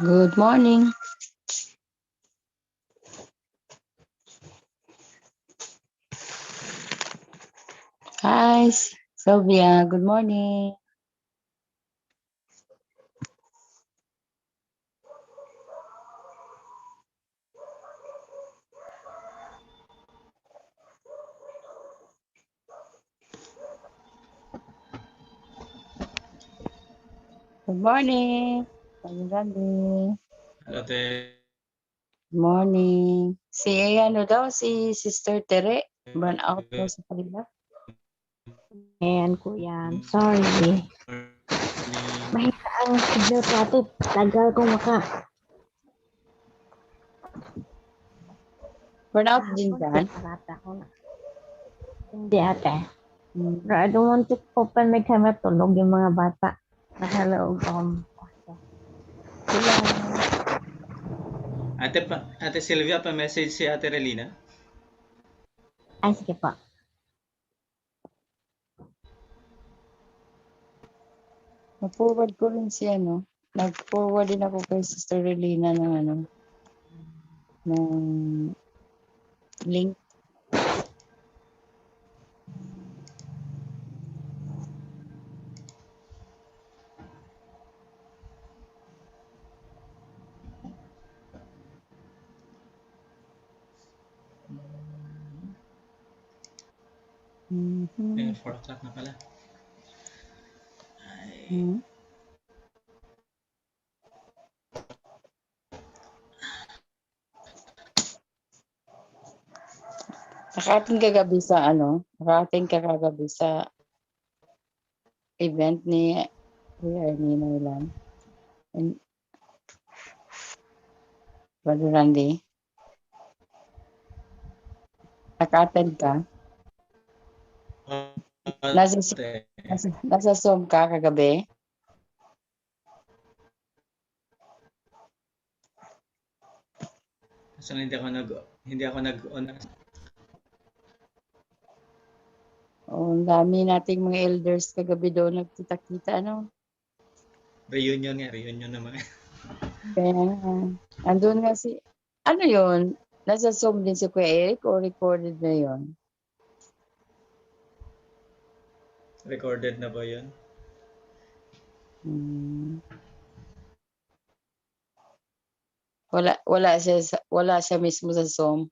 Good morning. Hi, Sylvia. Good morning. Good morning. Gandhi. Ate, Good morning. Si ano daw, si Sister Tere. Burn out daw sa kanila. Ayan, kuya. I'm sorry. morning. Mahina ang signal ko ate. Tagal kong Burn out din kahapon. dyan. Separata ko na. Hindi ate. Hmm. Pero I don't want to open my camera. Tulog yung mga bata. Nasa loob kwarto. Sila. Ate Sylvia, pa-message si Ate Relina. Ay, sige po. Nag-forward ko rin si ano. Nag-forward din ako kay Sister Relina ng ano, ng link. Ayun, 4 o'clock na pala. Hmm. Nakarating kagabi sa ano, nakarating ka kagabi sa event ni Kuya Ernie Ilan. And Brother Randy, naka-attend ka? Nasa, Ate, nasa Zoom ka kagabi? kasi hindi ako nag-on. Oh, ang dami nating mga elders kagabi doon nagkita-kita, ano? Reunion naman. Kaya andun nga si, ano yun? Nasa Zoom din si Kuya Eric o recorded na yun? Recorded na ba yun? Hmm. Wala siya mismo sa Zoom.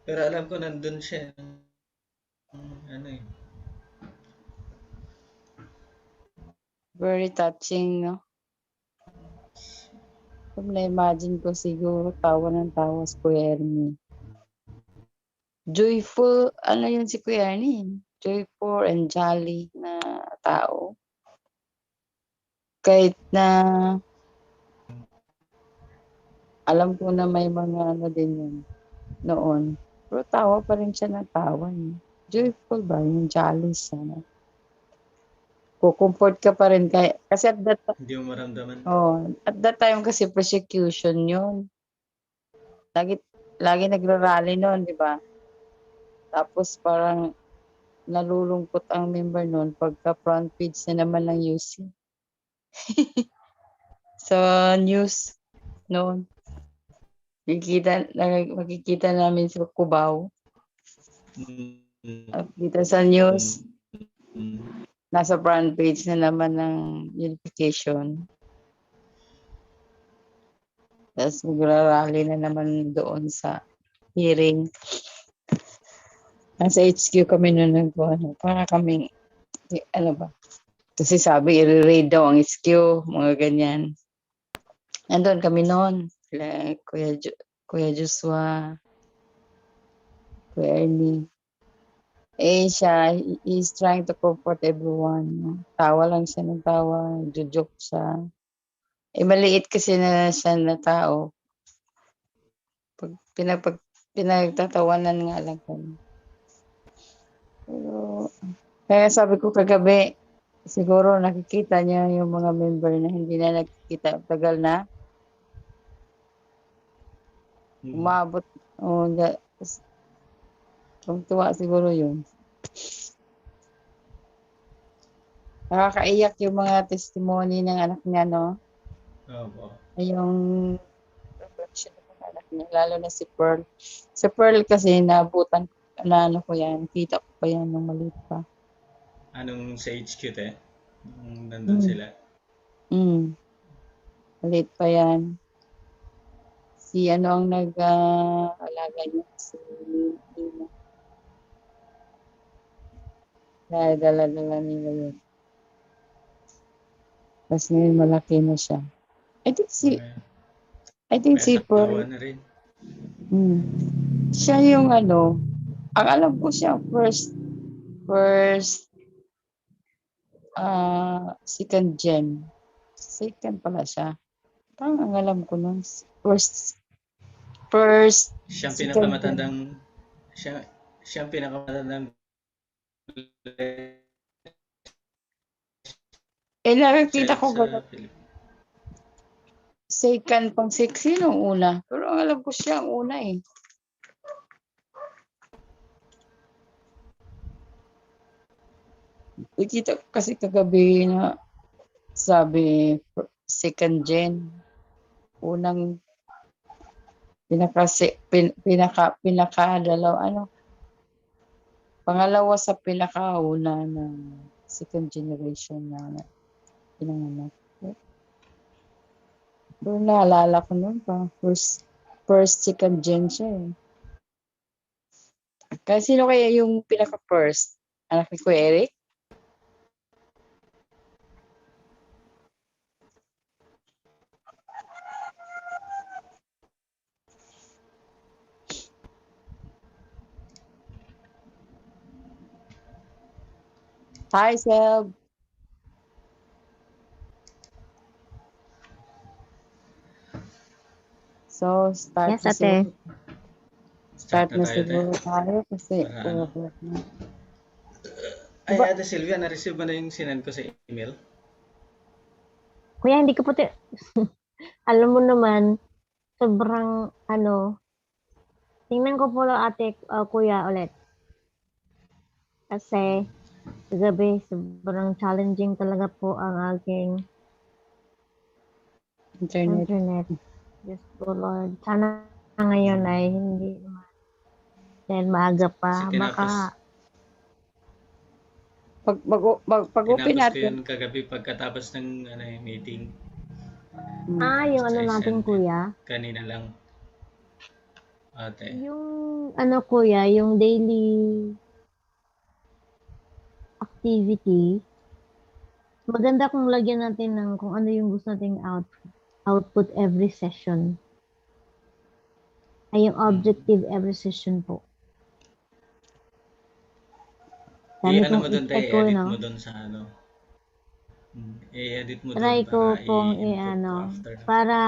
Pero alam ko nandun siya. Ano eh. Very touching, no? Kung na-imagine ko siguro tawa ng tawa si Kuya Ernie. Joyful, ano yun si Kuya Ernie? Joyful and jolly na tao. Kahit na alam ko na may mga ano din yun noon. Pero tawa pa rin siya ng tawa. Eh. Joyful ba? Yung jolly siya. No? Kukomfort ka pa rin. Kasi Hindi mo maramdaman. at that time kasi persecution yun. Lagi nagrarally noon, di ba? Tapos parang nalulungkot ang member noon pagka front page na naman ng UC. Sa news noon. Makikita namin sa Cubao. Dito sa news, nasa front page na naman ng unification. Tapos magrarally na naman doon sa hearing. Nasa HQ kami noon nagbuano. Para kami, ano ba? Kasi sabi, i-raid daw ang HQ, mga ganyan. Nandun kami noon. Like, Kuya Joshua, Kuya Ernie. Siya, he's trying to comfort everyone. Tawa lang siya ng tawa, joke siya. Maliit kasi na siya na tao. Pinagtatawanan nga lang kami. Pero, kaya sabi ko kagabi, siguro nakikita niya yung mga member na hindi na nakikita. Tagal na. Umabot. Tuwa siguro yun. Nakakaiyak yung mga testimony ng anak niya, no? Opo. Yung reflection ng anak niya, lalo na si Pearl. Si Pearl kasi naabutan, na ano ko yan, kita ko pa yan nung maliit pa. Anong sa HQ te? Nung nandun Mm. sila. Maliit pa yan. Si ano ang nag-alaga niya, si Ina. Dala-dala nila yun. Tapos ngayon malaki na siya. I think si May asawa Pearl, na rin. siya yung ano, ang alam ko siya first second gen. Second pala siya. Parang ang alam ko nun, first Siyang second gen. pinakamatandang siyang pinakamatandang Nakikita child ko sa gano'n, Philippines. second pang sexy nung una. Pero ang alam ko siya ang una eh. Nakikita ko kasi kagabi na sabi second gen. Unang pangalawa sa pinakauna na second generation na pinanganak. Pero naalala ko nun pa, second gen siya eh. Kaya sino kaya yung pinaka-first? Anak ni Kuya Eric? Hi, Seb. So, Yes, ate. Start na tayo te. siguro tayo kasi Para ano? na. Ay, Diba? Ate Sylvia, na-receive mo na yung sinend ko sa email? Kuya, hindi ko puti. Alam mo naman, sobrang, tingnan ko po lang ate, kuya ulit. Kasi, gabi, sobrang challenging talaga po ang aking internet. Diyos ko, Lord. Sana ngayon ay hindi naman. Dahil maaga pa. Kasi Baka, Pag-open tinapos ko natin. yun kagabi pagkatapos ng meeting. yung Sa natin, isend kuya. kanina lang. Ate. Yung, kuya, yung daily activity, maganda kung lagyan natin ng kung ano yung gusto nating output every session. Ay yung objective every session po. Dami I-ano kong mo doon tayo, i-check ko, i-edit no? mo doon sa ano. I-edit mo doon Try ko para pong i-input ko after. para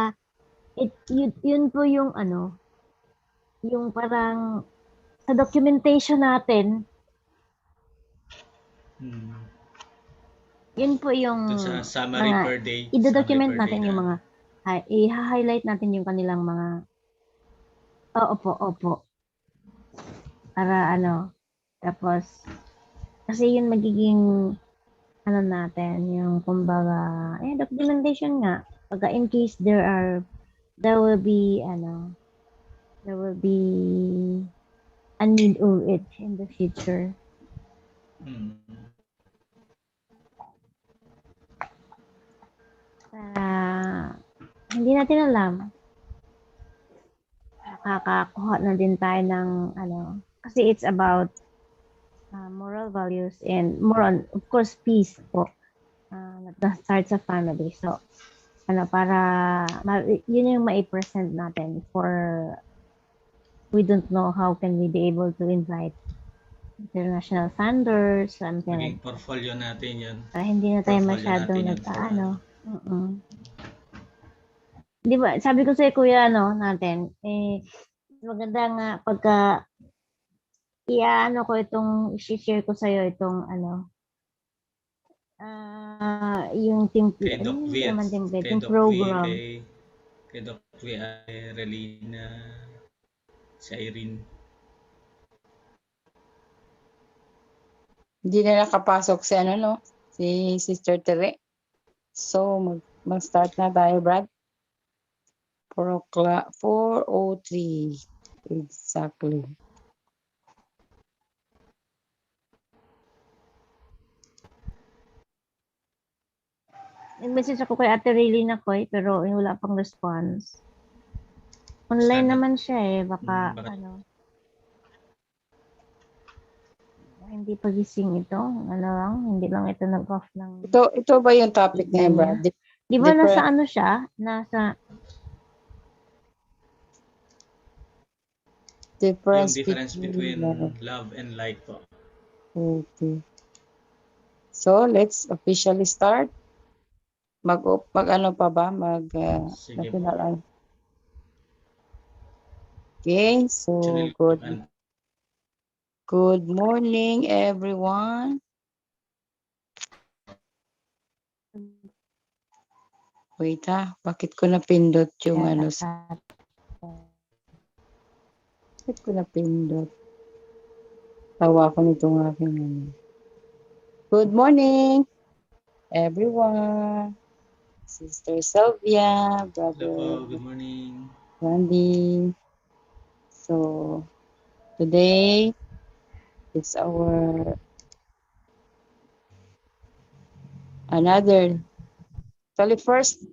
yun po yung yung parang sa documentation natin, yun po yung Doon sa summary mga per day. i-document Summary per day natin na. yung mga i-highlight natin yung kanilang mga opo. Para tapos kasi yun magiging natin, yung kumbaga, documentation nga. Pagka in case there will be a need of it in the future. Hindi natin alam. Nakakakuha na din tayo ng kasi it's about moral values and more on, of course, peace po. That starts sa family. So, para yun yung mai-present natin for we don't know how can we be able to invite international funders, something Maging like portfolio natin yun. para hindi na tayo Portfolio masyadong natin yun for Di ba, sabi ko sa kuya, natin, maganda nga pagka ko i-share ko sa'yo itong yung kay template, Doc V hindi naman template, kay yung Doc V, program. kay Doc V, Relina, si Irene. Hindi na nakapasok si no? Si Sister Tere. So, mag-start na tayo, Brad. 4:03. Exactly. Nag-message ako kay Ate Riley na Koy, pero wala pang response. Online Sana. naman siya eh. Baka, Baka- ano, hindi pagising ito. Ano lang, hindi lang ito nag-off ng Ito ba yung topic data ngayon, niya. Brad? Di ba nasa different- ano siya? Nasa, Difference, Yung difference between love. love and light po. Okay. So, let's officially start. Mag-ano pa ba? Sige po. National. Okay, so Actually, good morning, everyone. Wait bakit ko napindot yung ano? Bakit ko napindot? Tawa ko nitong aking ano. Good morning, everyone. Sister Sylvia, hello po, Brother good morning. Randy. So, today, it's our another 21st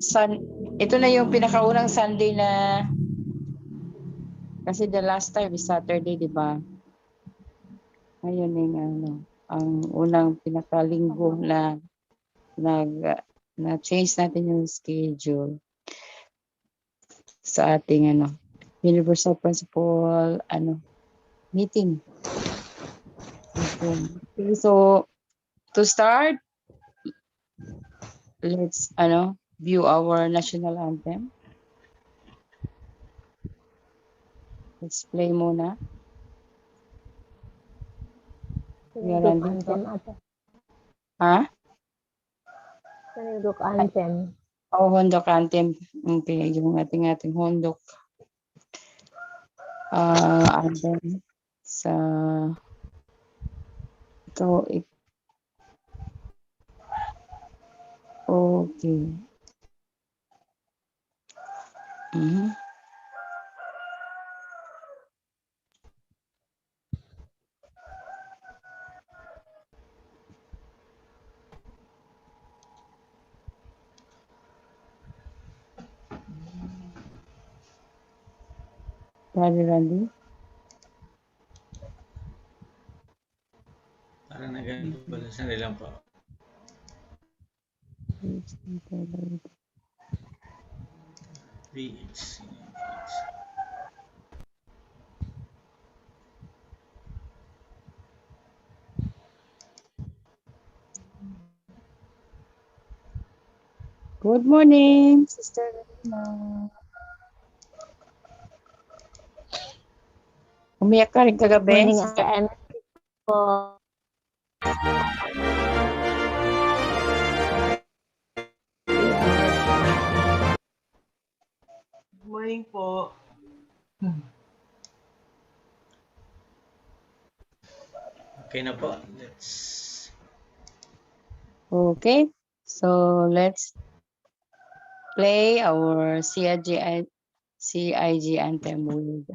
ito na yung pinakaunang Sunday na kasi the last time is Saturday, di ba? Ngayon yung ano, ang unang pinakalinggo na na change natin yung schedule sa ating ano Universal Principle meeting. Okay, so to start, let's view our national anthem. Let's play muna. Sinugdok anthem ata. Ha? Sinugdok anthem. Hondok anthem. Okay, yung ating hondok anthem sa ito. Okay. Randy? Parang nag-ano sa lang po. VH. Good morning, Sister Rina. Umiyak ka rin kagabi? Morning, Sister? po. Morning po. Okay na po. Let's Okay, so let's play our CIG anthem with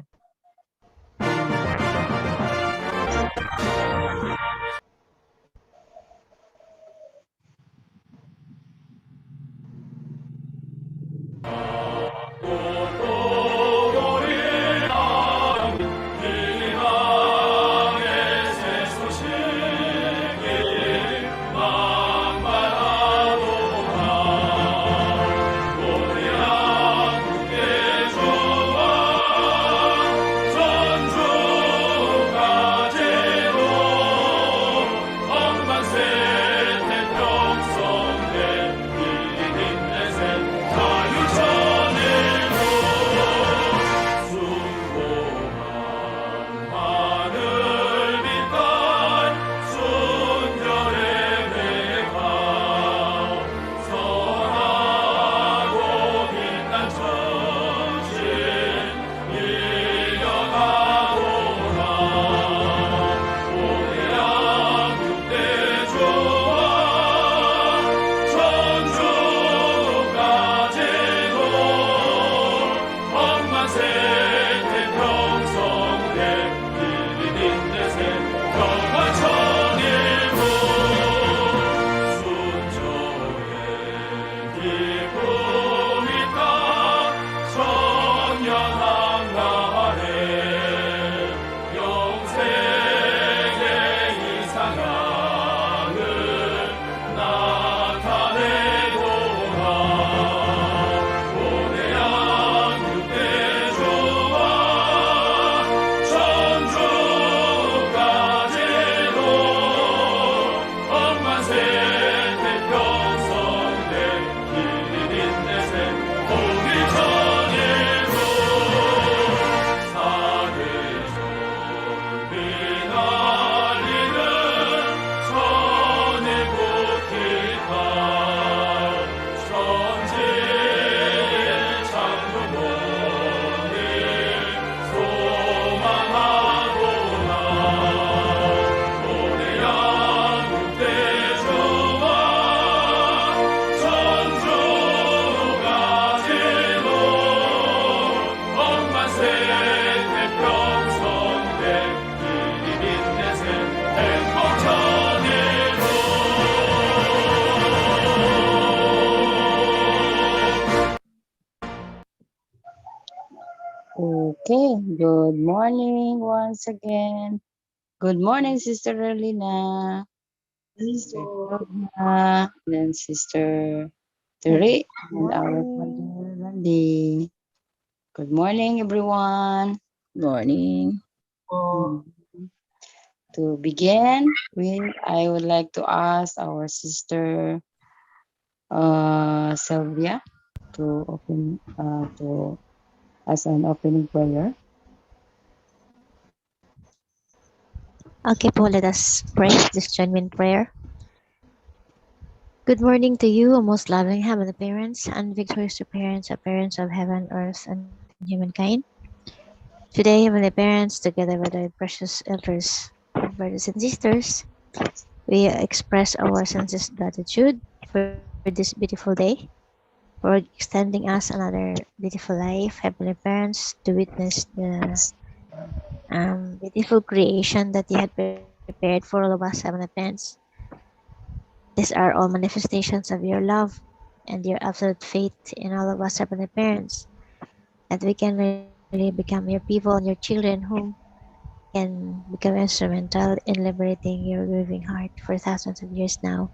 Okay, good morning once again. Good morning, Sister Erlina, Sister Jogna, then Sister Tere, and our Mother Randy. Good morning, everyone. Morning. Po. To begin with, I would like to ask our Sister Sylvia to open to as an opening prayer. Okay po, let us pray. Please join me in prayer. Good morning to you, O most loving heavenly parents and victorious parents of heaven, earth, and humankind. Today, heavenly parents, together with our precious elders and brothers and sisters, we express our senses gratitude for this beautiful day, for extending us another beautiful life, heavenly parents, to witness the beautiful creation that you had prepared for all of us, heavenly parents. These are all manifestations of your love and your absolute faith in all of us, heavenly parents, that we can really become your people and your children who can become instrumental in liberating your grieving heart for thousands of years now.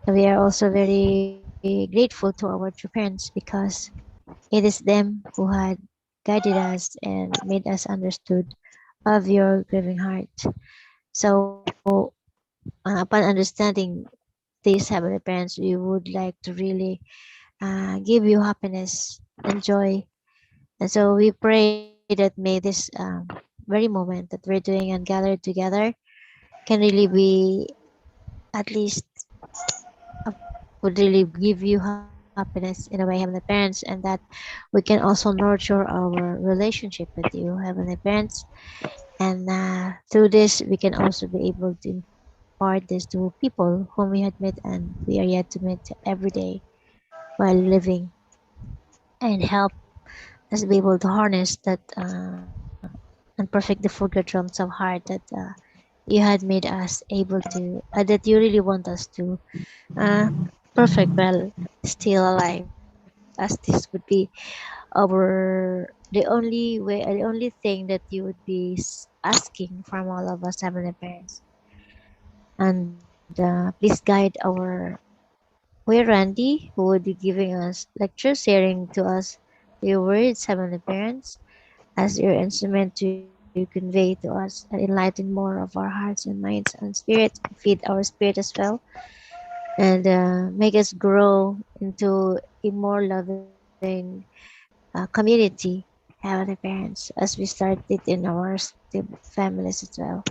And we are also very grateful to our true parents because it is them who had guided us and made us understood of your grieving heart. So, upon understanding these heavenly parents, we would like to really give you happiness and joy. And so we pray that may this very moment that we're doing and gathered together can really be at least would really give you happiness in a way, heavenly parents, and that we can also nurture our relationship with you, heavenly parents. And through this, we can also be able to impart this to people whom we had met and we are yet to meet every day while living and help us be able to harness that and perfect the full drums of heart that you had made us able to that you really want us to uh, perfect while still alive, as this would be the only thing that you would be asking from all of us heavenly parents. And please guide our way Randy, who would be giving us lecture, sharing to us your words, heavenly parents, as your instrument to convey to us and enlighten more of our hearts and minds and spirit, feed our spirit as well, and make us grow into a more loving community, heavenly parents, as we start it in our respective families as well.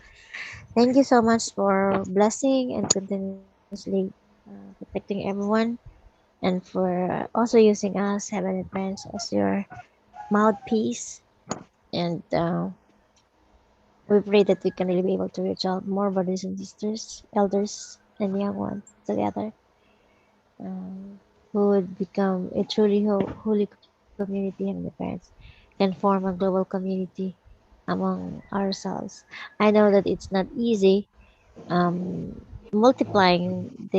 Thank you so much for blessing and continuously protecting everyone, and for also using us, heavenly parents, as your mouthpiece. And we pray that we can really be able to reach out more brothers and sisters, elders, and young ones together, who would become a truly holy community, and the parents can form a global community among ourselves. I know that it's not easy multiplying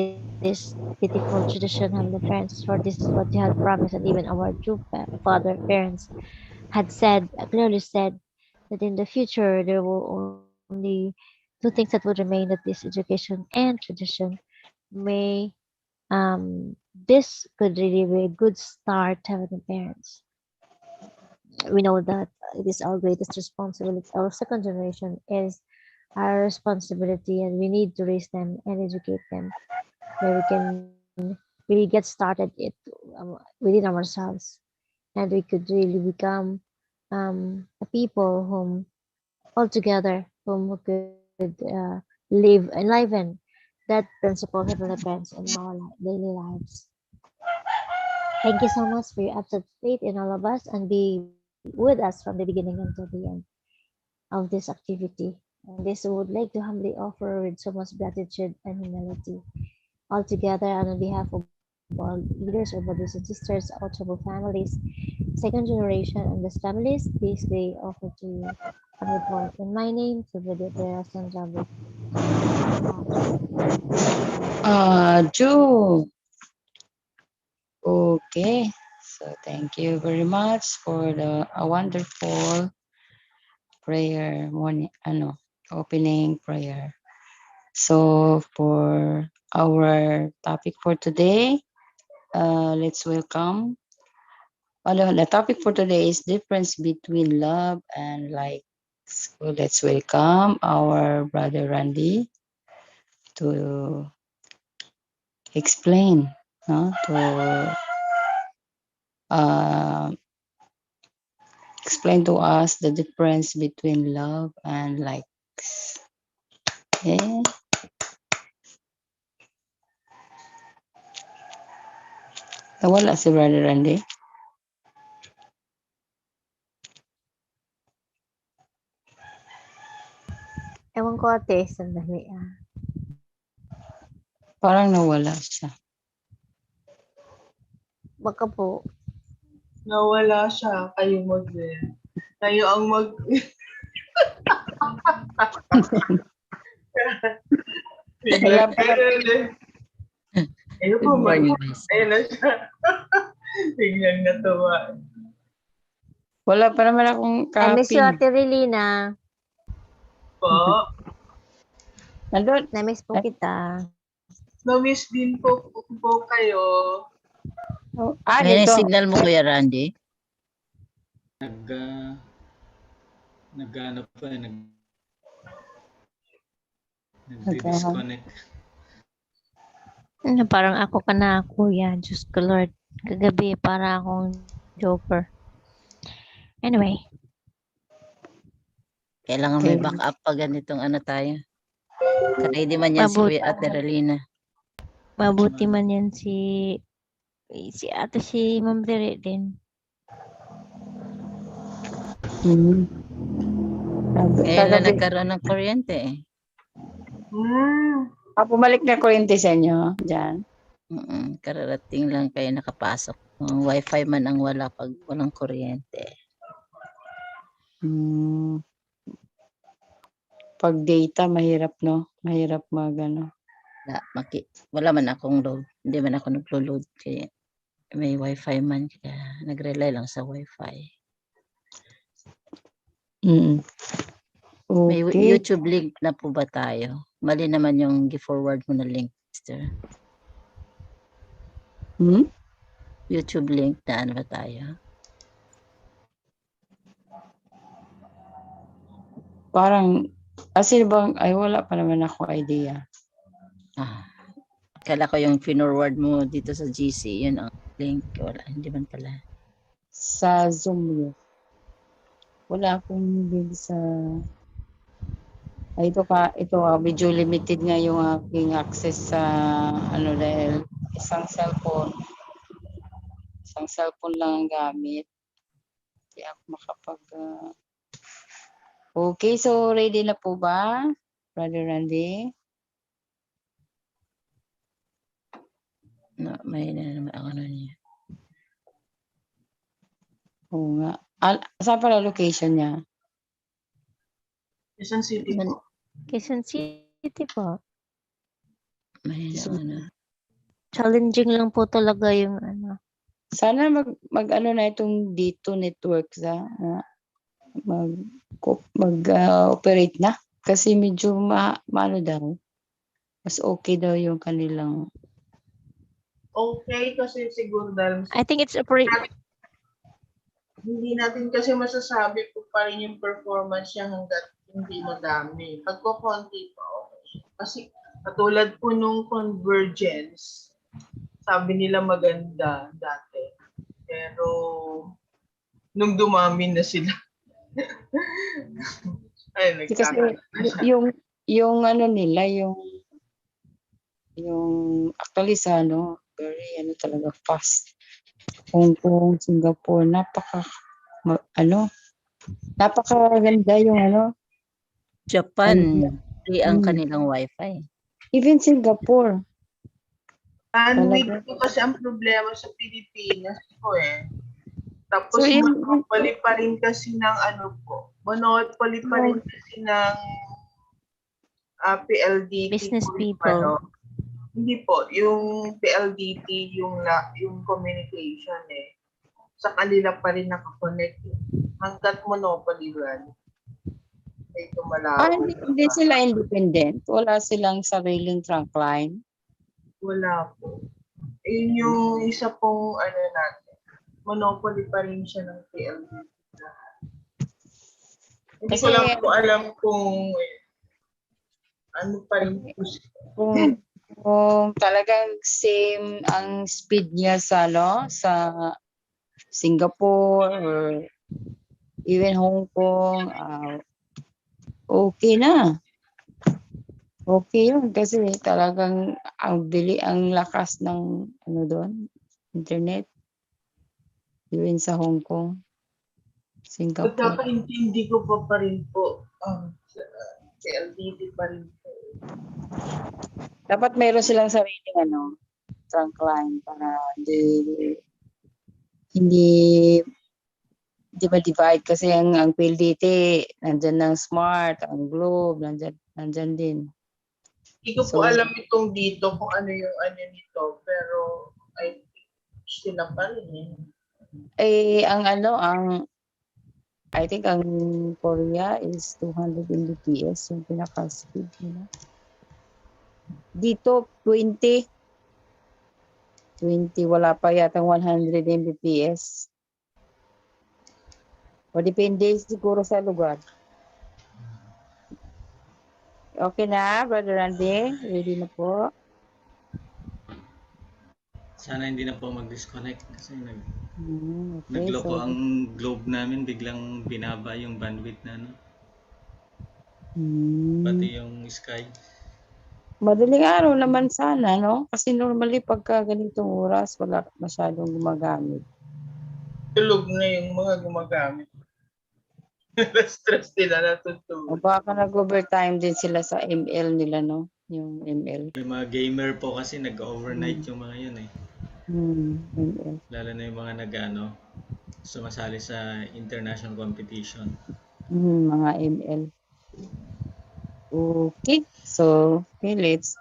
this beautiful tradition, heavenly parents, for this is what you had promised, and even our true father parents had said, clearly said, that in the future there will only two things that would remain, that is education and tradition. May this could really be a good start, heavenly parents. We know that it is our greatest responsibility. Our second generation is our responsibility, and we need to raise them and educate them where we can really get started it within ourselves, and we could really become a people whom altogether whom could live enliven that principle, heavenly parents, in our daily lives. Thank you so much for your absolute faith in all of us, and be with us from the beginning until the end of this activity. And this would like to humbly offer with so much gratitude and humility all together, and on behalf of all leaders, our brothers and sisters, our tribal families, second generation, and these families, this they offer to you and report in my name to the prayers and Jabu. Ju. Okay. So thank you very much for a wonderful prayer, morning, opening prayer. So for our topic for today, let's welcome. The topic for today is difference between love and likes. So let's welcome our brother Randy to explain, no, to uh, explain to us the difference between love and likes. Okay. Nawala si brother Randy. Ewan ko ate, sandali Parang nawala siya. Baka po. Nawala siya. Kayo Kayo ang Wala pa. Ayun po, ayun na siya. Biglang natuwa. Wala pa naman akong I miss you, copy. Ate Relina. Po, Nandun. Na-miss po kita. na-miss din po kayo. Oh, May dito. signal mo, Kuya Randy? Nag-ano pa eh, nag-disconnect. Parang ako ka na, kuya. Diyos ko, Lord. Kagabi, para akong joker. Anyway, Kailangan may Okay. backup pa ganitong ano tayo. Ready man yan si Mabuti. Kuya Ate Relina. mabuti man yan si Ma'am Tere din. Hmm. Ngayon lang Kagabi. nagkaroon ng kuryente eh. Bumalik na kuryente sa inyo dyan. Kararating lang kayo nakapasok. Ang wifi man ang wala pag walang kuryente. Hmm. Pag data, mahirap, no? Mahirap Wala man akong load. Hindi man ako naglo-load. Kaya may wifi man. Kaya nag-rely lang sa wifi. Mm. May Okay. YouTube link na po ba tayo? Mali naman yung gi-forward mo na link, sister. Hmm? YouTube link na ano ba tayo? Parang, kasi bang, ay wala pa naman ako idea. Kala ko yung finorward mo dito sa GC, yun ang link. Wala, hindi man pala. Sa Zoom yun. Wala akong link sa... Ay, ito medyo limited nga yung aking access sa dahil isang cellphone lang ang gamit. Hindi ako makapag... Okay, so ready na po ba, Brother Randy? No, may na naman ang ano niya. Oo nga. Saan pala location niya? Quezon City po. Quezon City po. May na ano. Challenging lang po talaga yung ano. Sana mag na itong dito network operate na kasi medyo maano daw. Mas okay daw yung kanilang. Okay, kasi siguro dahil I think it's hindi natin kasi masasabi po pa rin yung performance niya hanggat hindi madami. Pag konti pa, okay. Kasi katulad po nung convergence, sabi nila maganda dati. Pero nung dumami na sila, ay Kasi yung ano nila, yung actually sa very talaga fast. Hong Kong, Singapore, napakaganda yung Japan, free ang kanilang wifi. Even Singapore. Bandwidth po kasi ang problema sa Pilipinas po eh. Tapos So, monopoly pa rin kasi ng monopoly pa rin kasi ng PLDT. business po, people. Hindi po, yung PLDT, yung communication eh. sa kanila pa rin nakakonect. Hanggat monopoly run, ay tumalaw. Hindi sila independent. Wala silang sariling trunk line. Wala po. Yun yung isa pong ano natin. Monopoly pa rin siya ng PLD. Hindi ko Kasi- lang po alam kung ano pa rin po siya. Kung talagang same ang speed niya sa Singapore or even Hong Kong, okay na. Okay yun kasi talagang ang lakas ng ano doon, internet. Even sa Hong Kong, Singapore. Pagkakaintindi ko pa rin po PLDT pa rin po. Dapat meron silang sariling trunk line para hindi ma-divide kasi ang PLDT nandyan ng Smart, ang Globe nandyan din. Hindi ko po So- alam itong dito kung ano yung ano nito, pero I think sila pa rin. I think ang Korea is 200 Mbps yung pinaka-speed nila. Dito 20 wala pa yata 100 Mbps. O depende siguro sa lugar. Okay na, Brother Randy? Ready na po? Sana hindi na po mag-disconnect kasi Okay, nagloko so, ang globe namin, biglang binaba yung bandwidth na pati yung sky. madaling araw naman sana, no? Kasi normally pagka ganitong oras, wala masyadong gumagamit. Tulog na yung mga gumagamit. Stress nila O natutulog. baka nag-overtime din sila sa ML nila, no? Yung ML. May mga gamer po kasi nag-overnight yung mga yun eh. ML. Lalo na yung mga sumasali sa international competition. Mga ML. Okay, so let's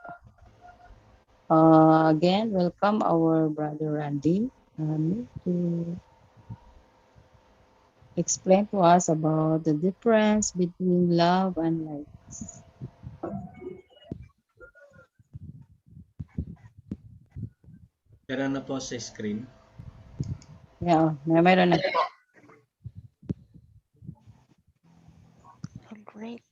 again welcome our brother Randy to explain to us about the difference between love and likes. Meron na po sa screen. Yeah, mayroon na. Great.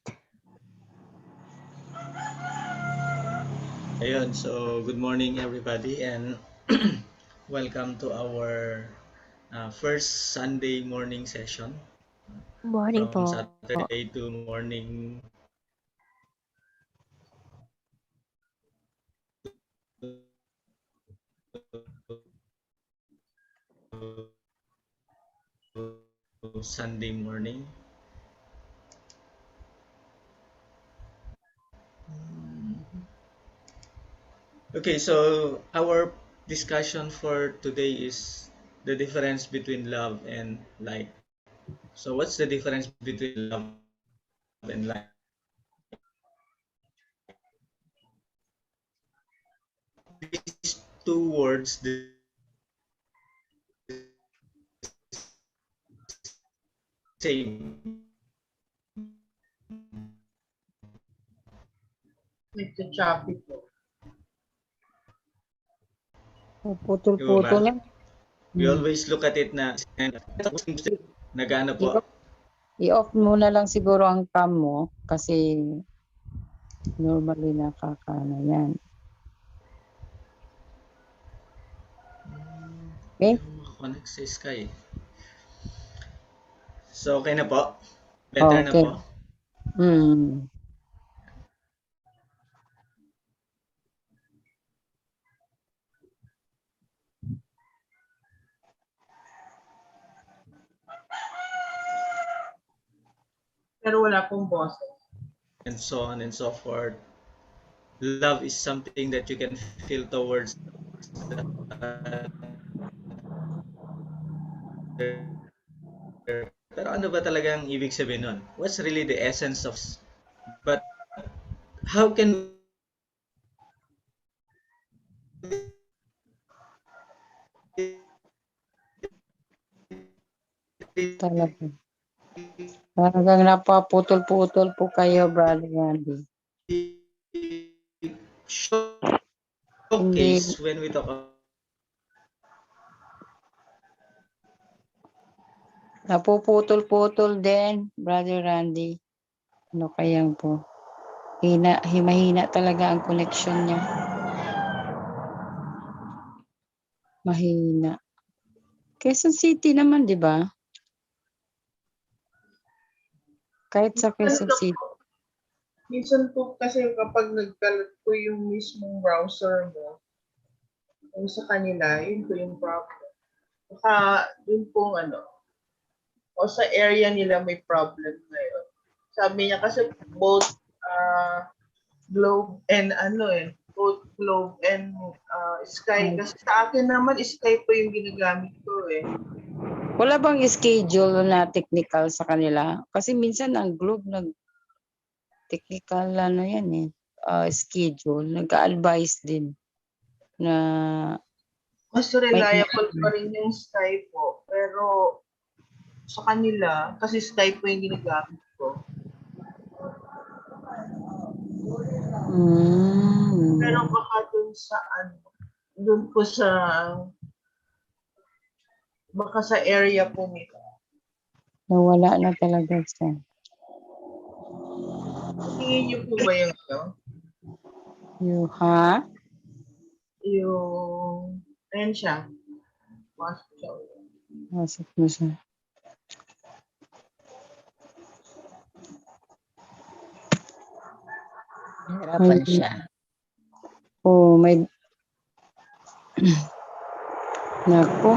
Ayun, so good morning everybody and welcome to our first Sunday morning session. Morning From po. Saturday to morning to Sunday morning. Okay, so our discussion for today is the difference between love and like. So what's the difference between love and like? These two words, the same. Nagcha-choppy po. Putol-putol lang. We always look at it na nagano po. I-off muna lang siguro ang cam mo kasi normally nakakana yan. Okay? Connect sa sky. So okay na po. Better na Okay. po. Pero wala pong boses. And so on and so forth. Love is something that you can feel towards pero ano ba talagang ibig sabihin nun? What's really the essence of but how can Talaga. Talagang napaputol-putol po kayo, Brother Randy. Hindi. showcase when we talk Napuputol-putol din, Brother Randy. Ano kayang po? Mahina talaga ang connection niya. Mahina. Quezon City naman, di ba? Kahit sa Quezon City. Minsan po kasi kapag nagkalat po yung mismong browser mo, yung sa kanila, yun po yung problem. Baka yun pong o sa area nila may problem ngayon. Sabi niya kasi both Globe and both Globe and Sky. Kasi sa akin naman, Sky po yung ginagamit ko eh. Wala bang schedule na technical sa kanila? Kasi minsan ang Globe technical yan eh. Schedule. Nag-a-advise din na Mas reliable pa rin yung Sky po. Pero sa kanila, kasi Sky po yung ginagamit ko. Pero baka dun po baka sa area po nila. nawala na talaga siya. Tingin niyo po ba yung Yung ha? Yung, ayan siya. Pasok siya. Masok na siya. Nahirapan siya. May Nako.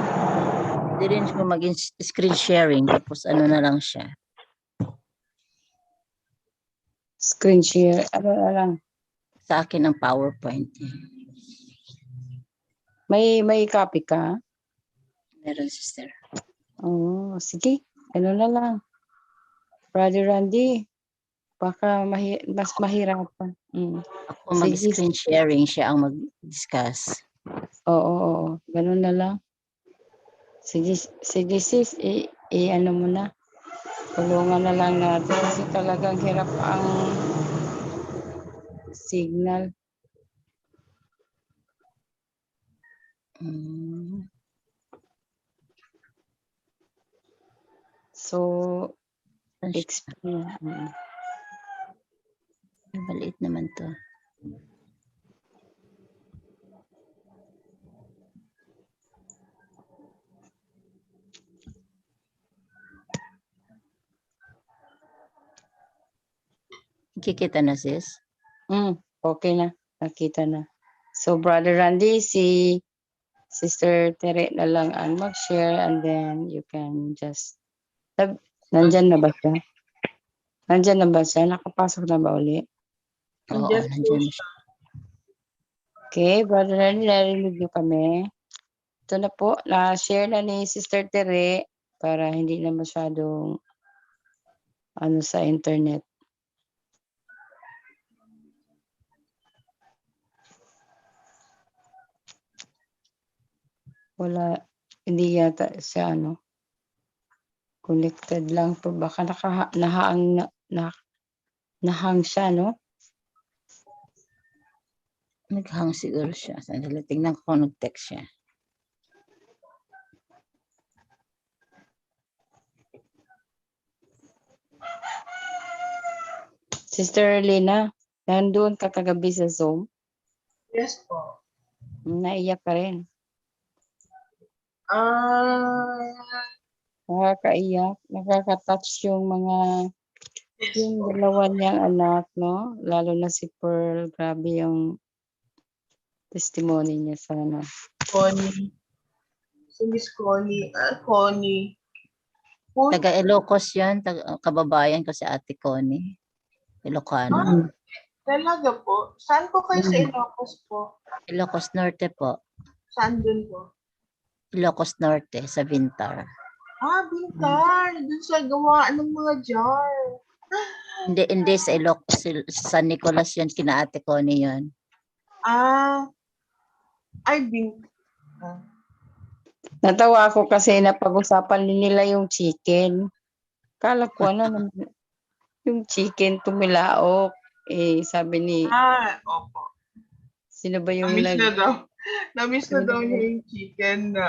Hindi rin siya maging screen sharing tapos ano na lang siya. Screen share. Ano na lang. Sa akin ang PowerPoint. May copy ka? Meron, sister. Oo, sige. Ano na lang. Brother Randy, baka mas mahirapan. Ako mag-screen sharing, siya ang mag-discuss. Oo. Ganun na lang. Sige sis, ano mo na. Tulungan na lang natin kasi talagang hirap ang signal. So, maliit naman to. Kikita na, sis? Okay na. Nakita na. So, Brother Randy, si Sister Tere na lang ang mag-share and then you can just... Nandyan na ba siya? Nakapasok na ba uli? Oo, nandyan na siya. Okay, Brother Randy, narinig niyo kami. Ito na po, na-share na ni Sister Tere para hindi na masyadong sa internet. Wala, hindi yata siya connected lang po. Baka nahang siya, no? Naghang siguro siya. Sandali, tingnan ko kung nag-text siya. Sister Lena, nandun ka kagabi sa Zoom? Yes po. Naiyak ka rin. Nakakaiyak. Nakaka-touch yung dalawa niyang anak, no? Lalo na si Pearl, grabe yung testimony niya sa Connie. Si Miss Connie. Connie. Taga Ilocos yan, kababayan ko si Ate Connie. Ilocano. Talaga po? Saan po kayo sa Ilocos po? Ilocos Norte po. Saan dun po? Ilocos Norte, sa Vintar. Bintar. Dun sa gawaan ng mga jar. Hindi sa Ilocos, San Nicolas yun, kina Ate Connie yun. Bintar. Natawa ako kasi napag-usapan nila yung chicken. Kala ko ano naman, yung chicken tumilaok. Sabi ni, Opo. sino ba yung Na-miss nag... na daw. Na-miss na Sino daw ba niya yung- yung chicken na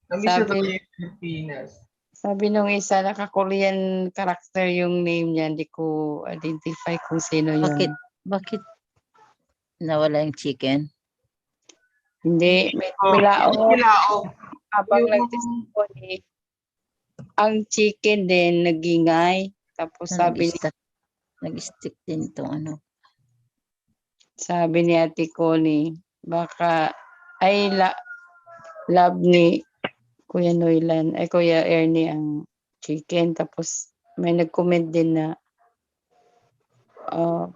Na-miss na daw Sabi, niya yung Pilipinas. sabi nung isa, naka-Korean character yung name niya. Hindi ko identify kung sino yun. Bakit nawala yung chicken? Hindi, may Oh, tumilaok. yung Pilaok. Habang Yung- nag-testimony, ang chicken din nagingay. Tapos Nag-stick din itong ano. sabi ni Ate Connie, baka ay love ni Kuya Noylan, ay Kuya Ernie ang chicken. Tapos may nag-comment din na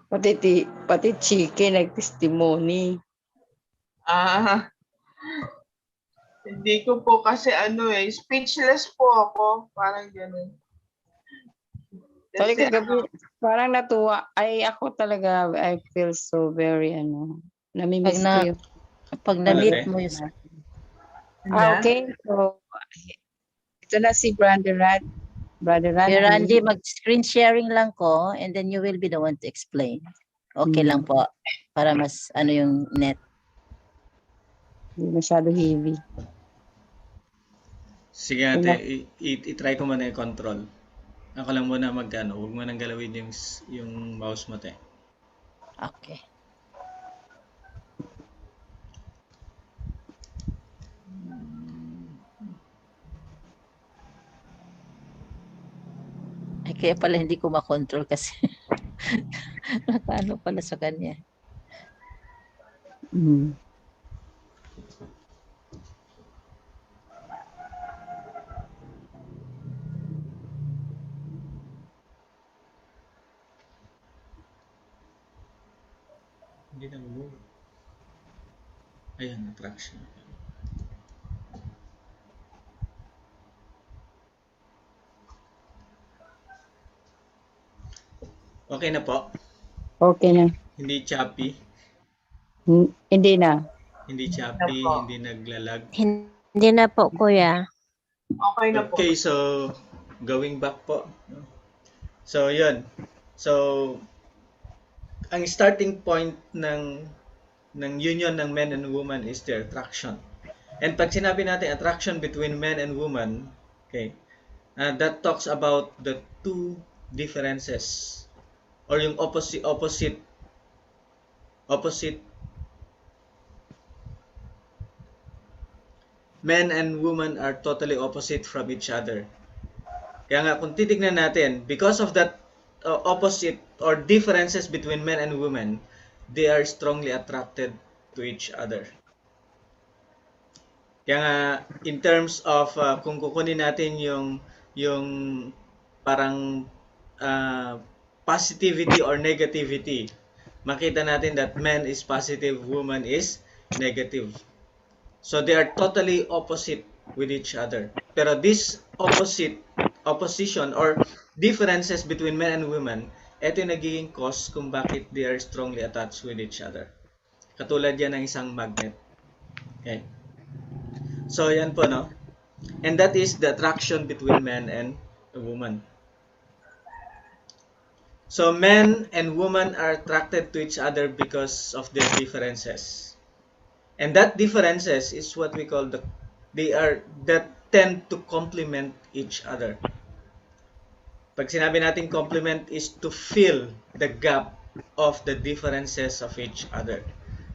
pati chicken nag-testimony. Hindi ko po kasi speechless po ako. Parang gano'n. Sorry Kasi kagabi, parang natuwa. Ay, ako talaga, I feel so very, namimiss ko yung... Pag na-meet Okay. mo yung okay. So, ito na si Brother Randy, mag-screen sharing lang ko and then you will be the one to explain. Okay lang po. Para mas yung net. Hindi masyado heavy. Sige ate, i-try ko muna i-control. Ako lang muna huwag mo nang galawin yung mouse mo te. Okay. Ay, kaya pala hindi ko makontrol kasi nakaano pala sa kanya. Hindi na move. Ayan, attraction. Okay na po. Okay na. Hindi choppy. Hindi na. Hindi choppy, hindi naglalag. Hindi na po, kuya. okay na po. Okay, so going back po. So, yun. So, ang starting point ng union ng men and woman is their attraction. And pag sinabi natin attraction between men and woman, okay, that talks about the two differences or yung opposite men and women are totally opposite from each other. Kaya nga kung titignan natin, because of that opposite or differences between men and women, they are strongly attracted to each other. Kaya nga in terms of kung kukunin natin yung parang positivity or negativity, makita natin that man is positive, woman is negative. So they are totally opposite with each other. Pero this opposition or differences between men and women, ito yung nagiging cause kung bakit they are strongly attached with each other. Katulad yan ng isang magnet. Okay. So yan po, no? And that is the attraction between man and a woman. So men and women are attracted to each other because of their differences. And that differences is what we call that tend to complement each other. Pag sinabi natin complement is to fill the gap of the differences of each other.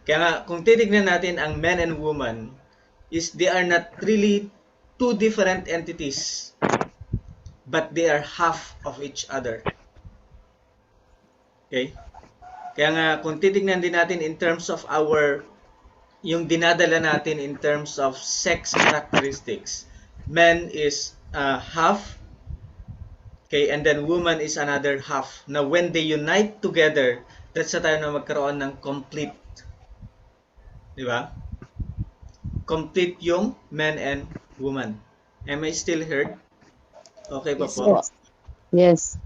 Kaya nga, kung titignan natin ang men and woman, they are not really two different entities, but they are half of each other. Okay? Kaya nga, kung titignan din natin in terms of yung dinadala natin in terms of sex characteristics, men is half, okay, and then woman is another half. Now, when they unite together, that's na tayo na magkaroon ng complete. Di ba? Complete yung men and woman. Am I still heard? Okay pa po? Yes.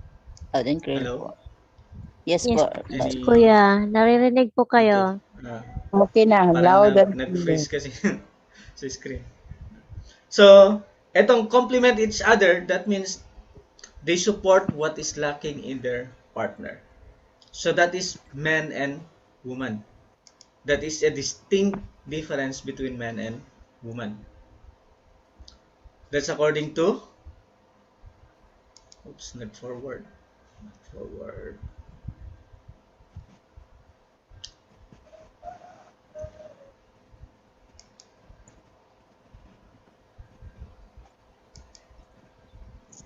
Hello? Yes, Yes, po. kuya. Naririnig po kayo. Okay na. Parang Loud and clear. nag-freeze kasi sa screen. So, etong complement each other, that means they support what is lacking in their partner. So that is man and woman. That is a distinct difference between man and woman. That's according to, oops, not forward. Not forward.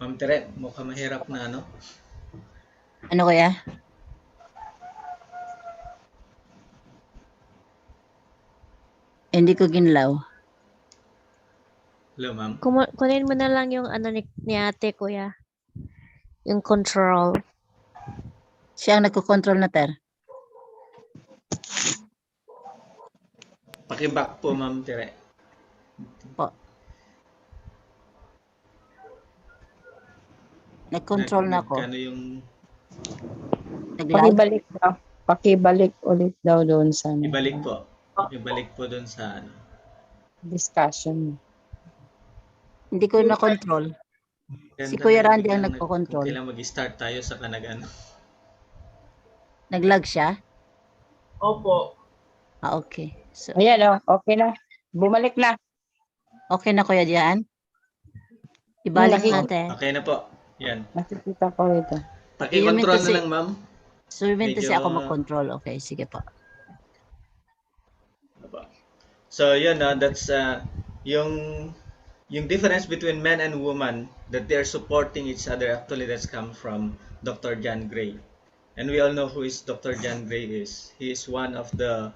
Ma'am Tere, mukhang mahirap na ano. Ano kaya? Hindi ko ginlaw. Hello, ma'am. Kunin mo na lang yung ano ni ate, kuya. Yung control. Siya ang nagko-control na, Ter. Pakiback po, Ma'am Tere. Po. Nag-control na ako. Nagkano yung... Nag-live? Pakibalik daw. Pakibalik ulit daw doon sa ano, Ibalik po. Ibalik po doon sa ano. discussion. Hindi ko na-control. Si Kuya Randy ang nagko-control. Kailangan mag-start tayo sa kanagan. Nag-lag siya? Opo. Ah, okay. So, Ayan, okay na. Bumalik na. okay na Kuya Diyan? Ibalik Laki. mo. Ate. Okay na po. Yan. Nakikita ko ito. Paki-control kasi- na lang, ma'am. So, meant kasi Medyo- ako mag-control. Okay, sige po. So, yun, that's yung difference between men and woman, that they're supporting each other, actually that's come from Dr. John Gray. And we all know who is Dr. John Gray is. He is one of the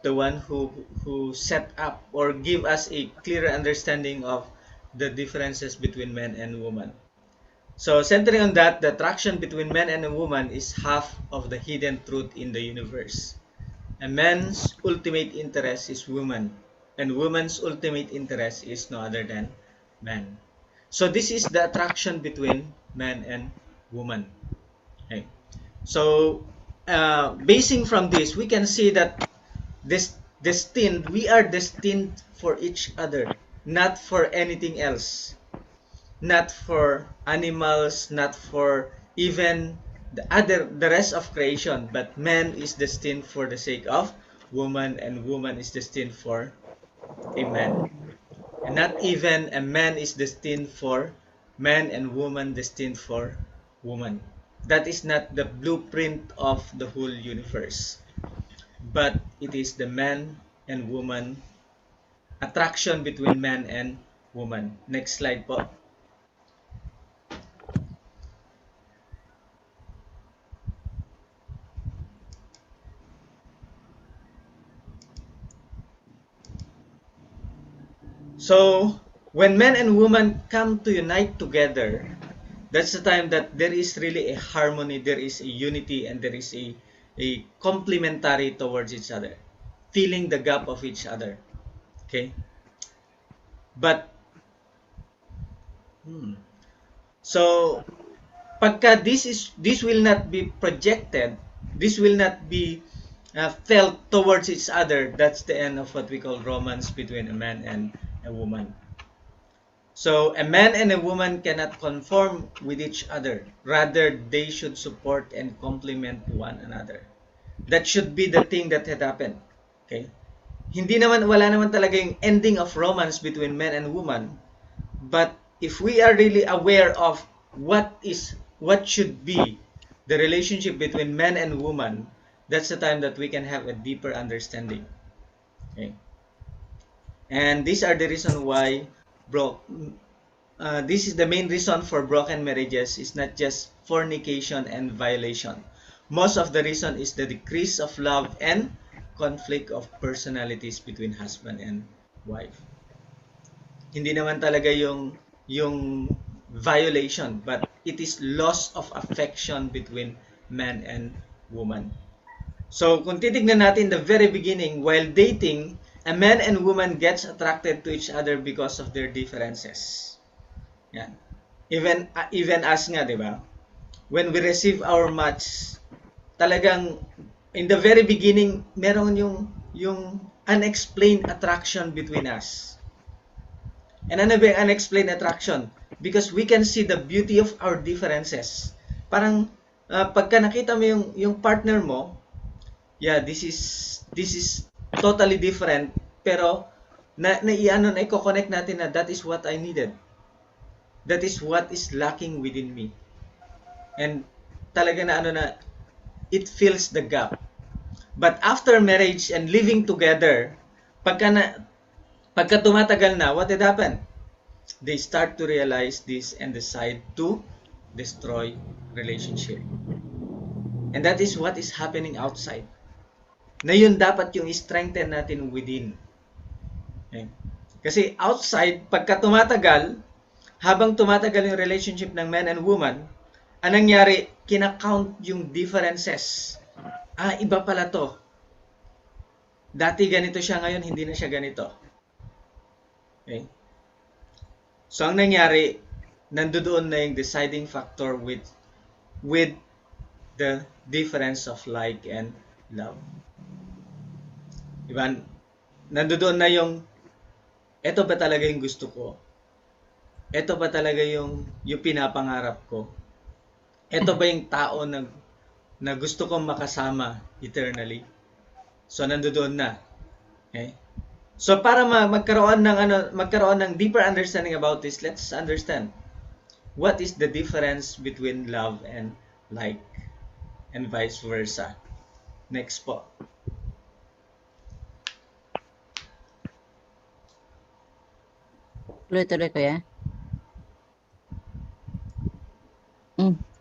one who set up or give us a clearer understanding of the differences between men and women. So, centering on that, the attraction between man and a woman is half of the hidden truth in the universe. A man's ultimate interest is woman, and woman's ultimate interest is no other than man. So, this is the attraction between man and woman. Okay. So, basing from this, we can see that we are destined for each other, not for anything else. Not for animals, not for even the rest of creation, but man is destined for the sake of woman, and woman is destined for a man. And not even a man is destined for man, and woman destined for woman. That is not the blueprint of the whole universe, but it is the man and woman, attraction between man and woman. Next slide po. So, when men and women come to unite together, that's the time that there is really a harmony, there is a unity, and there is a complementary towards each other, filling the gap of each other. Okay? But, so, pagka this will not be projected, this will not be felt towards each other, that's the end of what we call romance between a man and a woman. So a man and a woman cannot conform with each other. Rather, they should support and complement one another. That should be the thing that had happened. Okay? Wala naman talaga yung ending of romance between man and woman. But if we are really aware of what should be the relationship between man and woman, that's the time that we can have a deeper understanding. Okay? And these are the reason why this is the main reason for broken marriages is not just fornication and violation. Most of the reason is the decrease of love and conflict of personalities between husband and wife. Hindi naman talaga yung violation, but it is loss of affection between man and woman. So, kung titignan natin the very beginning, while dating, a man and woman gets attracted to each other because of their differences. Yan. Even us nga, di ba? When we receive our match, talagang in the very beginning, meron yung unexplained attraction between us. And ano ba yung unexplained attraction? Because we can see the beauty of our differences. Parang pagka nakita mo yung partner mo, yeah, this is totally different, pero i-connect natin na that is what I needed. That is what is lacking within me. And talaga na it fills the gap. But after marriage and living together, pagka tumatagal na, what had happened? They start to realize this and decide to destroy relationship. And that is what is happening outside. Na yun dapat yung strengthen natin within. Okay? Kasi outside, pagka tumatagal, habang tumatagal yung relationship ng man and woman, anong nangyari, kinakount yung differences. Iba pala to. Dati ganito siya, ngayon hindi na siya ganito. Okay? So, ang nangyari, nandoon na yung deciding factor with the difference of like and love. Diba? Nandoon na yung, eto ba talaga yung gusto ko? Eto ba talaga yung pinapangarap ko? Eto ba yung tao na gusto kong makasama eternally? So, nandoon na. Okay? So, para magkaroon ng deeper understanding about this, let's understand what is the difference between love and like, and vice versa. Next po. Tuloy-tuloy ko ya.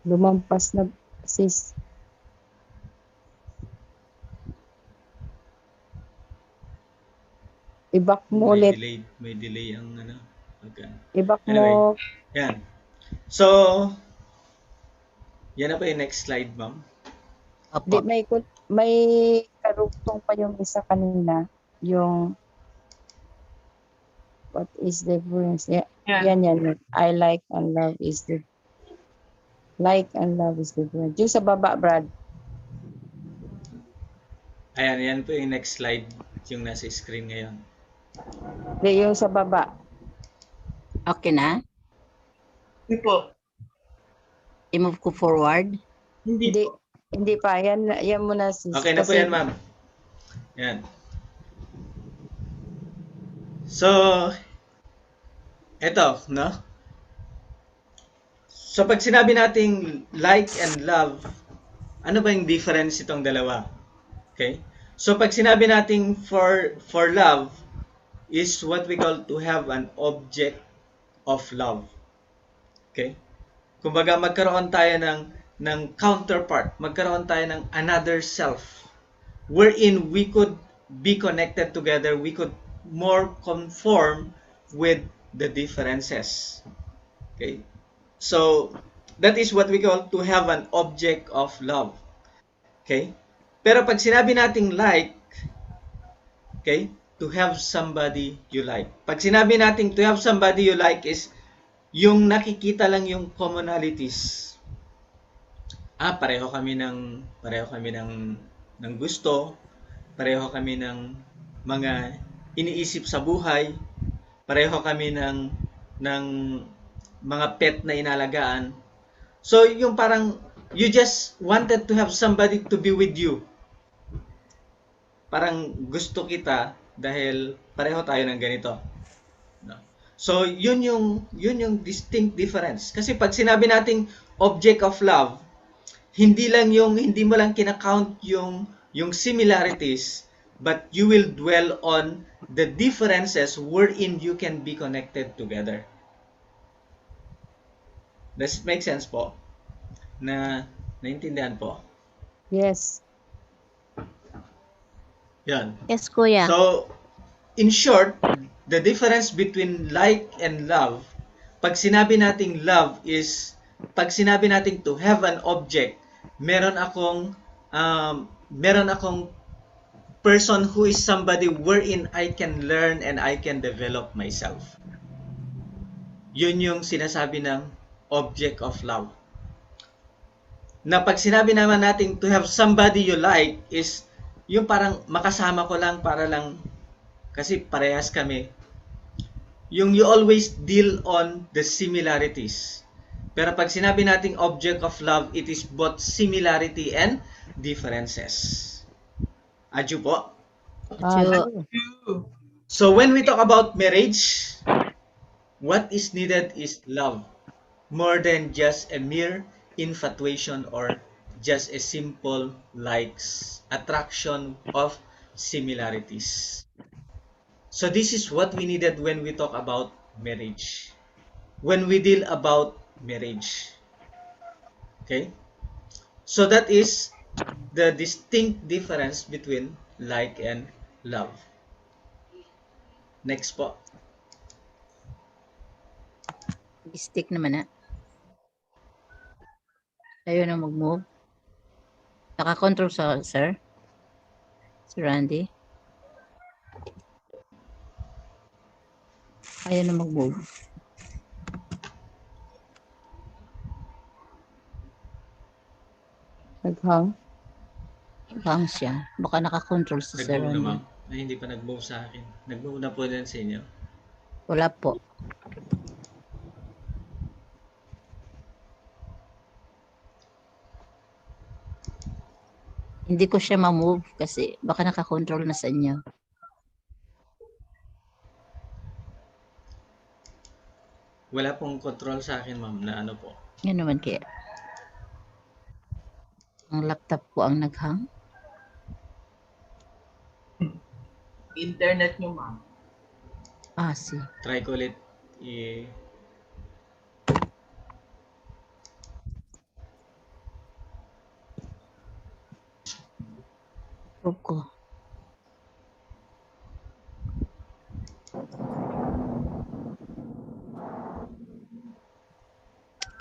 Lumampas na, sis. I-back mo ulit. May delay ang Okay. I-back Anyway. mo. Yan. So, yan na pa yung next slide, ma'am. Di, Opo. may karugtong pa yung isa kanina. Yung what is the difference? Yan. I like and love is the different. Yung sa baba, Brad. Ayan, yan po yung next slide, yung nasa screen ngayon. Di, yung sa baba. Okay na? Hindi po. I-move ko forward. Hindi pa. Yan muna, sis. Okay na po yan, ma'am. Yan. So, eto, no? So, pag sinabi nating like and love, ano ba yung difference itong dalawa? Okay? So, pag sinabi nating for love is what we call to have an object of love. Okay? Kumbaga, magkaroon tayo ng counterpart. Magkaroon tayo ng another self wherein we could be connected together. We could more conform with the differences. Okay? So, that is what we call to have an object of love. Okay? Pero pag sinabi nating like, okay, to have somebody you like. Pag sinabi nating to have somebody you like is yung nakikita lang yung commonalities. Pareho kami ng gusto, pareho kami ng mga iniisip sa buhay, pareho kami ng mga pet na inalagaan. So, yung parang you just wanted to have somebody to be with you. Parang gusto kita dahil pareho tayo ng ganito. No? So, yun yung distinct difference. Kasi pag sinabi nating object of love, hindi mo lang kinakount yung similarities, but you will dwell on the differences wherein you can be connected together. Does it make sense po? Naintindihan po? Yes. Yan. Yes, kuya. So, in short, the difference between like and love, pag sinabi nating love is, pag sinabi nating to have an object, meron akong person who is somebody wherein I can learn and I can develop myself. Yun yung sinasabi ng object of love. Na pag sinabi naman natin to have somebody you like is yung parang makasama ko lang para lang kasi parehas kami. yung you always deal on the similarities. Pero pag sinabi nating object of love, it is both similarity and differences. Adyo po. True. So when we talk about marriage, what is needed is love, more than just a mere infatuation or just a simple likes, attraction of similarities. So this is what we needed when we talk about marriage. When we deal about marriage. Okay? So that is the distinct difference between like and love. Next po. Stick naman na. Ayaw na mag-move. Naka-control sa sir. Si Randy. Ayaw na mag-move. Naghang. Bang siya. Baka naka-control sa sir Nag-move na Randy. ma'am. Ay, hindi pa nag-move sa akin. Nag-move na po din sa inyo. Wala po. Hindi ko siya ma-move kasi baka naka-control na sa inyo. Wala pong control sa akin ma'am na ano po. Yan naman kaya. Ang laptop ko ang naghang. Internet nyo, ma'am. Ah, si. Try ko ulit Prove ko.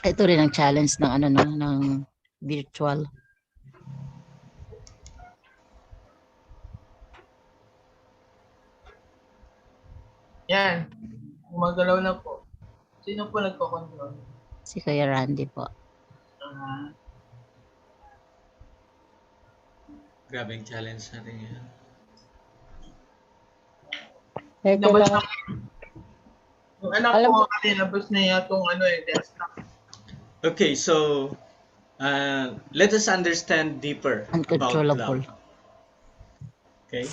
Ito rin ang challenge ng ano no, ng virtual. Yan. Gumagalaw na po. Sino po nagko-control? Si Kuya Randy po. Grabe ang challenge natin yan. Teka Labas lang. na. Yung anak Alam ko, labas na yatong desktop. Okay, so let us understand deeper about Uncontrollable. love. Okay?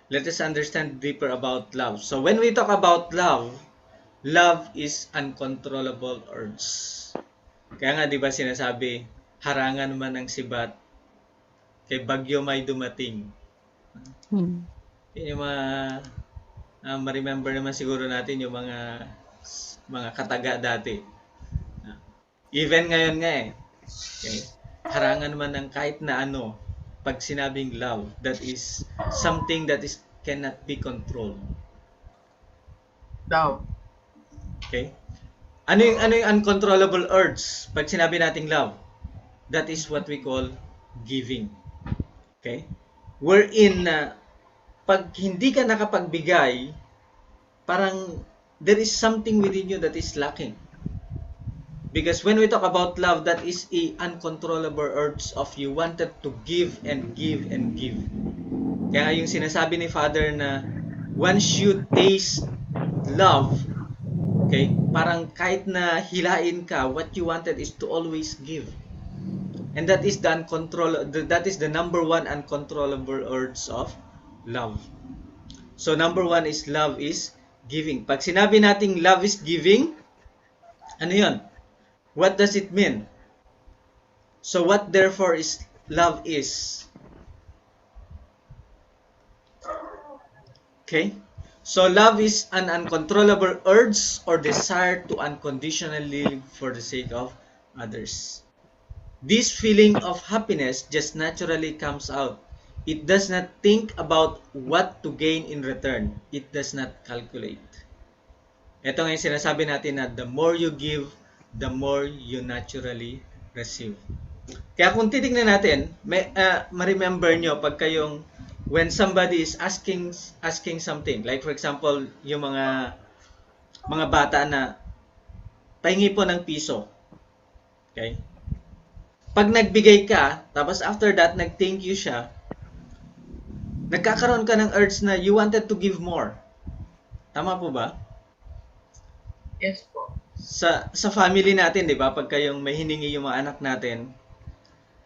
Let us understand deeper about love. So when we talk about love, love is uncontrollable urge. Kaya nga 'di ba sinasabi, harangan man ang sibat, kay bagyo may dumating. Yun yung mga ma-remember naman siguro natin yung mga kataga dati. Even ngayon nga eh. Okay? Harangan man ng kahit na ano, pag sinabing love, that is something that is cannot be controlled. Daw. Okay? Ano yung uncontrollable urge pag sinabi nating love? That is what we call giving. Okay? Wherein pag hindi ka nakapagbigay, parang there is something within you that is lacking. Because when we talk about love, that is a uncontrollable urge of you wanted to give and give and give. Kaya yung sinasabi ni Father na once you taste love, okay, parang kahit na hilain ka, what you wanted is to always give. And that is the number one uncontrollable urge of love. So number one is love is giving. Pag sinabi nating love is giving, ano yun? What does it mean? So what therefore is love is? Okay? So love is an uncontrollable urge or desire to unconditionally live for the sake of others. This feeling of happiness just naturally comes out. It does not think about what to gain in return. It does not calculate. Ito nga yung sinasabi natin na the more you give, the more you naturally receive. Kaya kung titignan natin, ma-remember nyo pag kayong when somebody is asking something, like for example, yung mga bata na pahingi po ng piso. Okay? Pag nagbigay ka, tapos after that, nag-thank you siya, nagkakaroon ka ng urge na you wanted to give more. Tama po ba? Yes po. Sa family natin, 'di ba? Pag kayong may hiningi yung mga anak natin,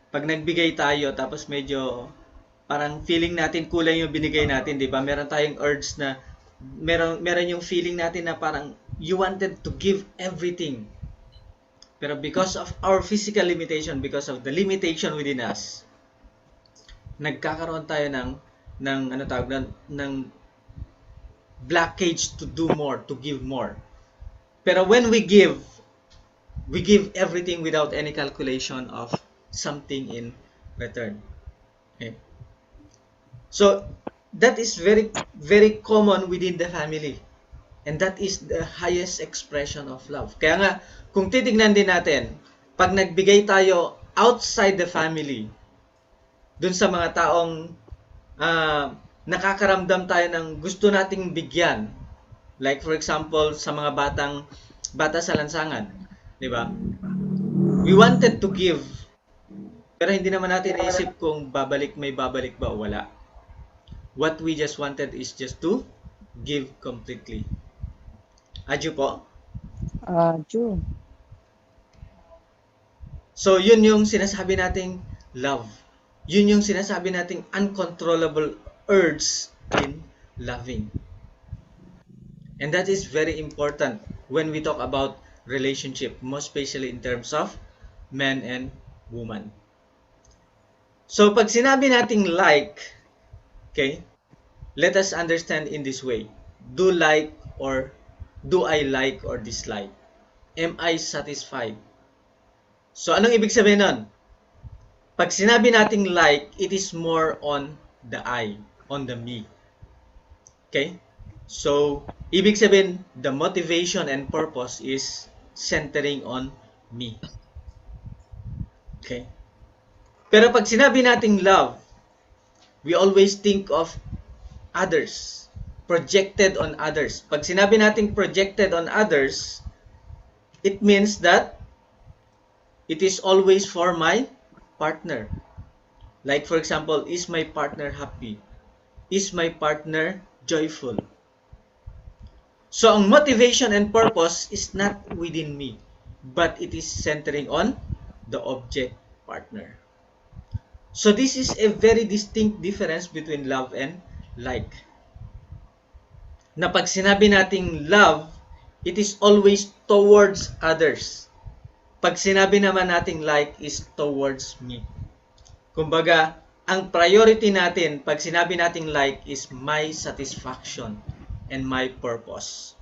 pag nagbigay tayo tapos medyo parang feeling natin kulang yung binigay natin, 'di ba? Meron tayong urge na meron yung feeling natin na parang you wanted to give everything. Pero because of our physical limitation, because of the limitation within us, nagkakaroon tayo ng ano tawag ng blockage to do more, to give more. Pero when we give everything without any calculation of something in return. Okay? So, that is very, very common within the family. And that is the highest expression of love. Kaya nga, kung titignan din natin, pag nagbigay tayo outside the family, dun sa mga taong nakakaramdam tayo ng gusto nating bigyan. Like for example, sa mga bata sa lansangan, 'di ba? We wanted to give, pero hindi naman natin naisip kung may babalik ba o wala. What we just wanted is just to give completely. Adyo po? June. So, yun yung sinasabi nating love. Yun yung sinasabi nating uncontrollable urge in loving. And that is very important when we talk about relationship, most especially in terms of man and woman. So, pag sinabi nating like, okay, let us understand in this way. Do I like or dislike? Am I satisfied? So, anong ibig sabihin nun? Pag sinabi nating like, it is more on the I, on the me. Okay? So, ibig sabihin, the motivation and purpose is centering on me. Okay? Pero pag sinabi nating love, we always think of others, projected on others. Pag sinabi nating projected on others, it means that it is always for my partner. Like for example, is my partner happy? Is my partner joyful? So, ang motivation and purpose is not within me, but it is centering on the object partner. So, this is a very distinct difference between love and like. Na pag sinabi nating love, it is always towards others. Pag sinabi naman nating like is towards me. Kumbaga, ang priority natin pag sinabi nating like is my satisfaction and my purpose.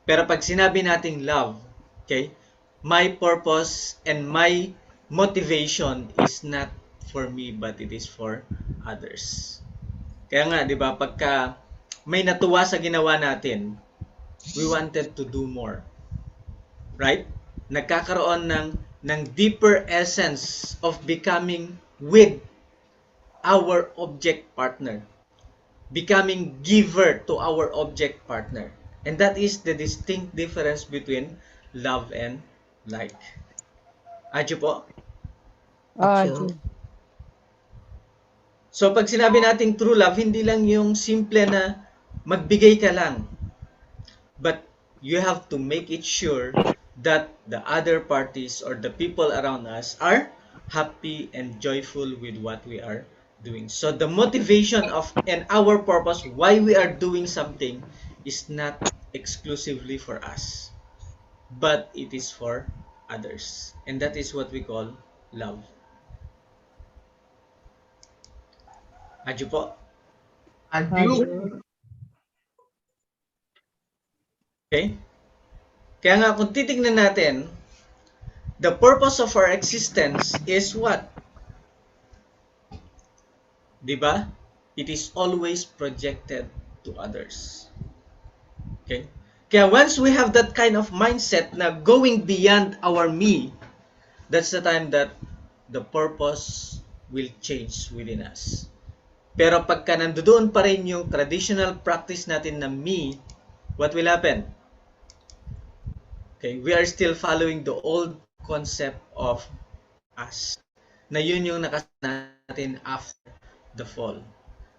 Pero pag sinabi nating love, okay, my purpose and my motivation is not for me but it is for others. Kaya nga, 'di ba, pagka may natuwa sa ginawa natin, we wanted to do more. Right? Nagkakaroon ng deeper essence of becoming with our object partner. Becoming giver to our object partner. And that is the distinct difference between love and like. Adyo po? June. So pag sinabi nating true love, hindi lang yung simple na magbigay ka lang. But you have to make it sure that the other parties or the people around us are happy and joyful with what we are doing. So the motivation of and our purpose why we are doing something is not exclusively for us, but it is for others. And that is what we call love. Adyo po? Adyo. Okay? Kaya nga kung titignan natin, the purpose of our existence is what? Diba? It is always projected to others. Okay? Kaya once we have that kind of mindset na going beyond our me, that's the time that the purpose will change within us. Pero pagka nandoon pa rin yung traditional practice natin na me, what will happen? Okay, we are still following the old concept of us. Na yun yung nakasan natin after the fall.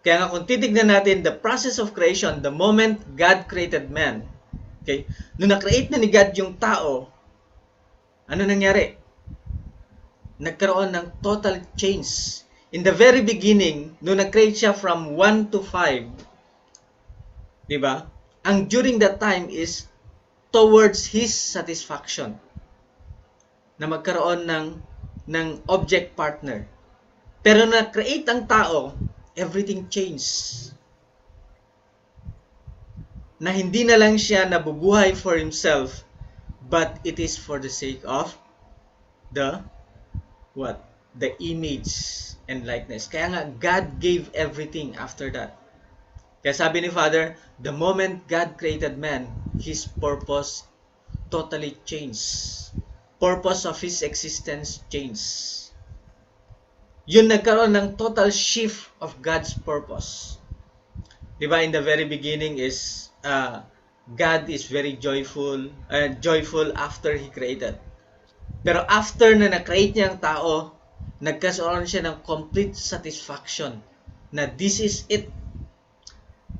Kaya nga kung titignan natin the process of creation, the moment God created man, okay, nung na-create na ni God yung tao, ano nangyari? Nagkaroon ng total change. In the very beginning, nung nag-create siya from 1 to 5, di ba? Ang during that time is towards his satisfaction na magkaroon ng object partner. Pero na-create ang tao, everything changed. Na hindi na lang siya nabubuhay for himself, but it is for the sake of the what? The image and likeness. Kaya nga, God gave everything after that. Kaya sabi ni Father, the moment God created man, His purpose totally changed. Purpose of His existence changed. Yun nagkaroon ng total shift of God's purpose. Diba, in the very beginning is God is very joyful after He created. Pero after na na-create niya ang tao, nagkaroon siya ng complete satisfaction na this is it.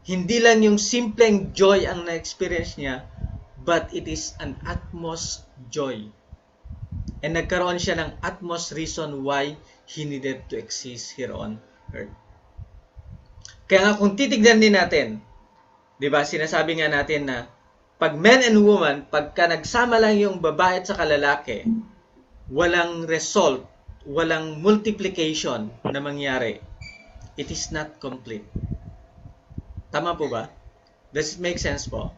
Hindi lang yung simpleng joy ang na-experience niya, but it is an utmost joy. And nagkaroon siya ng utmost reason why He needed to exist here on earth. Kaya nga kung titignan din natin, di ba, sinasabi nga natin na pag men and woman, pagka nagsama lang yung babae at saka lalaki, walang result, walang multiplication na mangyari. It is not complete. Tama po ba? Does it make sense po?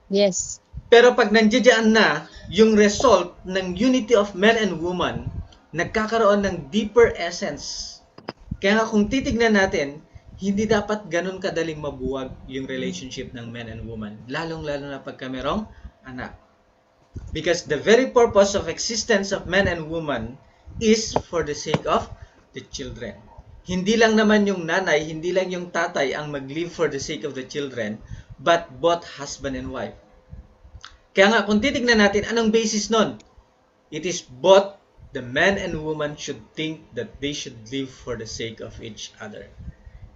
Yes. Pero pag nandiyan na yung result ng unity of men and woman, nagkakaroon ng deeper essence. Kaya nga kung titignan natin, hindi dapat ganun kadaling mabuwag yung relationship ng men and woman. Lalong-lalo na pagka merong anak. Because the very purpose of existence of men and woman is for the sake of the children. Hindi lang naman yung nanay, hindi lang yung tatay ang mag-live for the sake of the children, but both husband and wife. Kaya nga, kung titignan natin, anong basis nun? It is both the man and woman should think that they should live for the sake of each other.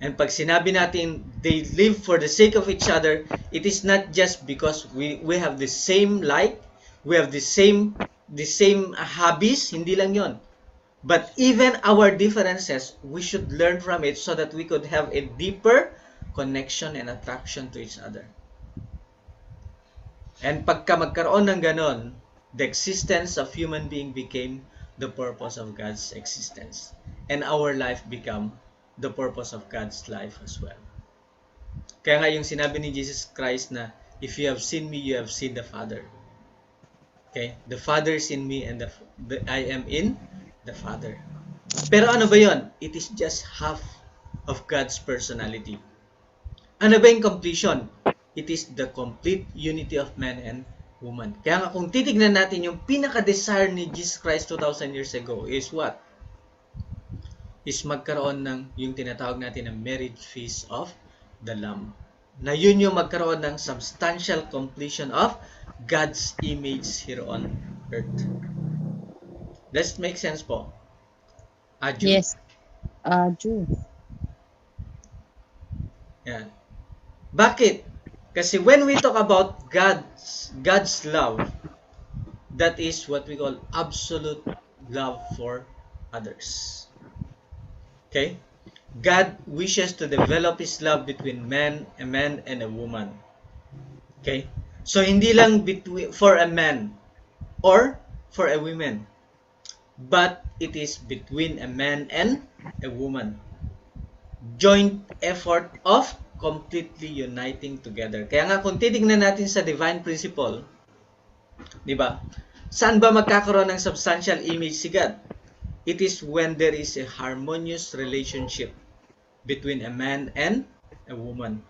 And pag sinabi natin, they live for the sake of each other, it is not just because we have the same like, we have the same hobbies, hindi lang yon. But even our differences, we should learn from it so that we could have a deeper connection and attraction to each other. And pagka magkaroon ng ganon, the existence of human being became the purpose of God's existence. And our life become the purpose of God's life as well. Kaya nga yung sinabi ni Jesus Christ na, if you have seen me, you have seen the Father. Okay? The Father is in me and I am in the Father. Pero ano ba yon? It is just half of God's personality. Ano ba yung completion? It is the complete unity of man and woman. Kaya nga kung titignan natin yung pinaka-desire ni Jesus Christ 2,000 years ago is what? Is magkaroon ng yung tinatawag natin na marriage feast of the Lamb. Na yun yung magkaroon ng substantial completion of God's image here on earth. Does it make sense po? Aju? Yes. Aju. Yan. Bakit? Kasi when we talk about God's love, that is what we call absolute love for others. Okay? God wishes to develop His love between a man and a woman. Okay? So, hindi lang for a man or for a woman, but it is between a man and a woman. Joint effort of completely uniting together. Kaya nga kung titignan natin sa divine principle, di ba? Saan ba magkakaroon ng substantial image si God? It is when there is a harmonious relationship between a man and a woman.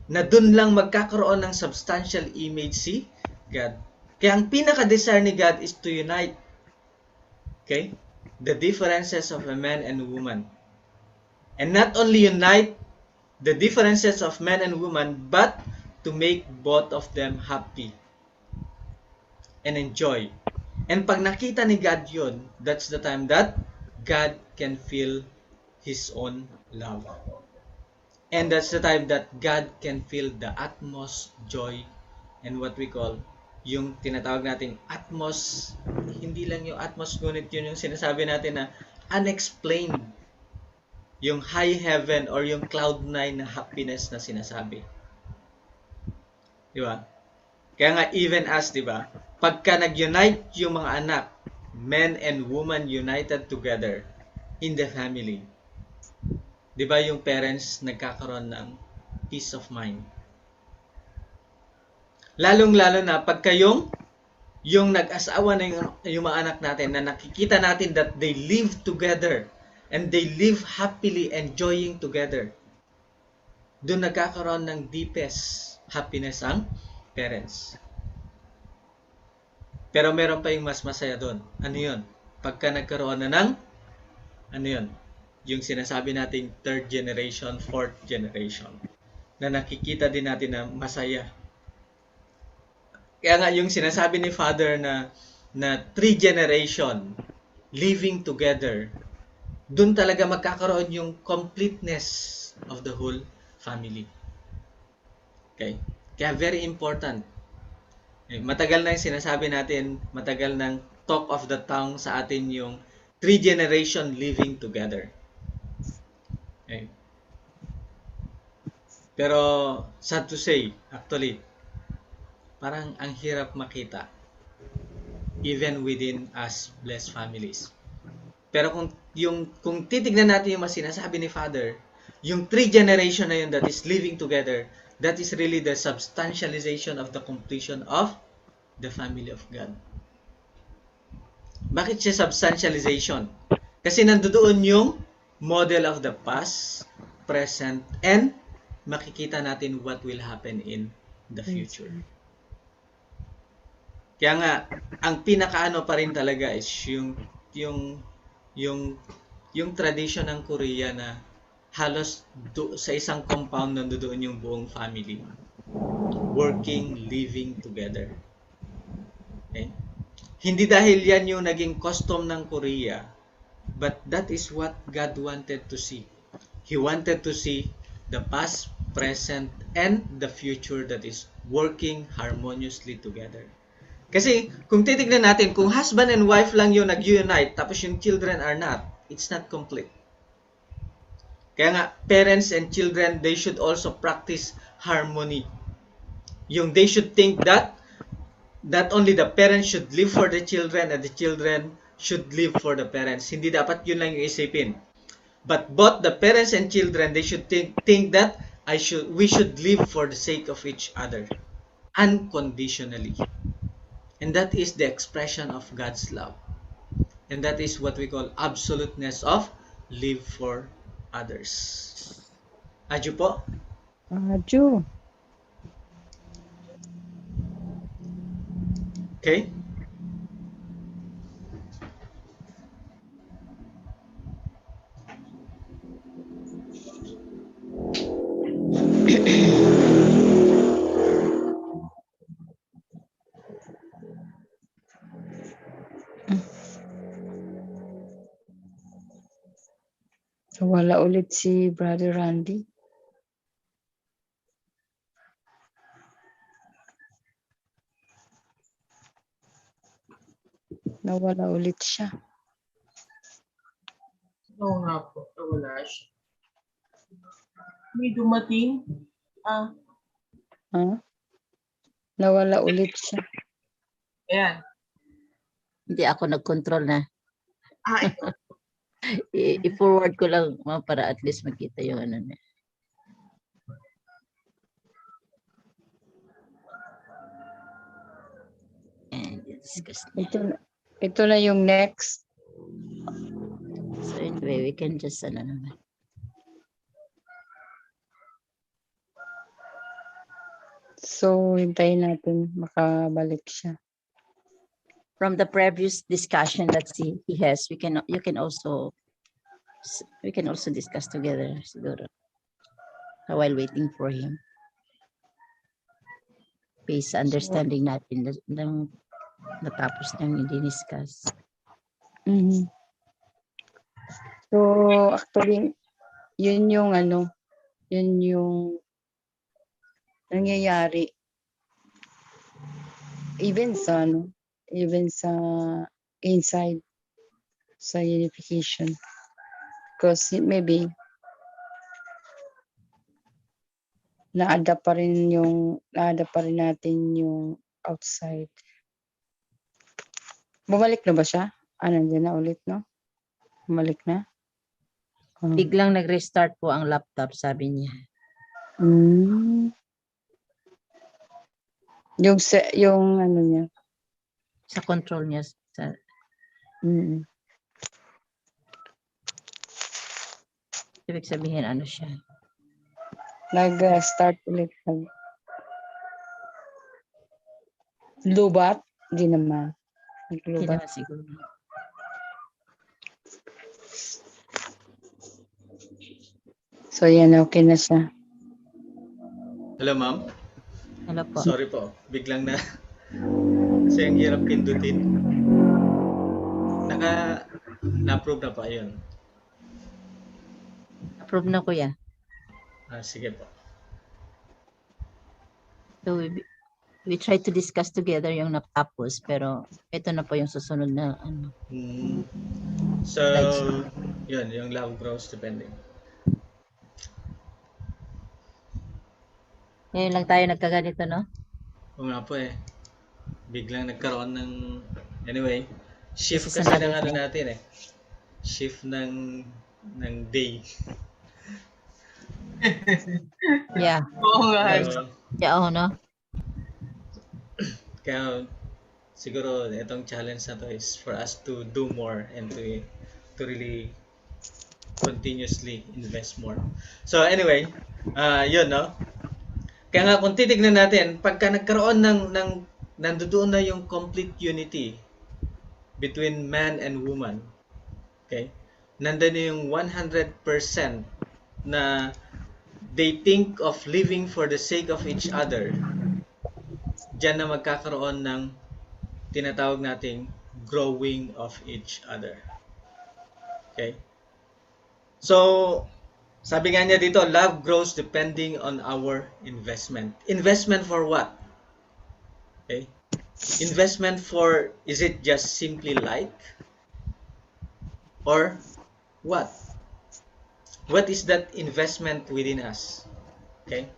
Na dun lang magkakaroon ng substantial image si God. Kaya ang pinaka-desire ni God is to unite, okay, the differences of a man and a woman. And not only unite the differences of men and women, but to make both of them happy and enjoy. And pag nakita ni God yun, that's the time that God can feel His own love. And that's the time that God can feel the utmost joy and what we call yung tinatawag nating atmos, hindi lang yung atmos, ngunit yun yung sinasabi natin na unexplained, yung high heaven or yung cloud nine na happiness na sinasabi. Di ba? Kaya nga even as, di ba, pagka nag-unite yung mga anak, men and woman united together in the family, di ba yung parents nagkakaroon ng peace of mind. Lalong-lalo na pagka yung nag-asawa na yung mga anak natin na nakikita natin that they live together and they live happily enjoying together. Doon nagkakaroon ng deepest happiness ang parents. Pero meron pa yung mas masaya doon. Ano yun? Pagka nagkaroon na ng, ano yun? Yung sinasabi nating third generation, fourth generation. Na nakikita din natin na masaya. Kaya nga yung sinasabi ni Father na three generation living together, doon talaga magkakaroon yung completeness of the whole family. Okay? Kaya very important. Matagal na yung sinasabi natin, matagal nang talk of the town sa atin yung three generation living together. Okay. Pero sad to say, actually, parang ang hirap makita even within us blessed families. Pero kung titignan natin yung sinasabi ni Father, yung three generation na yun that is living together, that is really the substantialization of the completion of the family of God. Bakit siya substantialization? Kasi nandoon yung model of the past, present, and makikita natin what will happen in the future. Kaya nga, ang pinakaano pa rin talaga is yung tradition ng Korea na halos sa isang compound nandoon yung buong family. Working, living together. Okay? Hindi dahil yan yung naging custom ng Korea, but that is what God wanted to see. He wanted to see the past, present, and the future that is working harmoniously together. Kasi kung titignan natin, kung husband and wife lang yung nag-unite, tapos yung children are not, it's not complete. Kaya nga, parents and children, they should also practice harmony. Yung they should think that only the parents should live for the children and the children should live for the parents. Hindi dapat yun lang yung isipin. But both the parents and children, they should think that we should live for the sake of each other. Unconditionally. And that is the expression of God's love. And that is what we call absoluteness of live for others. Aju po? Aju. Okay? Wala ulit si Brother Randy. Nawala ulit siya. Oo nga po, wala siya. May dumating. Ha? Nawala ulit siya. Ayan. Hindi ako nag-control na. Ito. I-forward ko lang para at least makita yung ano na. And discuss na. Ito na yung next. So anyway, we can just ano naman. So, hintayin natin makabalik siya. From the previous discussion that he has, we can also discuss together siguro while waiting for him. Based understanding natin ng natapos niyang i-discuss. Mm-hmm. So, actually, yun yung nangyayari. Even sa inside, sa unification. Because maybe, na-adapt pa rin natin yung outside. Bumalik na ba siya? Nandiyan na ulit, no? Bumalik na? Biglang nag-restart po ang laptop, sabi niya. Yung ano niya. Sa control niya. Ibig sabihin, ano siya? Nag-start ulit. Lubat? Hindi naman. Hindi naman siguro. So, yan. Okay na siya. Hello, ma'am. Hello po. Sorry po. Biglang na. Kasi ang hirap pindutin. Na-approve na pa yun. Approve na, kuya. Sige po. So, we try to discuss together yung natapos, pero ito na po yung susunod na ano. So, yun, yung love grows depending. Ngayon lang tayo nagkaganito, no? Oo nga po eh. Biglang nagkaroon ng, anyway, shift This is kasi ng another ano natin eh. Shift ng day. Yeah. Oo nga. Yeah, no? Kaya siguro itong challenge na to is for us to do more and to really continuously invest more. So anyway, yun, no? Kaya nga kung titignan natin, pagka nagkaroon nandoon na yung complete unity between man and woman, okay? Nandun na yung 100% na they think of living for the sake of each other. Diyan na magkakaroon ng tinatawag nating growing of each other. Okay? So, sabi nga niya dito, love grows depending on our investment. Investment for what? Okay? Investment for, is it just simply like? Or what? What is that investment within us? Okay?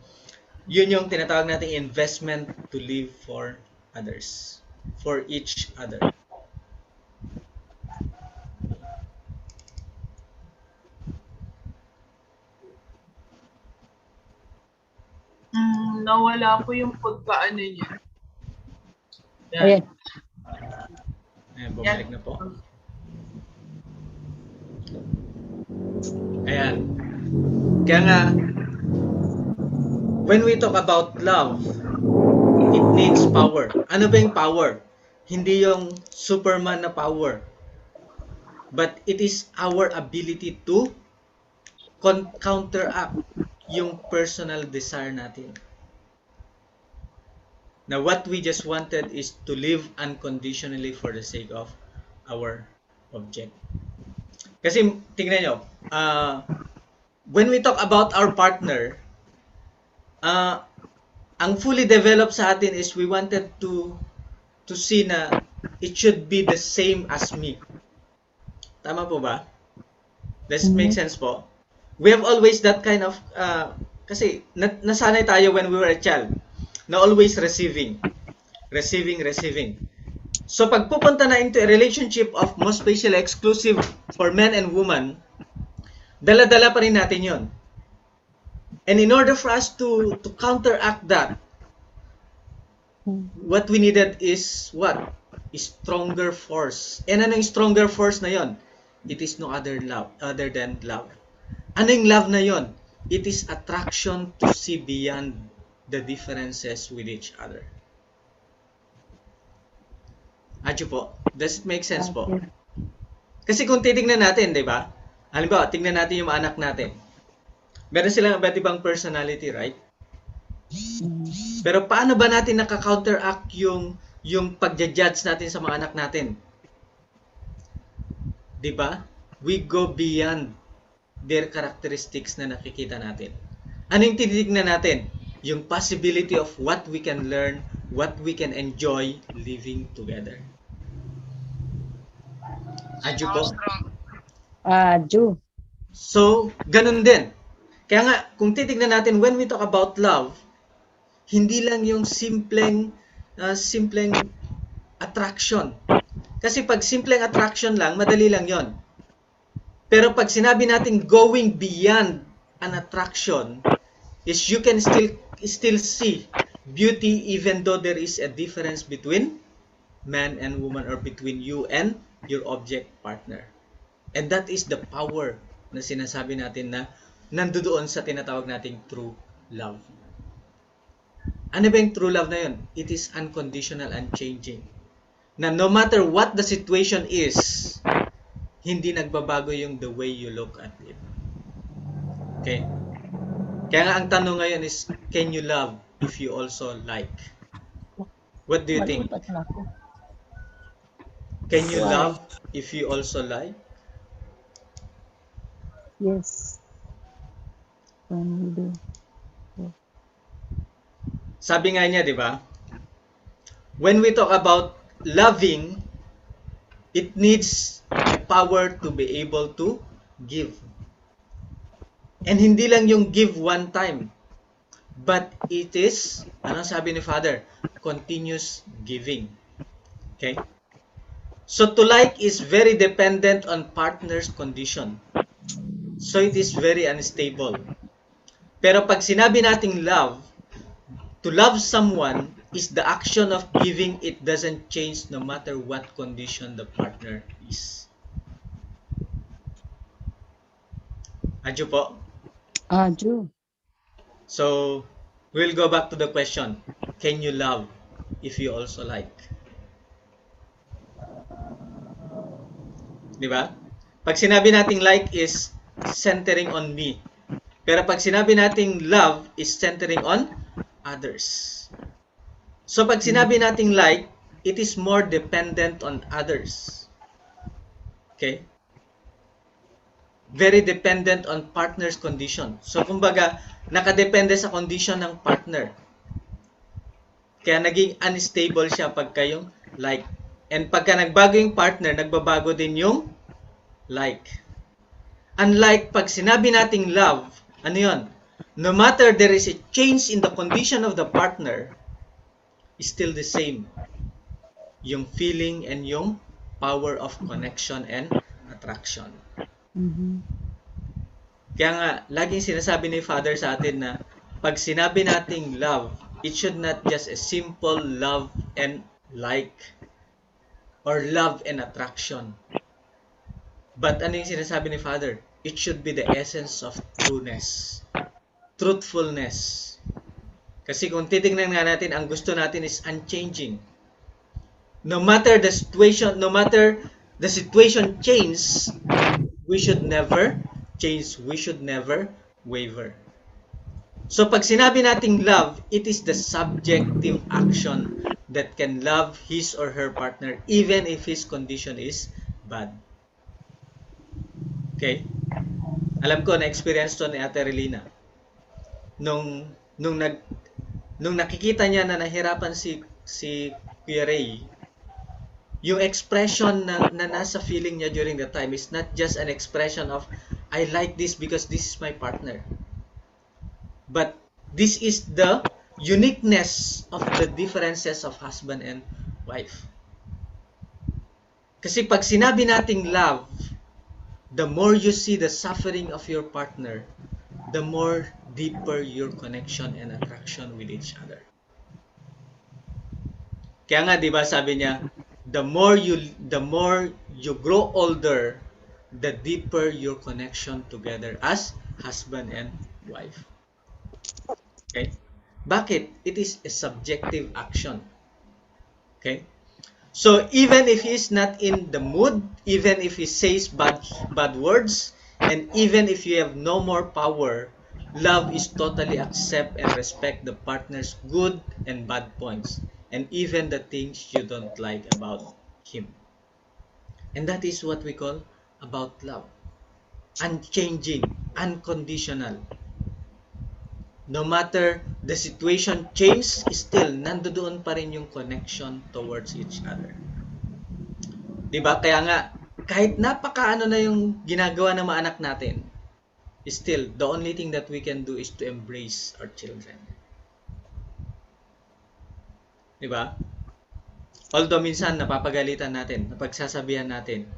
Yun yung tinatawag nating investment to live for others. For each other. Nawala po yung pagkaano niya. Ayan. Ayan, bumalik na po. Ayan. Kaya nga, when we talk about love, it needs power. Ano ba yung power? Hindi yung Superman na power. But it is our ability to counteract yung personal desire natin. Now, what we just wanted is to live unconditionally for the sake of our object. Kasi, tingnan nyo, when we talk about our partner, ang fully developed sa atin is we wanted to see na it should be the same as me. Tama po ba? Does it make sense po? We have always that kind of, kasi nasanay tayo when we were a child, na always receiving. So pag pupunta na into a relationship of most especially exclusive for men and women, dala-dala pa rin natin yon. And in order for us to counteract that, what we needed is what? Stronger force. And ano yung stronger force na yon? It is no other than love. Ano yung love na yon? It is attraction to see beyond the differences with each other. Adyo po? Does it make sense po? Kasi kung titignan natin, di ba? Halimbawa, tingnan natin yung mga anak natin. Meron silang iba't ibang personality, right? Pero paano ba natin nakaka-counteract yung pagja-judge natin sa mga anak natin? Di ba? we go beyond their characteristics na nakikita natin. Ano yung tinitignan natin? Yung possibility of what we can learn, what we can enjoy living together. Adyo po. Ju. So, ganun din. Kaya nga, kung titignan natin, when we talk about love, hindi lang yung simpleng attraction. Kasi pag simpleng attraction lang, madali lang yon. Pero pag sinabi natin going beyond an attraction, is you can still see beauty even though there is a difference between man and woman or between you and your object partner. And that is the power na sinasabi natin na nandoon sa tinatawag nating true love. Ano ba yung true love na yun? It is unconditional and changing. Na no matter what the situation is, hindi nagbabago yung the way you look at it. Okay? Kaya nga ang tanong ngayon is, can you love if you also like? What do you think? Can you love if you also like? Yes. Can we do? Sabi nga niya, di ba? When we talk about loving, it needs a power to be able to give. And hindi lang yung give one time. But it is, anong sabi ni Father? Continuous giving. Okay? So to like is very dependent on partner's condition. So it is very unstable. Pero pag sinabi nating love, to love someone is the action of giving. It doesn't change no matter what condition the partner is. Adyo po? Ju. So, we'll go back to the question. Can you love if you also like? Di ba? Pag sinabi nating like is centering on me. Pero pag sinabi nating love is centering on others. So, pag sinabi nating like, it is more dependent on others. Okay? Very dependent on partner's condition. So, kumbaga, nakadepende sa condition ng partner. Kaya naging unstable siya pagka yung like. And pagka nagbago yung partner, nagbabago din yung like. Unlike pag sinabi nating love, ano yun? No matter there is a change in the condition of the partner, is still the same. Yung feeling and yung power of connection and attraction. Mm-hmm. Kaya nga, laging sinasabi ni Father sa atin na pag sinabi nating love, it should not just a simple love and like or love and attraction. But ano yung sinasabi ni Father? It should be the essence of trueness, truthfulness. Kasi kung titingnan nga natin, ang gusto natin is unchanging. No matter the situation changes, we should never change. We should never waver. So pag sinabi nating love, it is the subjective action that can love his or her partner even if his condition is bad. Okay? Alam ko, na-experience to ni Ate Relina. Nung nakikita niya na nahirapan si Kuya Ray, yung expression na nasa feeling niya during that time is not just an expression of, I like this because this is my partner. But this is the uniqueness of the differences of husband and wife. Kasi pag sinabi nating love, the more you see the suffering of your partner, the more deeper your connection and attraction with each other. Kaya nga, di ba sabi niya, the more you grow older, the deeper your connection together as husband and wife. Okay? Bakit? It is a subjective action. Okay? So, even if he is not in the mood, even if he says bad words, and even if you have no more power, love is totally accept and respect the partner's good and bad points, and even the things you don't like about him. And that is what we call about love. Unchanging, unconditional. No matter the situation change, still nandoon pa rin yung connection towards each other. 'Di ba? Kaya nga kahit napakaano na yung ginagawa ng mga anak natin, still the only thing that we can do is to embrace our children. 'Di ba? Although minsan napapagalitan natin, napagsasabihan natin.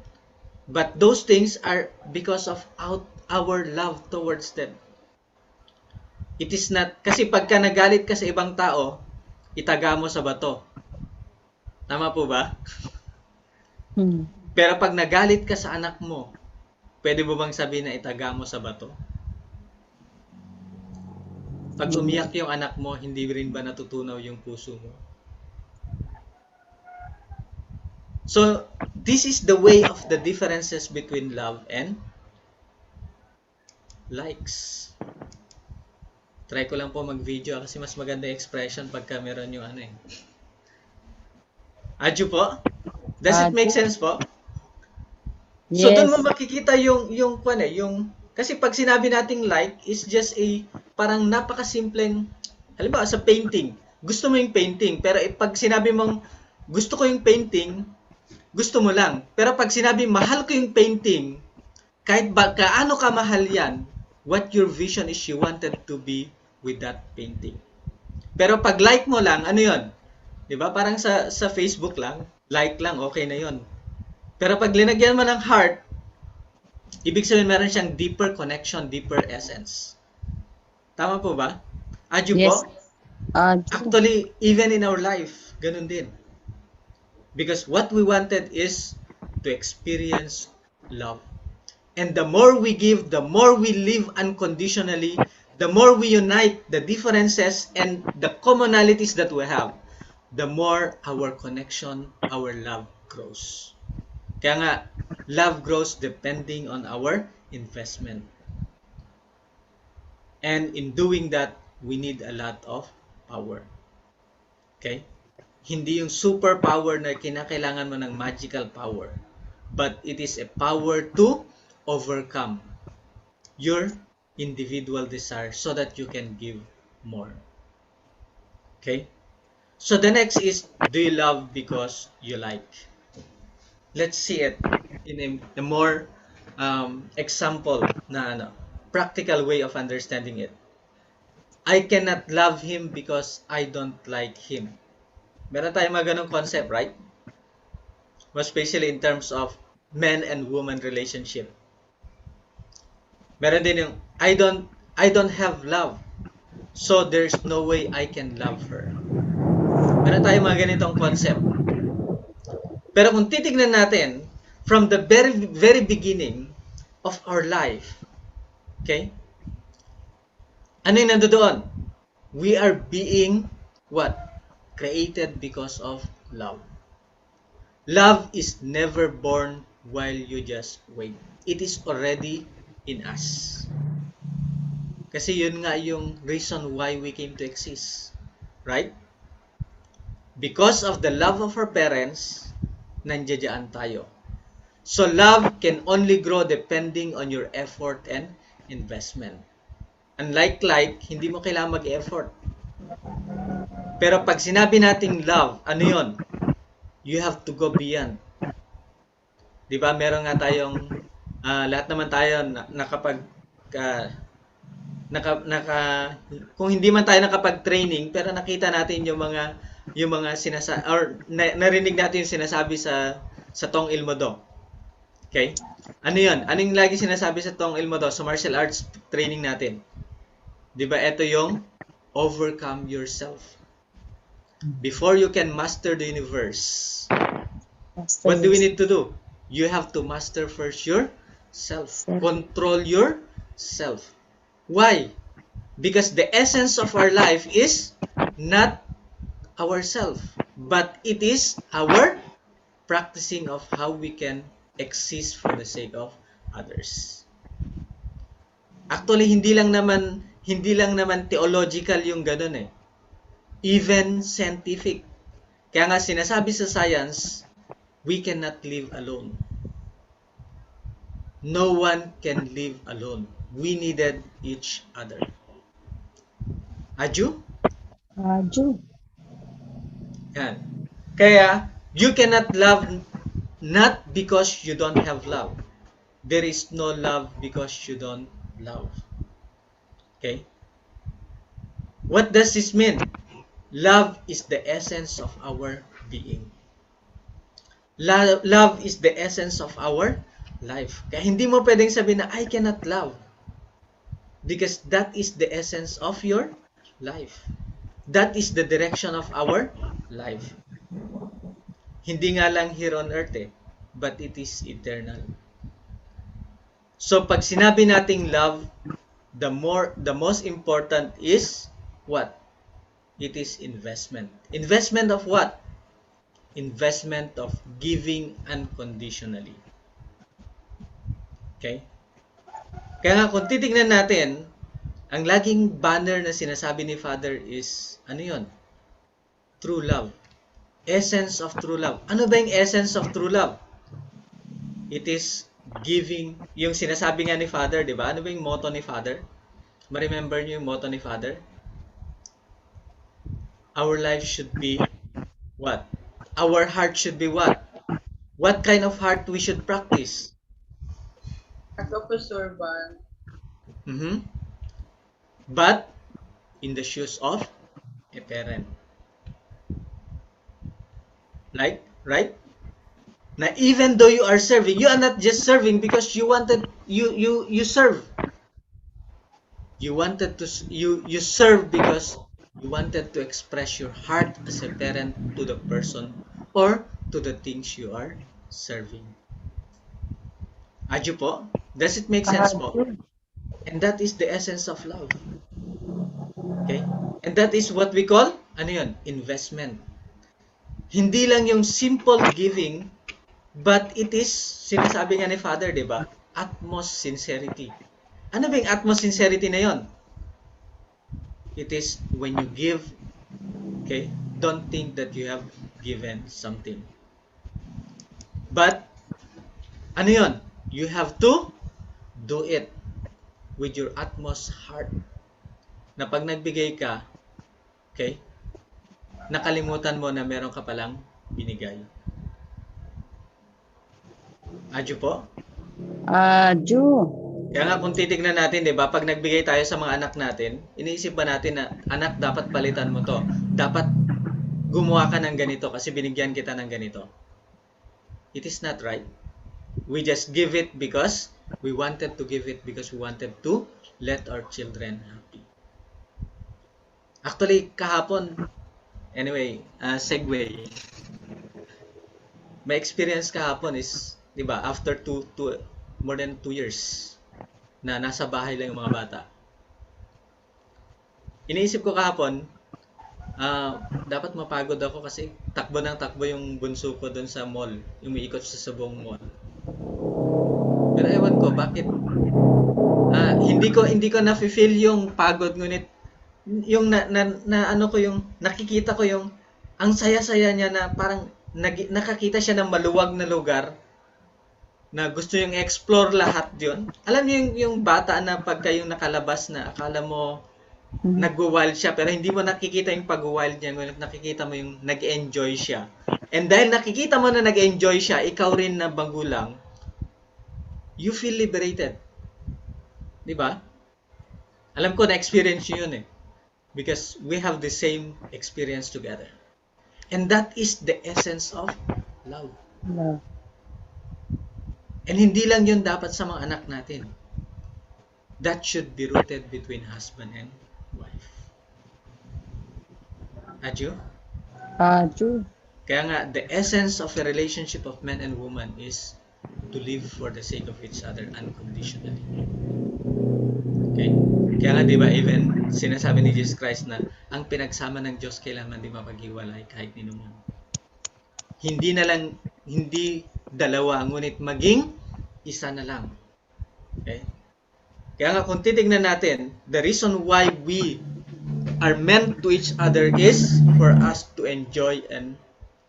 But those things are because of our love towards them. It is not, kasi pagka nagalit ka sa ibang tao, itaga mo sa bato. Tama po ba? Pero pag nagalit ka sa anak mo, pwede mo bang sabihin na itaga mo sa bato? Pag umiyak yung anak mo, hindi rin ba natutunaw yung puso mo? So, this is the way of the differences between love and likes. Try ko lang po mag-video kasi mas maganda yung expression pagka meron yung ano eh. Adyo po? Does it make sense po? So, Yes. doon mo makikita yung kasi pag sinabi nating like is just a parang napakasimpleng, halimbawa sa painting, gusto mo yung painting, pero pag sinabi mong gusto ko yung painting, gusto mo lang. Pero pag sinabi mahal ko yung painting, kahit ba kaano ka mahal yan, what your vision is you wanted to be with that painting. Pero pag like mo lang, ano yon? 'Di ba? Parang sa Facebook lang, like lang, okay na yon. Pero pag linagyan mo ng heart, ibig sabihin meron siyang deeper connection, deeper essence. Tama po ba? Adyo Yes. po? Actually, even in our life, ganun din. Because what we wanted is to experience love. And the more we give, the more we live unconditionally, the more we unite the differences and the commonalities that we have, the more our connection, our love grows. Kaya nga, love grows depending on our investment. And in doing that, we need a lot of power. Okay? Hindi yung superpower na kinakailangan mo ng magical power. But it is a power to overcome your individual desire so that you can give more. Okay? So the next is, do you love because you like? Let's see it in a more example na practical way of understanding it. I cannot love him because I don't like him. Meron tayong mga ganong concept, right? Especially in terms of man and woman relationship. Meron din yung I don't have love. So there's no way I can love her. Meron tayong mga ganitong concept. Pero kung titignan natin from the very very beginning of our life, okay? Ano yung nandoon? We are being what? Created because of love. Love is never born while you just wait. It is already in us. Kasi yun nga yung reason why we came to exist. Right? Because of the love of our parents, nandiyan tayo. So love can only grow depending on your effort and investment. Unlike like, hindi mo kailangan mag-effort. Pero pag sinabi nating love, ano yun? You have to go beyond. Diba? Meron nga tayong, lahat naman tayo kung hindi man tayo nakapag-training, pero nakita natin yung mga narinig natin yung sinasabi sa Tong Ilmodo. Okay? Ano yun? Anong lagi sinasabi sa Tong Ilmodo sa martial arts training natin? Diba? Ito yung overcome yourself. Before you can master the universe, what do we need to do? You have to master first yourself. Control yourself. Why? Because the essence of our life is not ourself, but it is our practicing of how we can exist for the sake of others. Actually, hindi lang naman theological yung ganun eh. Even scientific. Kaya nga sinasabi sa science, we cannot live alone. No one can live alone. We needed each other. Aju? Aju. Yan. Kaya, you cannot love not because you don't have love. There is no love because you don't love. Okay? What does this mean? Love is the essence of our being. Love is the essence of our life. Kaya hindi mo pwedeng sabihin na I cannot love because that is the essence of your life. That is the direction of our life. Hindi nga lang here on earth but it is eternal. So pag sinabi nating love, the most important is what? It is investment. Investment of what? Investment of giving unconditionally. Okay? Kaya nga kung titignan natin, ang laging banner na sinasabi ni Father is, ano yun? True love. Essence of true love. Ano ba yung essence of true love? It is giving, yung sinasabi nga ni Father, di ba? Ano ba yung motto ni Father? Ma-remember niyo yung motto ni Father? Our life should be what? Our heart should be what? What kind of heart we should practice? Heart of a servant. But in the shoes of a parent. Like, right? Na even though you are serving, you are not just serving because you wanted, you serve. You wanted to, you serve because you wanted to express your heart as a parent to the person or to the things you are serving. Aju po? Does it make sense po? And that is the essence of love. Okay? And that is what we call, ano yun? Investment. Hindi lang yung simple giving, but it is, sinasabi nga ni Father, di ba? Utmost sincerity. Ano ba yung utmost sincerity na yon? It is when you give, okay, don't think that you have given something. But, ano yon? You have to do it with your utmost heart. Na pag nagbigay ka, okay, nakalimutan mo na meron ka palang binigay. Aju po? Aju. Kaya nga kung titignan natin, 'di ba, pag nagbigay tayo sa mga anak natin, iniisip ba natin na anak dapat palitan mo 'to. Dapat gumawa ka ng ganito kasi binigyan kita ng ganito. It is not right. We just give it because we wanted to give it because we wanted to let our children happy. Actually, kahapon, anyway, segue. My experience kahapon is, 'di ba, after more than 2 years na nasa bahay lang yung mga bata. Iniisip ko kahapon, dapat mapagod ako kasi takbo ng takbo yung bunso ko doon sa mall, yung umiikot sa buong mall. Pero ewan ko bakit hindi ko na-feel yung pagod, ngunit yung ano ko, yung nakikita ko yung ang saya-saya niya na parang nakakita siya ng maluwag na lugar na gusto yung explore lahat yun. Alam niyo yung bata na pagka yung nakalabas na akala mo nag-wild siya pero hindi mo nakikita yung pag-wild niya, ngunit nakikita mo yung nag-enjoy siya. And dahil nakikita mo na nag-enjoy siya, ikaw rin na magulang, you feel liberated. Di ba? Alam ko na experience yun because we have the same experience together. And that is the essence of love. Love. And hindi lang yun dapat sa mga anak natin. That should be rooted between husband and wife. Aju? Aju. Kaya nga, the essence of a relationship of man and woman is to live for the sake of each other unconditionally. Okay? Kaya nga, di ba, even sinasabi ni Jesus Christ na ang pinagsama ng Diyos kailangan di mapaghiwalay kahit ninuman. Hindi dalawa, ngunit maging isa na lang. Okay? Kaya nga kung titignan natin, the reason why we are meant to each other is for us to enjoy and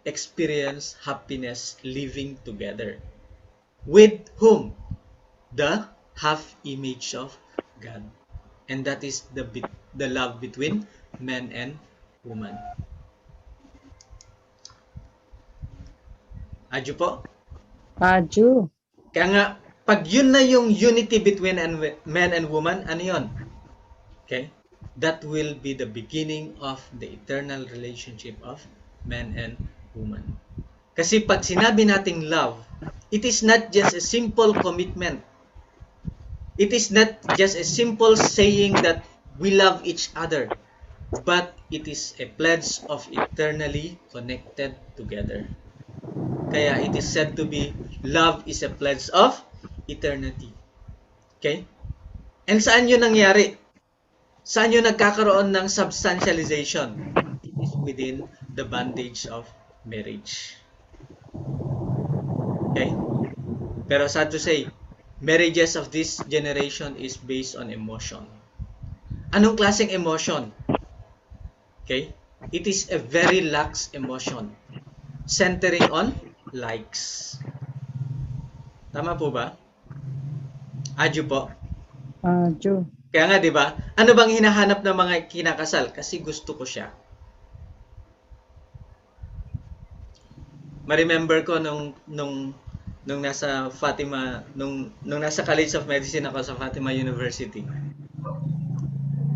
experience happiness living together. With whom? the half image of God. And that is the love between man and woman. Adyo po? Aju. Kaya nga, pag yun na yung unity between man and woman, ano yun? Okay? That will be the beginning of the eternal relationship of man and woman. Kasi pag sinabi nating love, it is not just a simple commitment. It is not just a simple saying that we love each other, but it is a pledge of eternally connected together. Kaya it is said to be, love is a pledge of eternity. Okay? And saan yun nangyari? Saan yun nagkakaroon ng substantialization? It is within the bondage of marriage. Okay? Pero sad to say, marriages of this generation is based on emotion. Anong klaseng emotion? Okay? It is a very lax emotion, centering on likes. Tama po ba? Adyo po. Aju. Kaya nga, di ba? Ano bang hinahanap ng mga kinakasal? Kasi gusto ko siya. Ma-remember ko nung nasa Fatima, nung nasa College of Medicine ako sa Fatima University.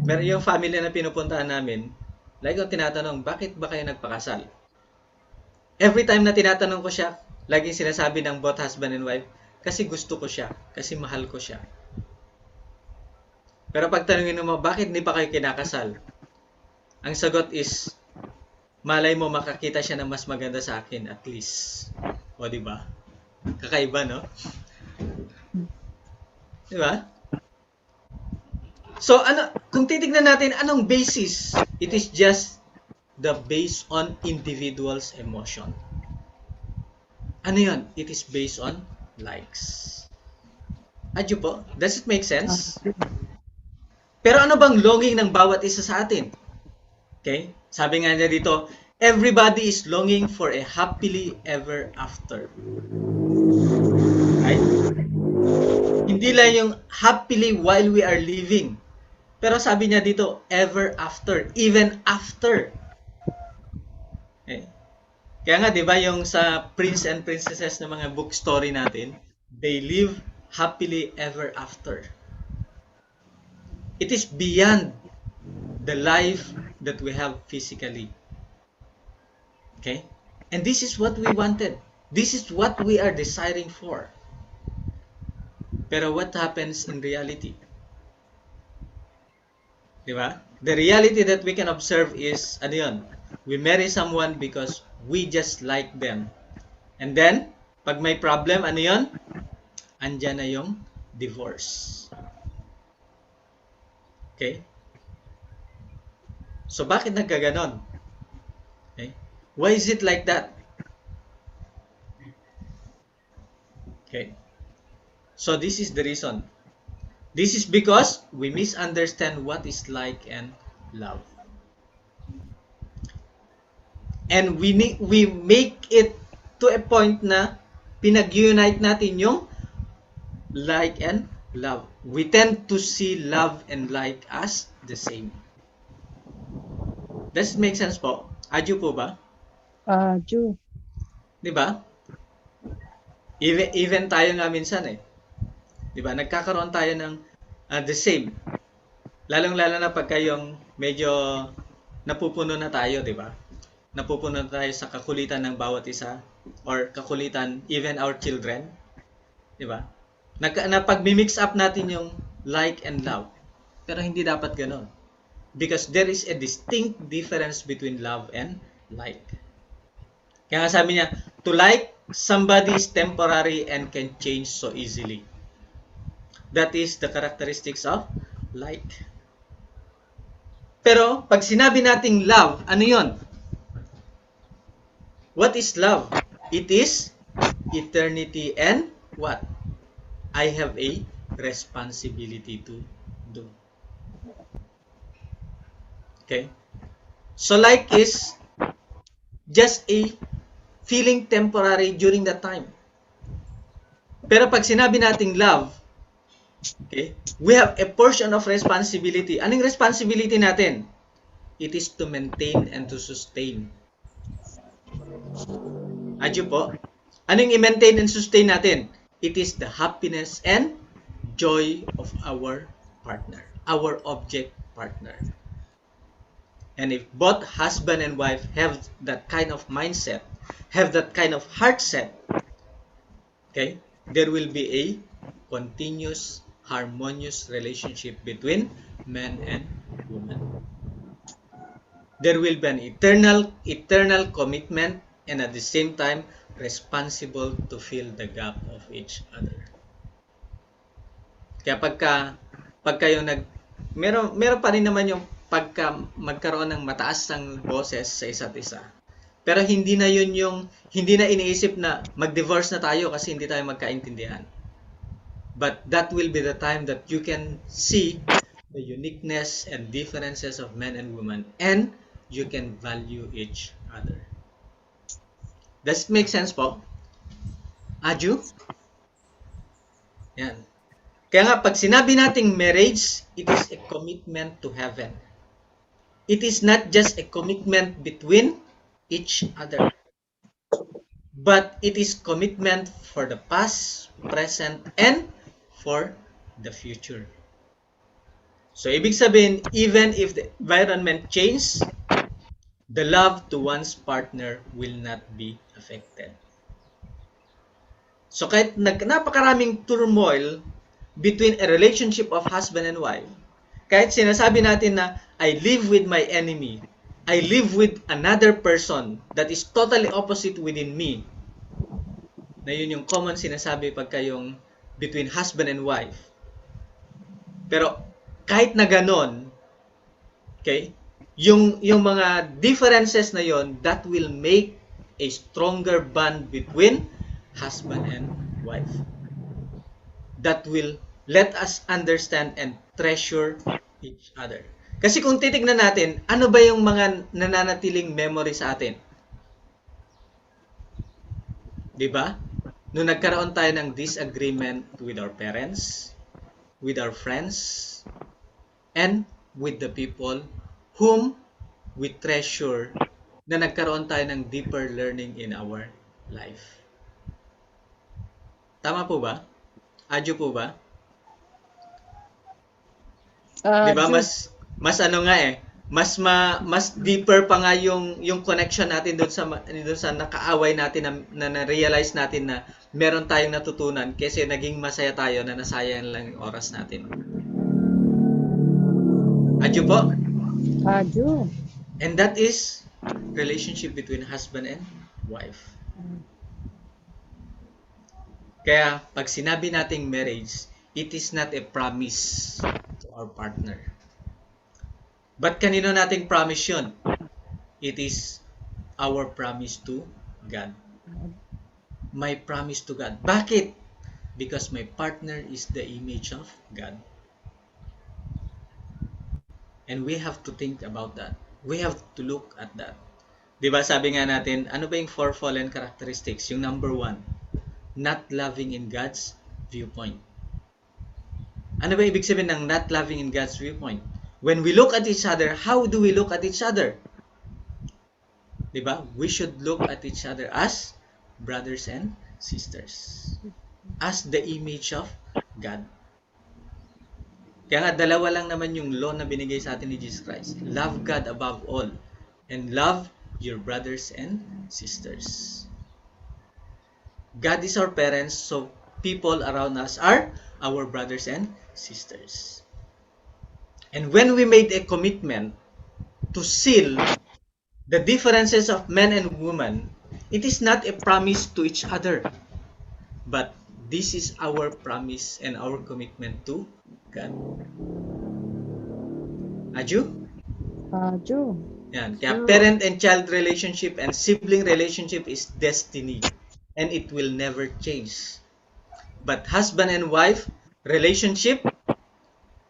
Meron yung family na pinupuntahan namin, lagi kong tinatanong, bakit ba kayo nagpakasal? Every time na tinatanong ko siya, laging sinasabi ng both husband and wife, kasi gusto ko siya, kasi mahal ko siya. Pero pag tanungin mo, bakit hindi pa kayo kinakasal? Ang sagot is, malay mo makakita siya ng mas maganda sa akin at least. O, di ba? Kakaiba, no? Di ba? So, kung titignan natin, anong basis? It is just the based on individual's emotion. Ano yun? It is based on likes. Adyo po? Does it make sense? Pero ano bang longing ng bawat isa sa atin? Okay? Sabi nga niya dito, everybody is longing for a happily ever after. Right? Hindi lang yung happily while we are living. Pero sabi niya dito, ever after, even after. Okay? Kaya nga, di ba, yung sa Prince and Princesses na mga book story natin, they live happily ever after. It is beyond the life that we have physically. Okay? And this is what we wanted. This is what we are desiring for. Pero what happens in reality? Diba? The reality that we can observe is, ano yun? We marry someone because we just like them. And then, pag may problem, ano yun? Andyan na yung divorce. Okay? So, bakit nagkaganon? Okay? Why is it like that? Okay? So, this is the reason. This is because we misunderstand what is like and love. And we make it to a point na pinag-unite natin yung like and love. We tend to see love and like as the same. Does it make sense po? Adyo po ba? Aju. Di ba? Even tayo nga minsan eh. Di ba? Nagkakaroon tayo ng the same. Lalong-lalo na pagka yung medyo napupuno na tayo, di ba? Napupuno na tayo sa kakulitan ng bawat isa or kakulitan even our children. Di ba? Pag-mix up natin yung like and love. Pero hindi dapat ganon. Because there is a distinct difference between love and like. Kaya nga sabi niya, to like somebody is temporary and can change so easily. That is the characteristics of like. Pero, pag sinabi nating love, ano yon? What is love? It is eternity and what? I have a responsibility to do. Okay? So, like is just a feeling temporary during that time. Pero pag sinabi nating love, Okay? We have a portion of responsibility. Anong responsibility natin? It is to maintain and to sustain. Adyo po. Anong i-maintain and sustain natin? It is the happiness and joy of our partner, our object partner. And if both husband and wife have that kind of mindset, have that kind of heart set, okay, there will be a continuous, harmonious relationship between man and woman. There will be an eternal commitment and at the same time responsible to fill the gap of each other. Kaya pagka yung meron pa rin naman yung pagka magkaroon ng mataas ng boses sa isa't isa. Pero hindi na iniisip na mag-divorce na tayo kasi hindi tayo magkaintindihan. But that will be the time that you can see the uniqueness and differences of men and women and you can value each other. Does it make sense po? Aju? Yan. Kaya nga, pag sinabi nating marriage, it is a commitment to heaven. It is not just a commitment between each other. But it is commitment for the past, present, and for the future. So, ibig sabihin, even if the environment changes, the love to one's partner will not be affected. So, kahit napakaraming turmoil between a relationship of husband and wife, kahit sinasabi natin na, I live with my enemy, I live with another person that is totally opposite within me, na yun yung common sinasabi pagka yung between husband and wife. Pero kahit na ganon, okay, yung mga differences na yon, that will make a stronger bond between husband and wife. That will let us understand and treasure each other. Kasi kung titignan natin, ano ba yung mga nananatiling memory sa atin? 'Di ba? Nung nagkaroon tayo ng disagreement with our parents, with our friends, and with the people whom we treasure na nagkaroon tayo ng deeper learning in our life. Tama po ba? Adyo po ba? Di ba mas ano nga mas deeper pa nga yung connection natin doon sa nakaaway natin na realize natin na meron tayong natutunan kasi naging masaya tayo na nasayang lang yung oras natin. Adyo po? Adyo. And that is relationship between husband and wife. Kaya pag sinabi nating marriage, it is not a promise to our partner. But kanino nating promise yun? It is our promise to God. My promise to God. Bakit? Because my partner is the image of God. And we have to think about that. We have to look at that. Diba sabi nga natin, ano ba yung four fallen characteristics? Yung number 1, not loving in God's viewpoint. Ano ba ibig sabihin ng not loving in God's viewpoint? When we look at each other, how do we look at each other? Diba? We should look at each other as brothers and sisters. As the image of God. Kaya nga, dalawa lang naman yung law na binigay sa atin ni Jesus Christ. Love God above all. And love your brothers and sisters. God is our parents, so people around us are our brothers and sisters. And when we made a commitment to seal the differences of men and women, it is not a promise to each other, but this is our promise and our commitment to God. Aju? Adyo. Yan. Kaya parent and child relationship and sibling relationship is destiny and it will never change. But husband and wife relationship,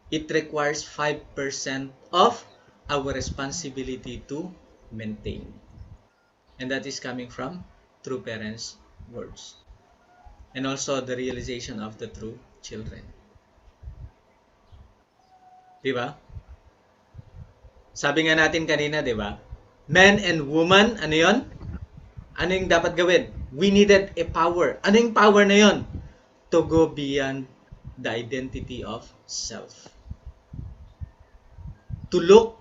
it requires 5% of our responsibility to maintain. And that is coming from true parents' words. And also the realization of the true children. Di ba? Sabi nga natin kanina, di ba? Men and woman, ano yon? Ano yung dapat gawin? We needed a power. Ano yung power na yon? To go beyond the identity of self. To look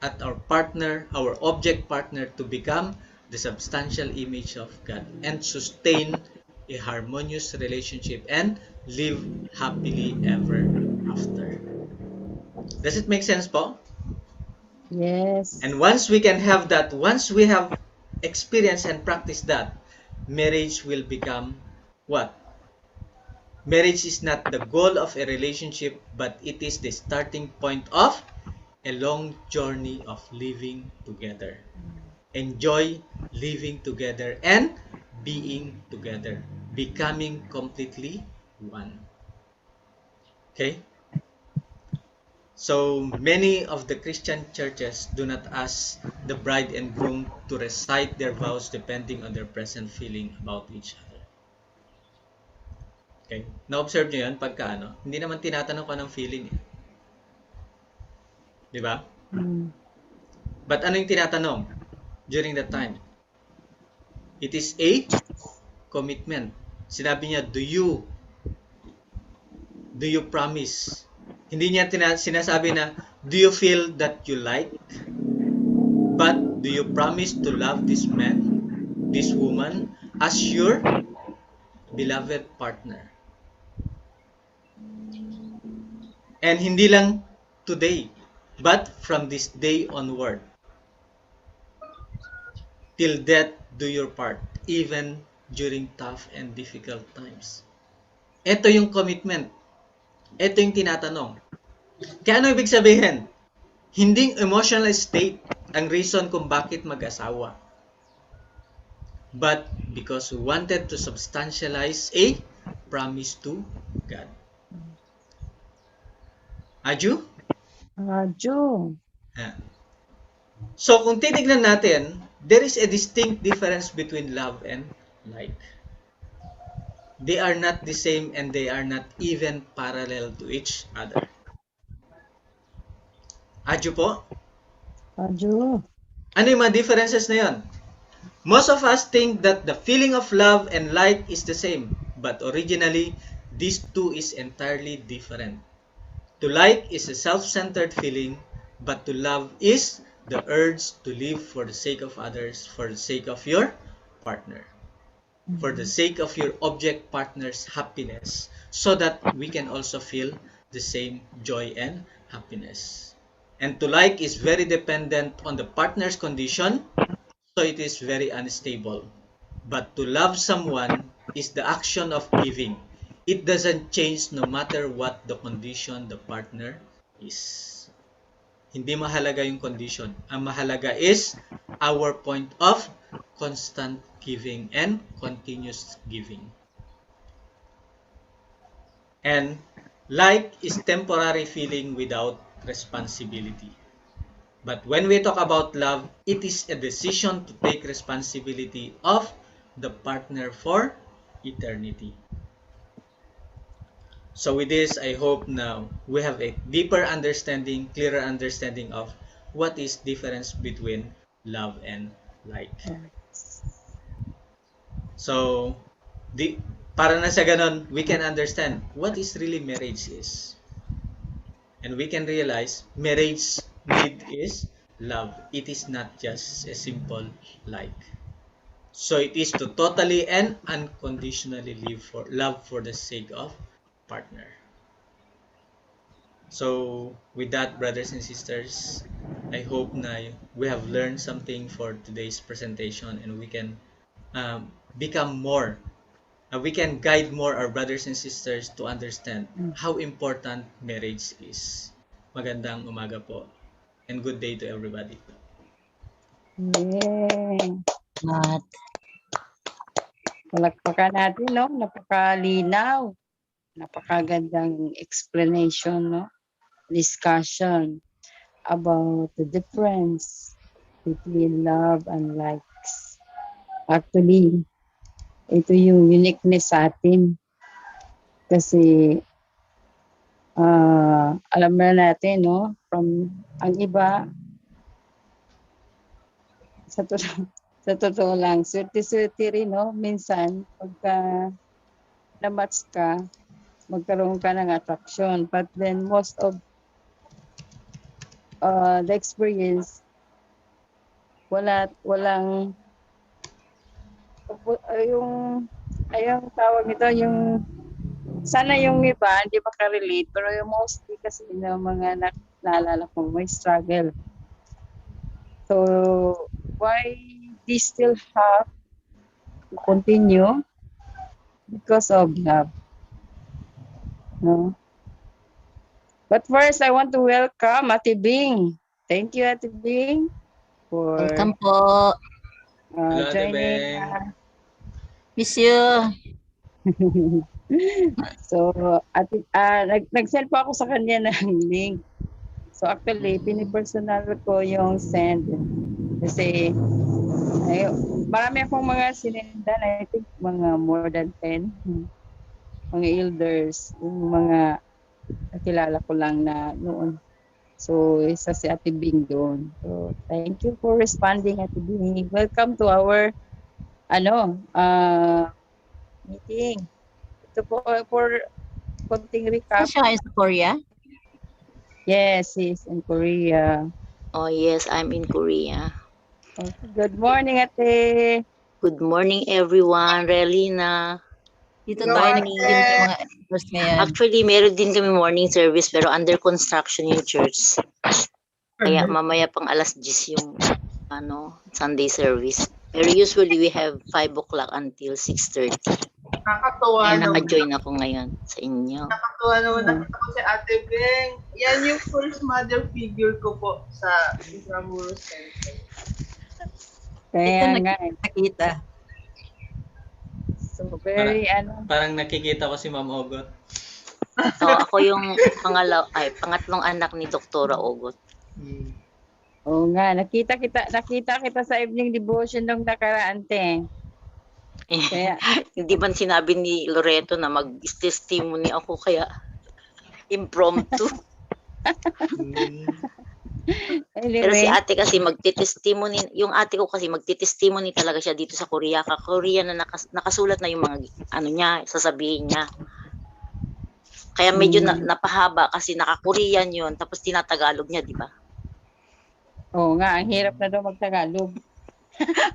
at our partner, our object partner, to become the substantial image of God and sustain a harmonious relationship and live happily ever after. Does it make sense po? Yes. And once we can have that, once we have experienced and practiced that, marriage will become what? Marriage is not the goal of a relationship, but it is the starting point of a long journey of living together. Enjoy living together and being together, becoming completely one. Okay? So many of the Christian churches do not ask the bride and groom to recite their vows depending on their present feeling about each other. Okay? Na-observe nyo yun pagka ano? Hindi naman tinatanong ko ng feeling. Di ba? But ano yung tinatanong during that time? It is a commitment. Sinabi niya, do you promise? Hindi niya sinasabi na, do you feel that you like? But do you promise to love this man, this woman, as your beloved partner? And hindi lang today, but from this day onward. Till death do your part, even during tough and difficult times. Ito yung commitment. Ito yung tinatanong. Kaya ano ibig sabihin? Hindi emotional state ang reason kung bakit mag-asawa. But because we wanted to substantialize a promise to God. Aju? Radyo. So kung titignan natin, there is a distinct difference between love and like. They are not the same and they are not even parallel to each other. Aju po? Radyo. Ano yung mga differences na yun? Most of us think that the feeling of love and like is the same, but originally, these two is entirely different. To like is a self-centered feeling, but to love is the urge to live for the sake of others, for the sake of your partner, for the sake of your object partner's happiness, so that we can also feel the same joy and happiness. And to like is very dependent on the partner's condition, so it is very unstable. But to love someone is the action of giving. It doesn't change no matter what the condition the partner is. Hindi mahalaga yung condition. Ang mahalaga is our point of constant giving and continuous giving. And like is temporary feeling without responsibility. But when we talk about love, it is a decision to take responsibility of the partner for eternity. So with this, I hope now we have a deeper understanding, clearer understanding of what is difference between love and like. So, para na sa ganon, we can understand what is really marriage is. And we can realize marriage need is love. It is not just a simple like. So it is to totally and unconditionally love for the sake of partner. So with that, brothers and sisters, I hope na we have learned something for today's presentation and we can become more. We can guide more our brothers and sisters to understand how important marriage is. Magandang umaga po. And good day to everybody. Yeah. At Palakpakan natin, no? Napakalinaw. Napakagandang explanation, no? Discussion about the difference between love and likes. Actually, ito yung uniqueness sa atin. Kasi alam na natin, no? From ang iba, sa totoo, sa totoo lang, swerte-swerte rin, no? Minsan, pagka na-match ka, magkaroon ka ng attraction. But then, most of the experience, walang, yung tawag nito, yung, sana yung iba, hindi makarelate, pero yung mostly kasi ng mga naalala ko, may struggle. So, why they still have to continue? Because of love. No? But first, I want to welcome Ate Bing. Thank you, Ate Bing, for Welcome po. Hello, Ate joining. Beng. Miss you. So, nag-send po ako sa kanya ng link. So, actually, pinipersonal ko yung send. Kasi, marami akong mga sinendan. I think mga more than 10. Mga elders. Yung mga nakilala ko lang na noon. So, isa si Ate Bing doon. So, thank you for responding, Ate Bing. Welcome to our meeting. Ito po for konting recap. Siya ngayon sa Korea? Yes, he's in Korea. Oh yes, I'm in Korea. Okay. Good morning, Ate. Good morning everyone, Relina. Dito Hello, tayo Ate. nagiging ng mga elders ngayon. Actually, meron din kami morning service pero under construction yung church. Kaya mamaya pang alas 10 yung Sunday service. Pero usually we have 5 o'clock until 6:30. Nakakatuwa Kaya naman. naka-join ako ngayon sa inyo. Nakakatuwa naman nakita ko si Ate Beng. Yan yung first mother figure ko po sa Intramuros Center. Kaya Ito nga. nakita. So, very, Parang nakikita ko si Ma'am Ogot. So, ako yung pangatlong anak ni Doktora Ogot. Oo nga, nakita kita sa evening devotion nung nakaraan, te. Kaya, Hindi man sinabi ni Loreto na mag-testimony ako kaya impromptu. Pero si anyway, ate kasi magte-testimony, yung ate ko kasi magte-testimony talaga siya dito sa Korea. Ka-Korea na nakasulat na yung mga niya, sasabihin niya. Kaya medyo napahaba kasi naka-Korean yun, tapos tinatagalog niya, di ba? oo nga, ang hirap na daw magtagalog.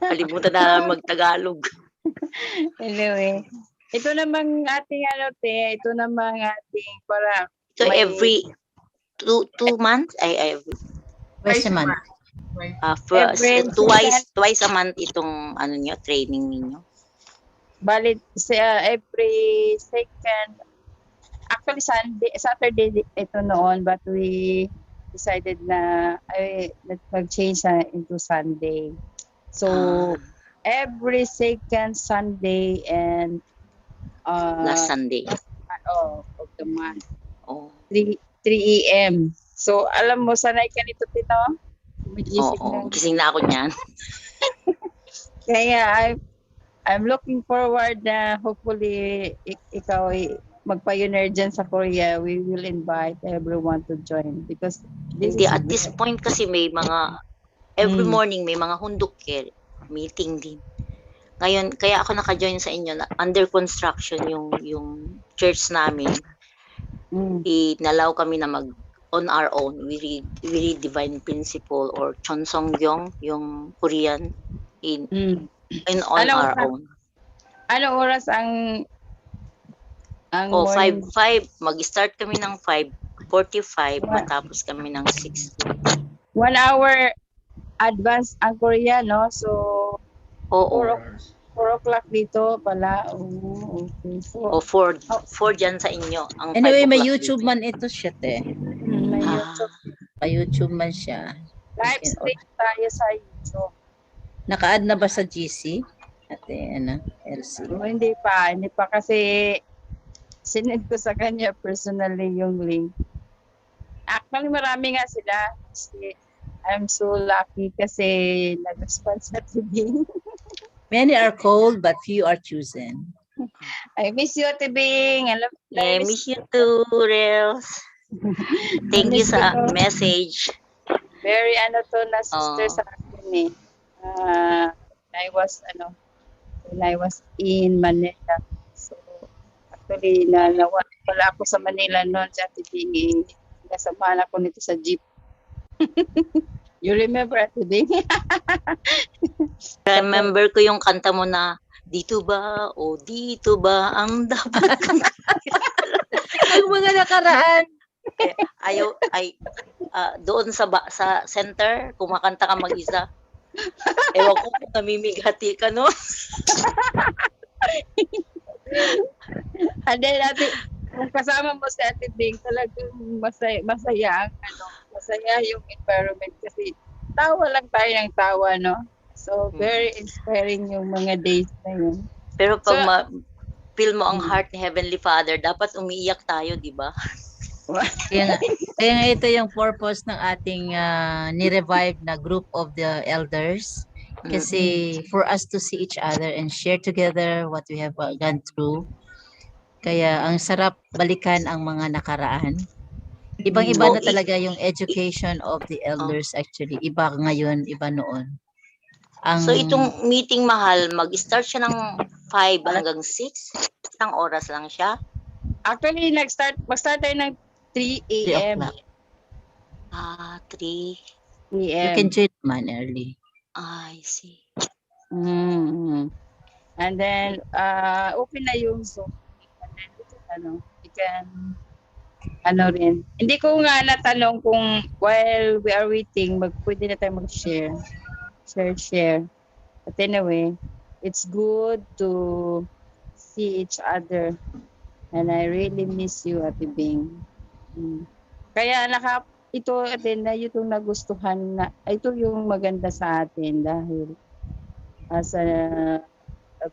Kalimutan na mag-Tagalog. Anyway, ito namang ating ito namang ating para So every two months, Twice a month. twice a month itong training ninyo. Balit every second, actually Saturday ito noon, but we decided na mag-change into Sunday. So every second Sunday and Last Sunday. Of the month. Oh. 3 a.m. So alam mo, sanay ka nito, Tito? Gising na ako niyan. Kaya I'm looking forward na hopefully ikaw ay magpa-pioneer dyan sa Korea. We will invite everyone to join because at this point kasi may mga every morning may mga hundok meeting din. Ngayon, kaya ako naka-join sa inyo na under construction yung church namin. Inalaw kami na on our own. We read Divine Principle or Chonsongyong, yung Korean on our own. Ano oras ang 5 mag-start kami ng 5:45 matapos kami ng 6. 1 hour advance ang Korea, no? So 4 o'clock dito pala. Okay. So, 4 dyan sa inyo. Ang Anyway, 5 may o'clock YouTube dito. man ito siya, te. may YouTube. May YouTube man siya. Live stream tayo sa YouTube. Naka-add na ba sa GC? Ate, LC? Hindi pa kasi sinend ko sa kanya personally yung link. Actually, marami nga sila. I'm so lucky kasi nag-respond sa TV. Many are called, but few are chosen. I miss you, Ate Bing. Yeah, miss you too, Rels. Thank you sa message. Very na sister Oh. sa akin eh. When I was in Manila. So, actually, wala ako sa Manila noon sa Ate Bing. Nasamahan ako nito sa jeep. You remember, Ate Bing? Remember ko yung kanta mo na, dito ba o dito ba ang dapat kong Ang mga nakaraan. doon sa center, kumakanta ka mag-isa. Ewan ko kung namimigati ka, no? And then, kung kasama mo si Ate Bing, talagang masaya yung environment kasi tawa lang tayo ng tawa, no? So, very inspiring yung mga days na yun. Pero pag feel mo ang heart ni Heavenly Father, dapat umiiyak tayo, di ba? Kaya nga ito yung purpose ng ating ni-revive na group of the elders. Kasi for us to see each other and share together what we have gone through. Kaya ang sarap balikan ang mga nakaraan. Ibang-iba na talaga yung education of the elders actually. Iba ngayon, iba noon. So itong meeting, Mahal, mag-start siya ng 5 hanggang 6? Isang oras lang siya? Actually, mag-start tayo ng 3 a.m. 3 You can join man early. I see. And then, open na yung Zoom. And then, you can, rin. Hindi ko nga natanong kung while we are waiting, pwede na tayo mag-share. Share. But anyway, it's good to see each other. And I really miss you, Ate Bing. Kaya ito yung nagustuhan na, ito yung maganda sa atin dahil as a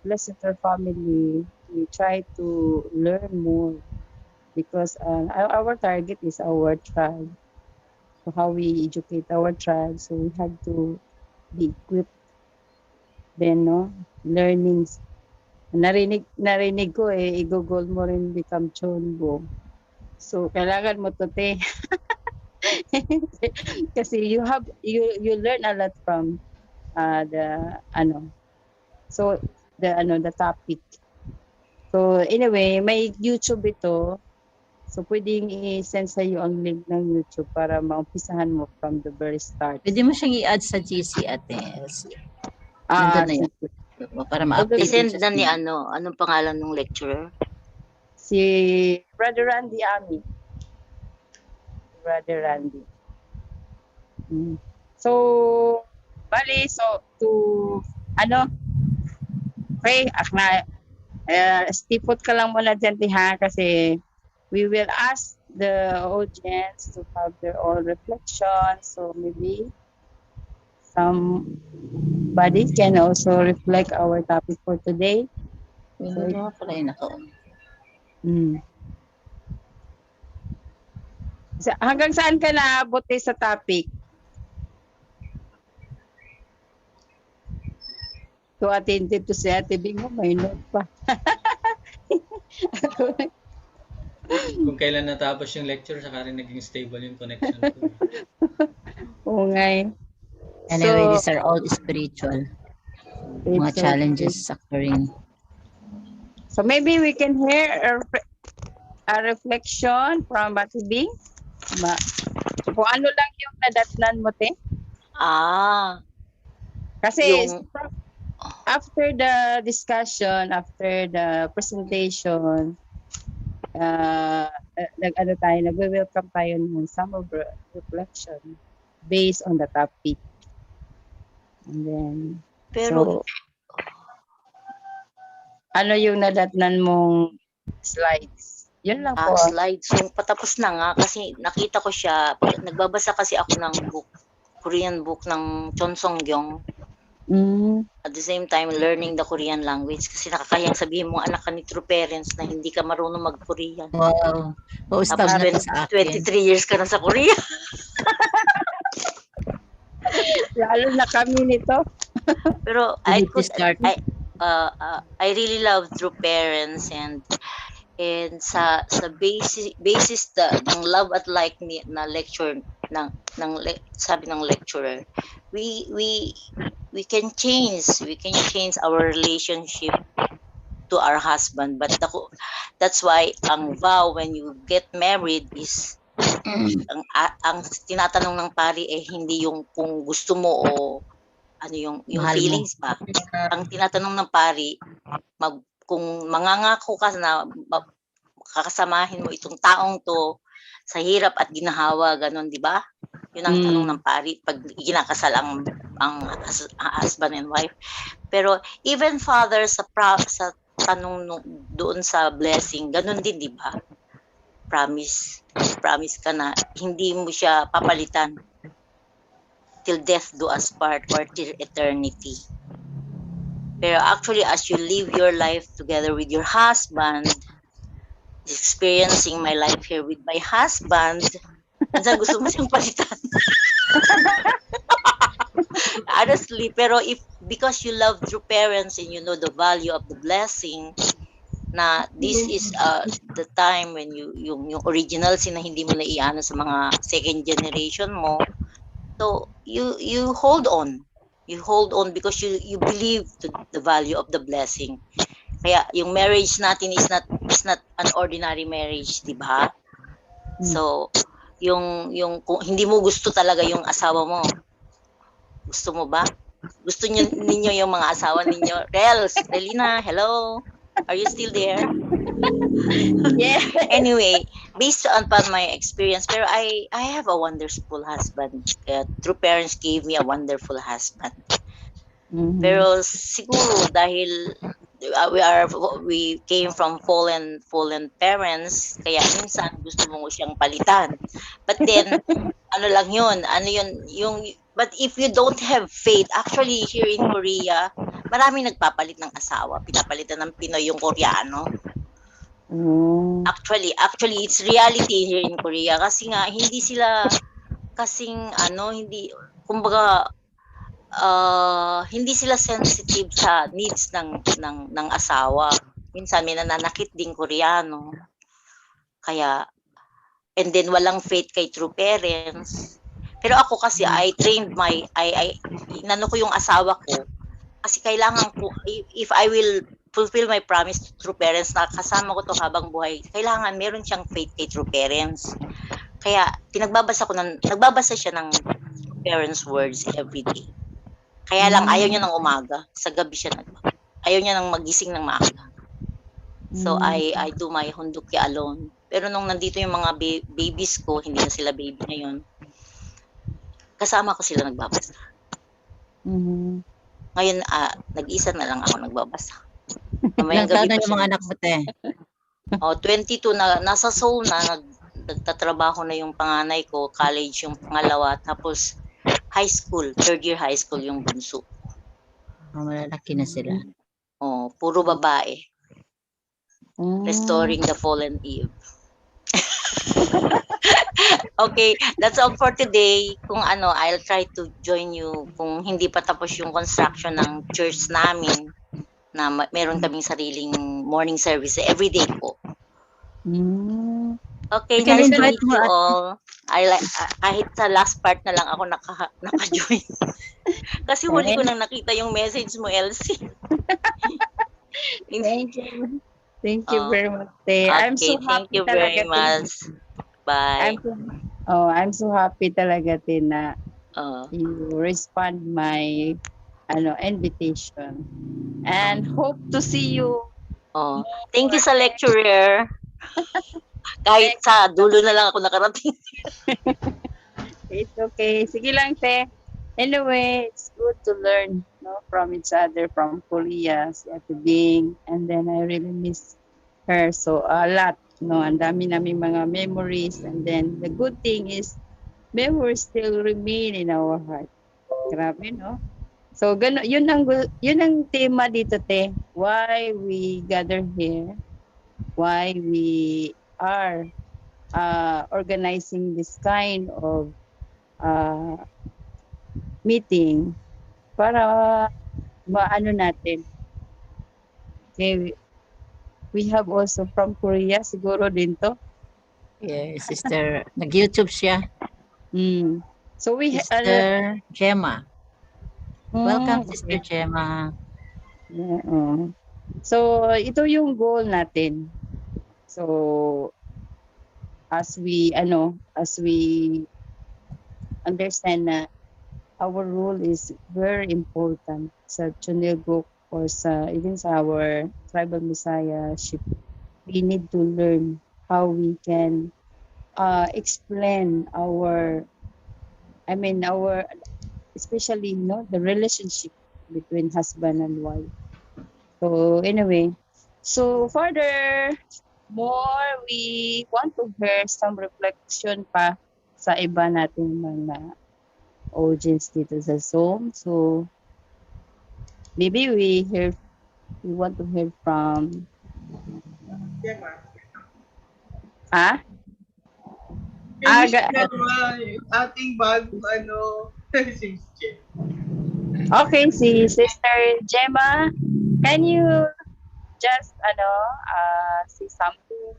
Blessed family, we try to learn more because our target is our tribe. So how we educate our tribe, so we have to be equipped then, no? Learnings. Narinig ko i-google mo rin become chonbo. So, kailangan mo to, te. Kasi you learn a lot from the topic. So, anyway, may YouTube ito. So, pwedeng i-send sa iyo ang link ng YouTube para maumpisahan mo from the very start. Pwede mo siyang i-add sa GC ate. Nandun na yun. Para ma-update. I-send na ni anong pangalan ng lecturer? Si Brother Randy Ami. Brother Randy. So, okay, stipot ka lang muna dyan, ha, kasi we will ask the audience to have their own reflection. So maybe somebody can also reflect our topic for today. Hanggang saan ka naabot sa topic? So attentive to si Ate Bing mo, may note pa. Kung kailan natapos yung lecture, saka rin naging stable yung connection ko. Oo nga. Anyway, these are all spiritual. Mga challenges occurring. So maybe we can hear a reflection from Ate Bing. Kung ano lang yung nadatnan mo, te. Kasi after the discussion, after the presentation, nag-welcome tayo ng some of reflection based on the topic. And then, ano yung nadatnan mong slides? Yun lang po. Slides. Yung patapos na nga kasi nakita ko siya. Nagbabasa kasi ako ng book, Korean book ng Chon Song-gyong. At the same time, learning the Korean language. Kasi nakakayang sabihin mo, anak ka ni true parents na hindi ka marunong mag-Korean. Wow. Tapos 23 years ka na sa Korea. Lalo na kami nito. Pero I really love True Parents, and sa basis ng love at like na lecture sabi ng lecturer, we we we can change our relationship to our husband, but that's why ang vow when you get married is ang tinatanong ng pari hindi yung kung gusto mo o ano yung Mahal mo. feelings ba. Ang tinatanong ng pari, kung mangangako ka na kakasamahin mo itong taong to sa hirap at ginhawa, ganon, di ba? Yun ang tanong ng pari pag ginakasal ang husband and wife. Pero even father sa tanong doon sa blessing, ganon din, di ba? Promise ka na hindi mo siya papalitan till death do us part or till eternity. Pero actually, as you live your life together with your husband, experiencing my life here with my husband, minsan gusto mo siyang palitan. Honestly, pero because you love True Parents and you know the value of the blessing, na this is the time when yung originals na hindi mo naiano sa mga second generation mo, so you hold on because you believe the value of the blessing. Kaya yung marriage natin is not an ordinary marriage, di ba? So yung kung hindi mo gusto talaga yung asawa mo, gusto mo ba? Gusto ninyo yung mga asawa ninyo? Relina, hello? Are you still there? Yeah. Anyway, based on my experience, pero I have a wonderful husband. True Parents gave me a wonderful husband. Pero siguro dahil we came from fallen parents, kaya minsan gusto mo siyang palitan. But then but if you don't have faith, actually here in Korea, maraming nagpapalit ng asawa, pinapalitan ng Pinoy yung Koreano. Actually it's reality here in Korea kasi nga hindi sila kumbaga hindi sila sensitive sa needs ng asawa. Minsan may nananakit ding Koreano. Kaya and then walang faith kay True Parents. Pero ako kasi I trained inano ko yung asawa ko kasi kailangan ko, if I will fulfill my promise to True Parents na kasama ko to habang buhay, kailangan meron siyang faith kay True Parents. Kaya nagbabasa siya ng True Parents words every day. Kaya lang ayaw niya ng umaga, sa gabi siya ayaw niya ng magising ng maaga. So I do my hunduki alone. Pero nung nandito yung mga babies ko, hindi na sila baby ngayon, kasama ko sila nagbabasa. Ngayon, nag-isa na lang ako nagbabasa. Ilang taon na yung mga anak mo, te? 22 na, nasa Seoul na, nagtatrabaho na yung panganay ko, college yung pangalawa, tapos high school, third year high school yung bunso. Malalaki na sila. Puro babae. Restoring the fallen Eve. Okay, that's all for today. Kung I'll try to join you kung hindi pa tapos yung construction ng church namin na meron kaming sariling morning service every day po. Okay, nice to meet you all. Kahit sa last part na lang ako naka-join. Kasi huli ko nang nakita yung message mo, Elsie. Thank you very much, Te. Okay, I'm so thank happy you very much. Bye. I'm so happy talaga, Te, na you respond my invitation. And hope to see you. Thank you sa lecturer. Kahit sa dulo na lang ako nakarating. It's okay. Sige lang, Te. Anyway, it's good to learn from each other, from Korea, si Ate Bing, and then I really miss her so a lot. Ang dami namin mga memories, and then the good thing is memories still remain in our heart. Grabe, no? So yun ang tema dito, Te. Why we gather here, why we are organizing this kind of meeting para maano natin, Okay, we have also from Korea, siguro din to. Yeah, Sister, nag-YouTube siya. So we Sister Gemma. Welcome, Sister okay. Gemma. Oo. So ito yung goal natin. So as we understand na our role is very important sa Chunilgok or even sa our tribal messiahship. We need to learn how we can explain our especially the relationship between husband and wife. So anyway, so further more we want to hear some reflection pa sa iba nating mga audience dito sa Zoom. So maybe we want to hear from Finish Aga. naman yung ating bagong si Jen. Okay, si Sister Gemma, can you just say something?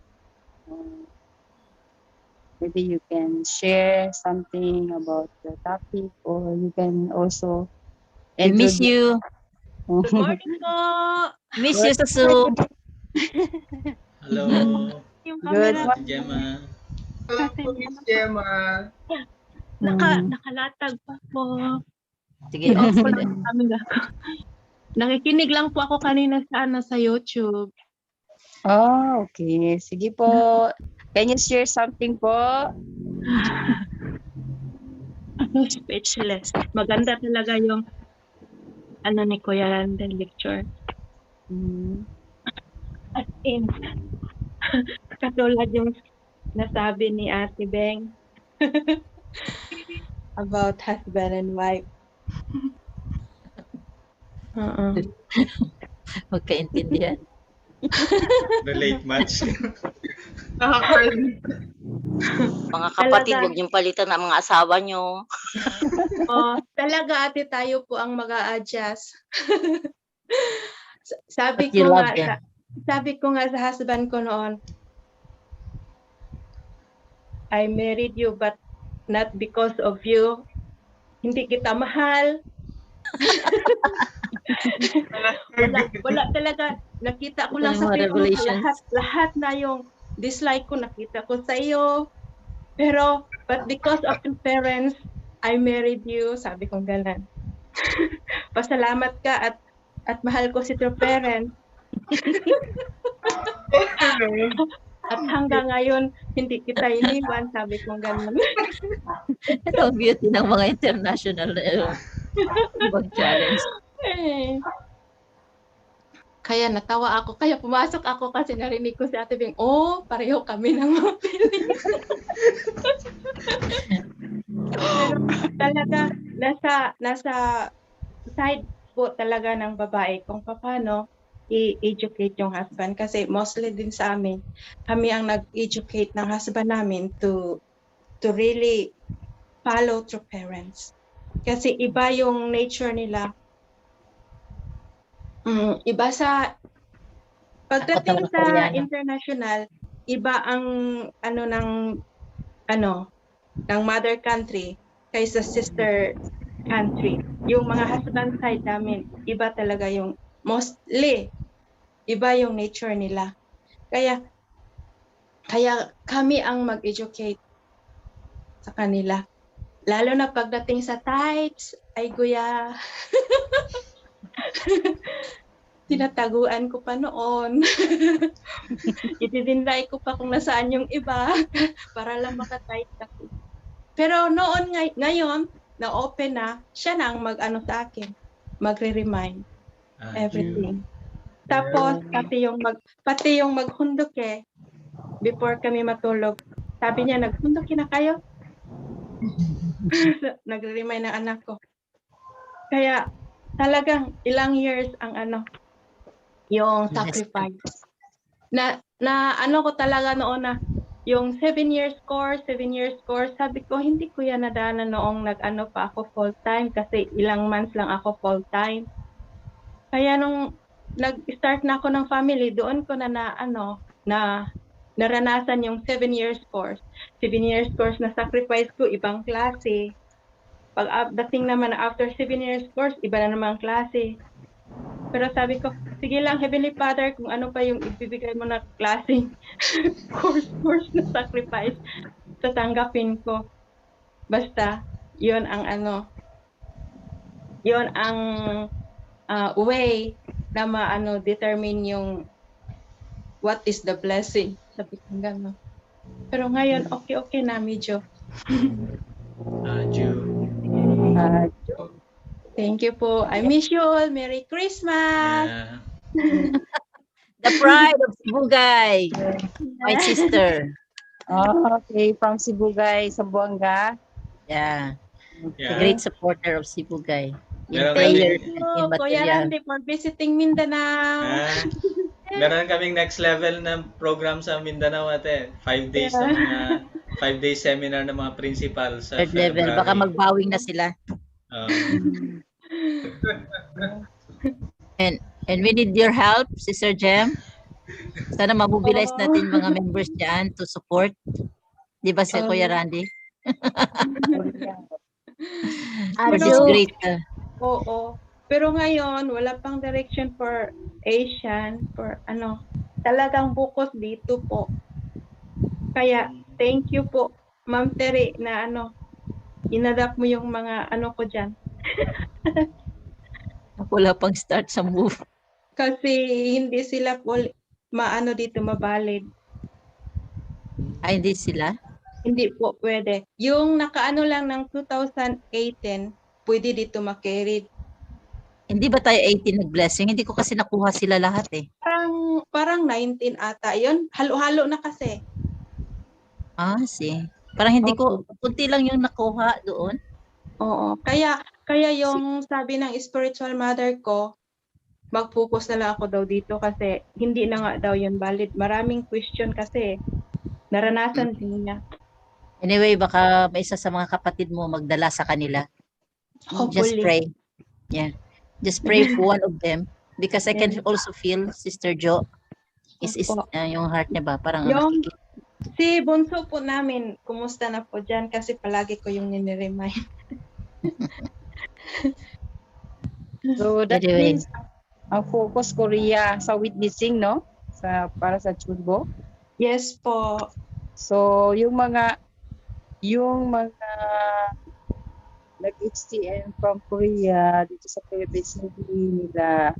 Maybe you can share something about the topic, or you can also We miss you. Good morning po. Miss you sa Zoom. Hello, Yung Good camera Ate Gemma. Hello po, Miss Gemma. nakalatag pa po. Sige, Off ko sige. lang kami ako. Nakikinig lang po ako kanina sa YouTube. Oh, okay. Sige po. Can you share something po? Speechless. Maganda talaga yung ni Kuya Randall lecture. As in, katulad yung nasabi ni Ate Beng about husband and wife. Magkaintindihan. Relate much. Nakaka-relate. Mga kapatid, Talaga. huwag niyong palitan ang mga asawa niyo. Talaga ate tayo po ang mag-a-adjust. sabi But you ko love nga them. sabi ko nga sa husband ko noon, I married you but not because of you. Hindi kita mahal. wala talaga. Nakita ko lang sa Mga Facebook revelations. lahat na yung dislike ko nakita ko sa iyo. Pero but because of your parents, I married you. Sabi ko ganun. Pasalamat ka at mahal ko si your parents. At hanggang ngayon, hindi kita iniwan. Sabi ko ganun. Ito ang beauty ng mga international mag-challenge. Kaya natawa ako. Kaya pumasok ako kasi narinig ko si Ate Bing, pareho kami ng mga feelings. Pero talaga, nasa side po talaga ng babae kung paano i-educate yung husband. Kasi mostly din sa amin, kami ang nag-educate ng husband namin to really follow through parents. Kasi iba yung nature nila. Iba sa pagdating sa international, iba ang ng mother country kaysa sister country. Yung mga husband side namin, iba talaga yung mostly iba yung nature nila. Kaya kami ang mag-educate sa kanila. Lalo na pagdating sa types, ay guya. Tinataguan ko pa noon. Itidinlay ko pa kung nasaan yung iba para lang makatype ako. Pero noon ngayon, na-open na, siya na ang mag-ano sa akin, magre-remind everything. Tapos, pati yung maghundok before kami matulog, sabi niya, naghundok na kayo? Nagre-remind ng anak ko. Kaya, talagang ilang years ang yung sacrifice. Na ko talaga noon na, yung 7 years course, sabi ko, hindi ko yan nadaanan noong nag-ano pa ako full-time kasi ilang months lang ako full-time. Kaya nung nag-start na ako ng family, doon ko na naranasan yung 7 years course. 7 years course na sacrifice ko, ibang klase. Pag dating naman after 7 years course, iba na naman ang klase. Pero sabi ko, sige lang, Heavenly Father, kung ano pa yung ibibigay mo na klaseng course na sacrifice, tatanggapin ko. Basta, yon ang yon ang way na determine yung what is the blessing. Sabi ko gano'n. Pero ngayon, okay na medyo. Thank you po. I miss you all. Merry Christmas. Yeah. The pride of Sibugay, my sister. Okay, from Sibugay, Zamboanga. Yeah. Yeah. A great supporter of Sibugay. In Meron prayer kaming- and in Kuya material. Randy, for visiting Mindanao. Meron kaming next level na program sa Mindanao ate. 5 days na mga 5 days seminar ng mga principal sa Third level. February. Baka magbawing na sila. And we need your help, Sister Jem. Sana mamobilize natin mga members dyan to support. Di ba si Kuya Randy? For this great... Oo. Pero ngayon, wala pang direction for Asian, for talagang bukos dito po. Kaya, thank you po, Ma'am Terry, na inadapt mo yung mga ko dyan. Wala pang start sa move. Kasi hindi sila po dito mabalid. Ay, hindi sila? Hindi po pwede. Yung lang ng 2018, pwede dito makarried. Hindi ba tayo 18 nag-blessing? Hindi ko kasi nakuha sila lahat eh. Parang 19 ata. Yun, halo-halo na kasi. See. Parang hindi ko, kunti lang yung nakuha doon. Oo. Kaya yung sabi ng spiritual mother ko, mag-focus na lang ako daw dito kasi hindi na nga daw yun valid. Maraming question kasi naranasan din niya. Anyway, baka may isa sa mga kapatid mo magdala sa kanila. Just pray. Yeah. Just pray for one of them because I can also feel Sister Jo is yung heart niya ba parang nakikita. Si Bunso po namin, kumusta na po dyan kasi palagi ko yung nire-remind. So that means ang focus Korea sa witnessing, no? Para sa Chulbo. Yes po. So yung mga nag-HTM from Korea dito sa Philippines, hindi nila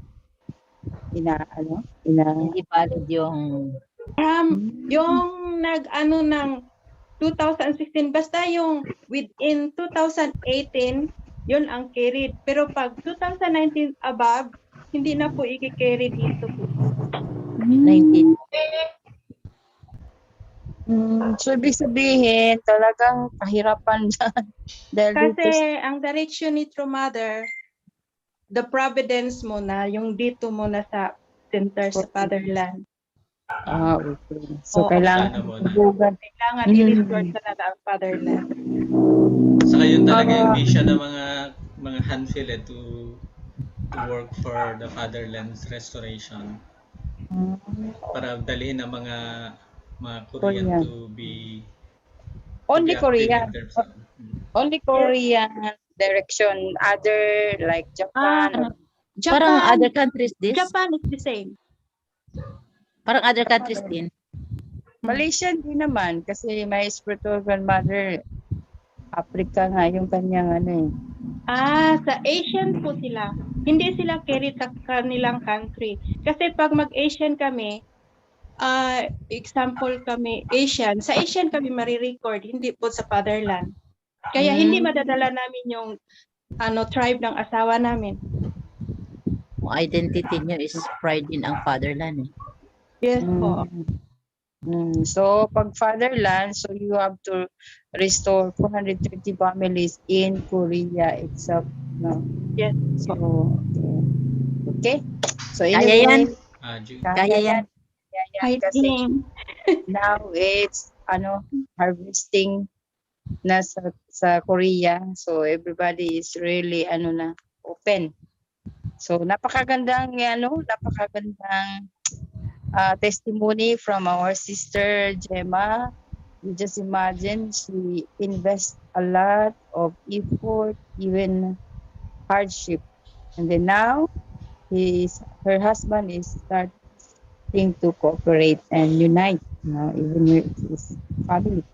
hindi valid yung yung ng 2016 basta yung within 2018 yun ang carried, pero pag 2019 above hindi na po i-carry dito po. 19. So ibig sabihin talagang kahirapan dahil kasi ang direction ni True Mother, the providence mo na yung dito mo na sa center sa fatherland. Okay. So kailangan i-restore talaga ang fatherland. Saka yun talaga yung vision ng mga handful to work for the fatherland's restoration. Para dalhin ang mga Korean to be only Korean. Only Mm. Korean direction, other like Japan. Parang other countries this? Japan is the same. Parang other countries din. Malaysia din naman kasi may spiritual grandmother. Africa nga yung kanyang sa Asian po sila. Hindi sila carry sa kanilang country. Kasi pag mag-Asian kami, example kami Asian, sa Asian kami marirecord, hindi po sa fatherland. Kaya hindi madadala namin yung tribe ng asawa namin. Identity niyo is pride in ang fatherland. Yes po. So pag fatherland, so you have to restore 430 families in Korea itself. No? Yes. So okay. So Kaya yan. Kaya yan. Kasi Fighting. now it's harvesting na sa Korea. So everybody is really open. So napakagandang testimony from our sister Gemma. You just imagine, she invests a lot of effort, even hardship, and then now her husband is starting to cooperate and unite, even with his family.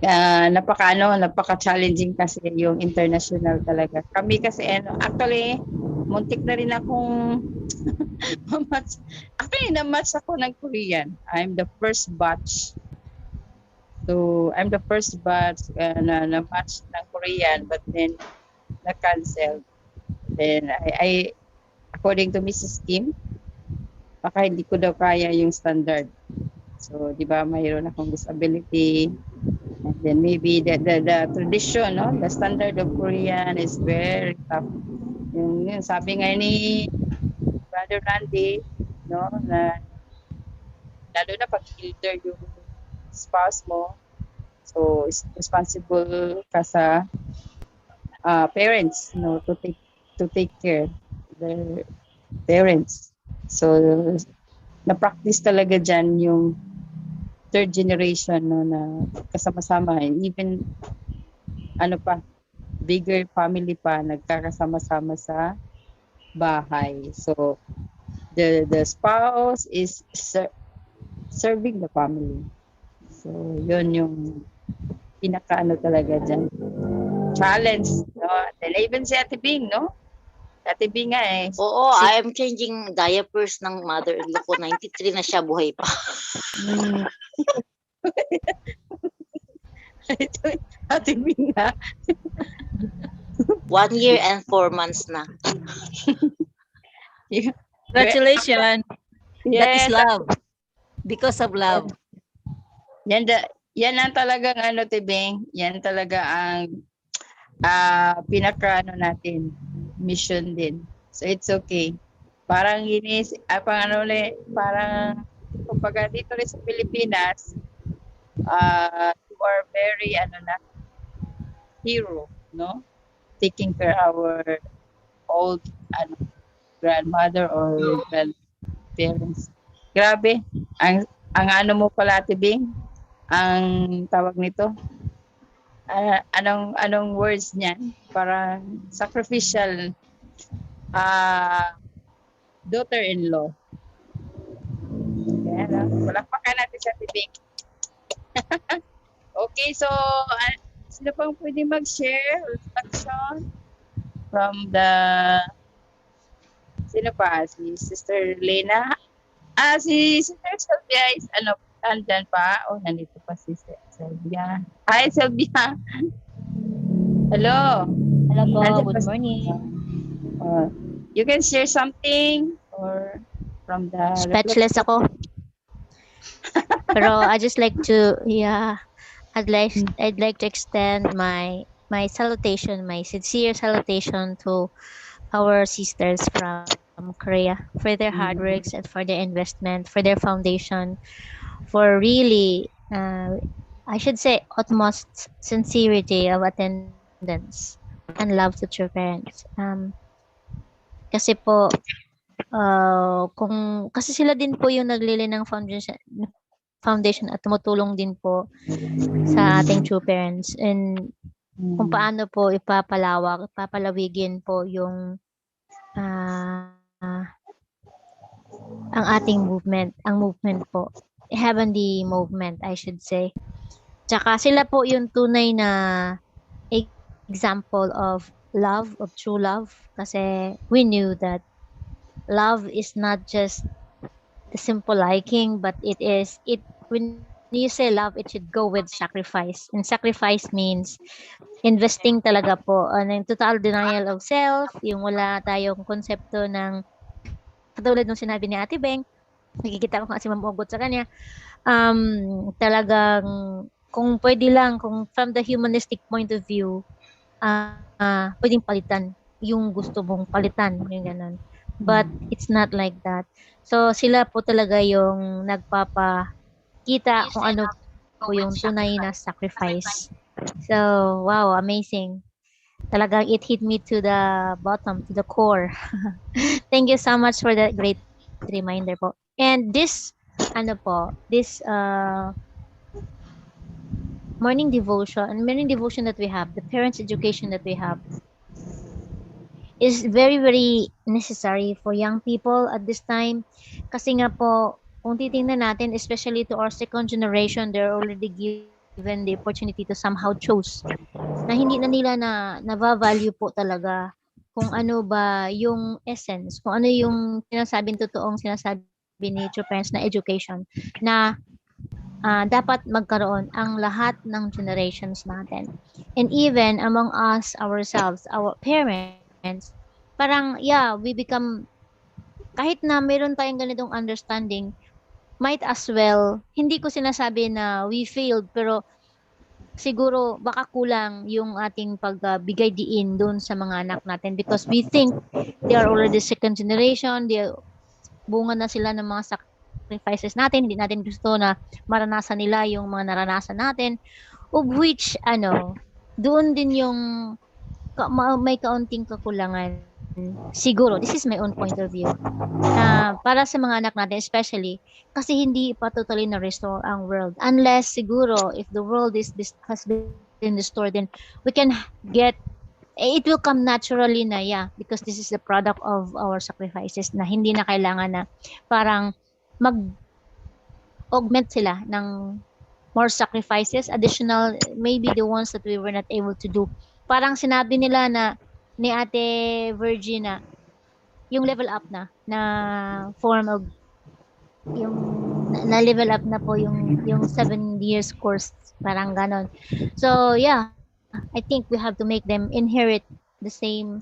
Napaka-challenging kasi yung international talaga. Kami kasi, actually, muntik na rin akong match. Actually, na-match ako ng Korean. I'm the first batch. So, I'm the first batch na-match ng Korean, but then na-cancel. Then, I according to Mrs. Kim, baka hindi ko daw kaya yung standard. So, di ba, mayroon akong disability. And then maybe the tradition, the standard of Korean is very tough. Yung sabi nga ni Brother Randy, na lalo na pag elder yung spouse mo, so responsible ka sa parents, to take care of their parents. So na-practice talaga dyan yung third generation, na kasama-sama, and even bigger family pa, nagkakasama-sama sa bahay. So the spouse is serving the family. So yun yung talaga dyan. Challenge, Then even si Ate Bing, Ate Bing nga Oo, I am changing diapers ng mother-in-law ko. 93 na siya, buhay pa. Ate Bing nga. 1 year and 4 months na. Congratulations. That is Yes. love. Because of love. Yan ang talagang Tibing, yan talaga ang pinaka natin, mission din. So it's okay. Parang parang kumbaga dito rin sa Pilipinas, you are very hero, taking care our old grandmother or grandparents. Grabe. Ang mo pala, Tibing, ang tawag nito, anong words niyan? Parang sacrificial daughter-in-law. Kaya palakpakan natin sa Tibing. Okay, so sino pang pwede mag-share reflection from sino pa? Si Sister Lena? Si Sister Sylvia is andyan pa? Nandito pa si Sylvia. Hi, Sylvia. Hello. Hello po, Andyan good pa morning. You can share something or from the Speechless ako. Pero I just like to, I'd like to extend my salutation, my sincere salutation to our sisters from Korea for their hard works and for their investment, for their foundation, for really, I should say, utmost sincerity of attendance and love to your parents. Kasi po, kasi sila din po yung naglili ng foundation at tumutulong din po sa ating true parents, and kung paano po papalawigin po yung ang ating movement, po, heavenly movement, I should say. Tsaka sila po yung tunay na example of love, of true love, kasi we knew that love is not just the simple liking, but when you say love, it should go with sacrifice. And sacrifice means investing talaga po, ng total denial of self, yung wala tayong konsepto ng, katulad nung sinabi ni Ate Beng, nakikita ko nga si Ma'am Ogot sa kanya, talagang kung pwede lang, kung from the humanistic point of view, pwedeng palitan yung gusto mong palitan, yung ganun. But it's not like that. So sila po talaga yung nagpapakita kung ano po yung tunay na sacrifice. So wow, amazing. Talagang it hit me to the bottom, to the core. Thank you so much for that great reminder po. And this, morning devotion that we have, the parents' education that we have, is very, very necessary for young people at this time. Kasi nga po, kung titingnan natin, especially to our second generation, they're already given the opportunity to somehow choose na hindi na nila na-value po talaga kung ano ba yung essence, kung ano yung sinasabi ni true parents na education na dapat magkaroon ang lahat ng generations natin. And even among us, ourselves, our parents, parang, yeah, we become, kahit na meron tayong ganitong understanding, might as well, hindi ko sinasabi na we failed, pero siguro baka kulang yung ating pagbigay diin doon sa mga anak natin because we think they are already second generation, bunga na sila ng mga sacrifices natin, hindi natin gusto na maranasan nila yung mga naranasan natin, of which, doon din yung may kaunting kakulangan. Siguro, this is my own point of view, na para sa mga anak natin especially, kasi hindi pa totally na-restore ang world. Unless siguro, if the world has been restored, then we can get, it will come naturally na, yeah, because this is the product of our sacrifices na hindi na kailangan na parang mag-augment sila ng more sacrifices, additional, maybe the ones that we were not able to do. Parang sinabi nila na, ni Ate Virginia, yung level up na form of, yung na-level up na po yung 7 years course, parang ganon. So, yeah, I think we have to make them inherit the same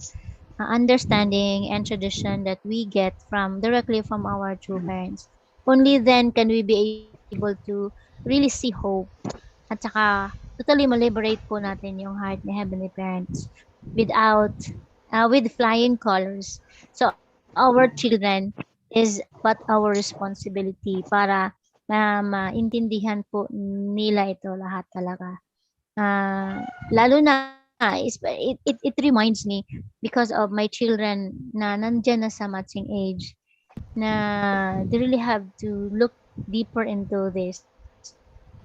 understanding and tradition that we get directly from our true parents. Only then can we be able to really see hope at saka totally ma-liberate po natin yung heart ni Heavenly Parents with flying colors. So our children is but our responsibility para maintindihan po nila ito lahat talaga. Lalo na, it reminds me because of my children na nandyan na sa matching age na they really have to look deeper into this.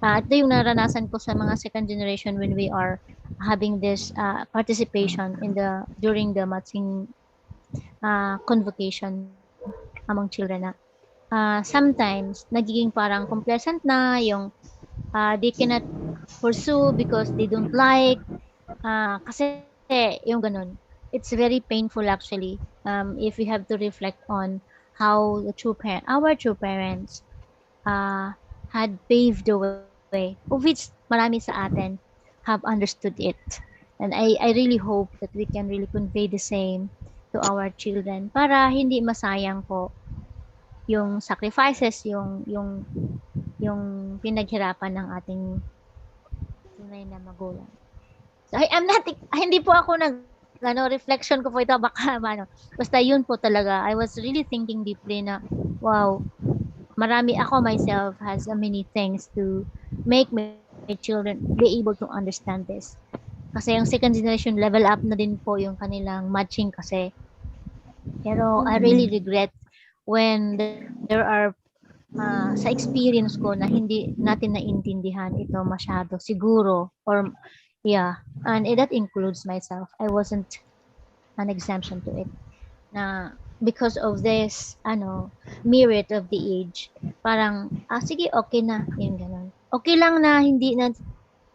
Ito yung naranasan ko sa mga second generation when we are having this participation during the matching convocation among children na sometimes nagiging parang complacent na yung they cannot pursue because they don't like kasi yung ganun. It's very painful actually if we have to reflect on how our true parents had paved the way, of which marami sa atin have understood it. And I really hope that we can really convey the same to our children para hindi masayang po yung sacrifices, yung pinaghirapan ng ating tunay na magulang. So hindi po ako reflection ko po ito, baka basta yun po talaga. I was really thinking deeply na, wow, marami ako myself has many things to make my children be able to understand this. Kasi yung second generation level up na din po yung kanilang matching kasi. Pero I really regret when there are sa experience ko na hindi natin naintindihan ito masyado siguro, or yeah, and that includes myself. I wasn't an exemption to it na because of this merit of the age, parang sige, okay na yung ganun, okay lang na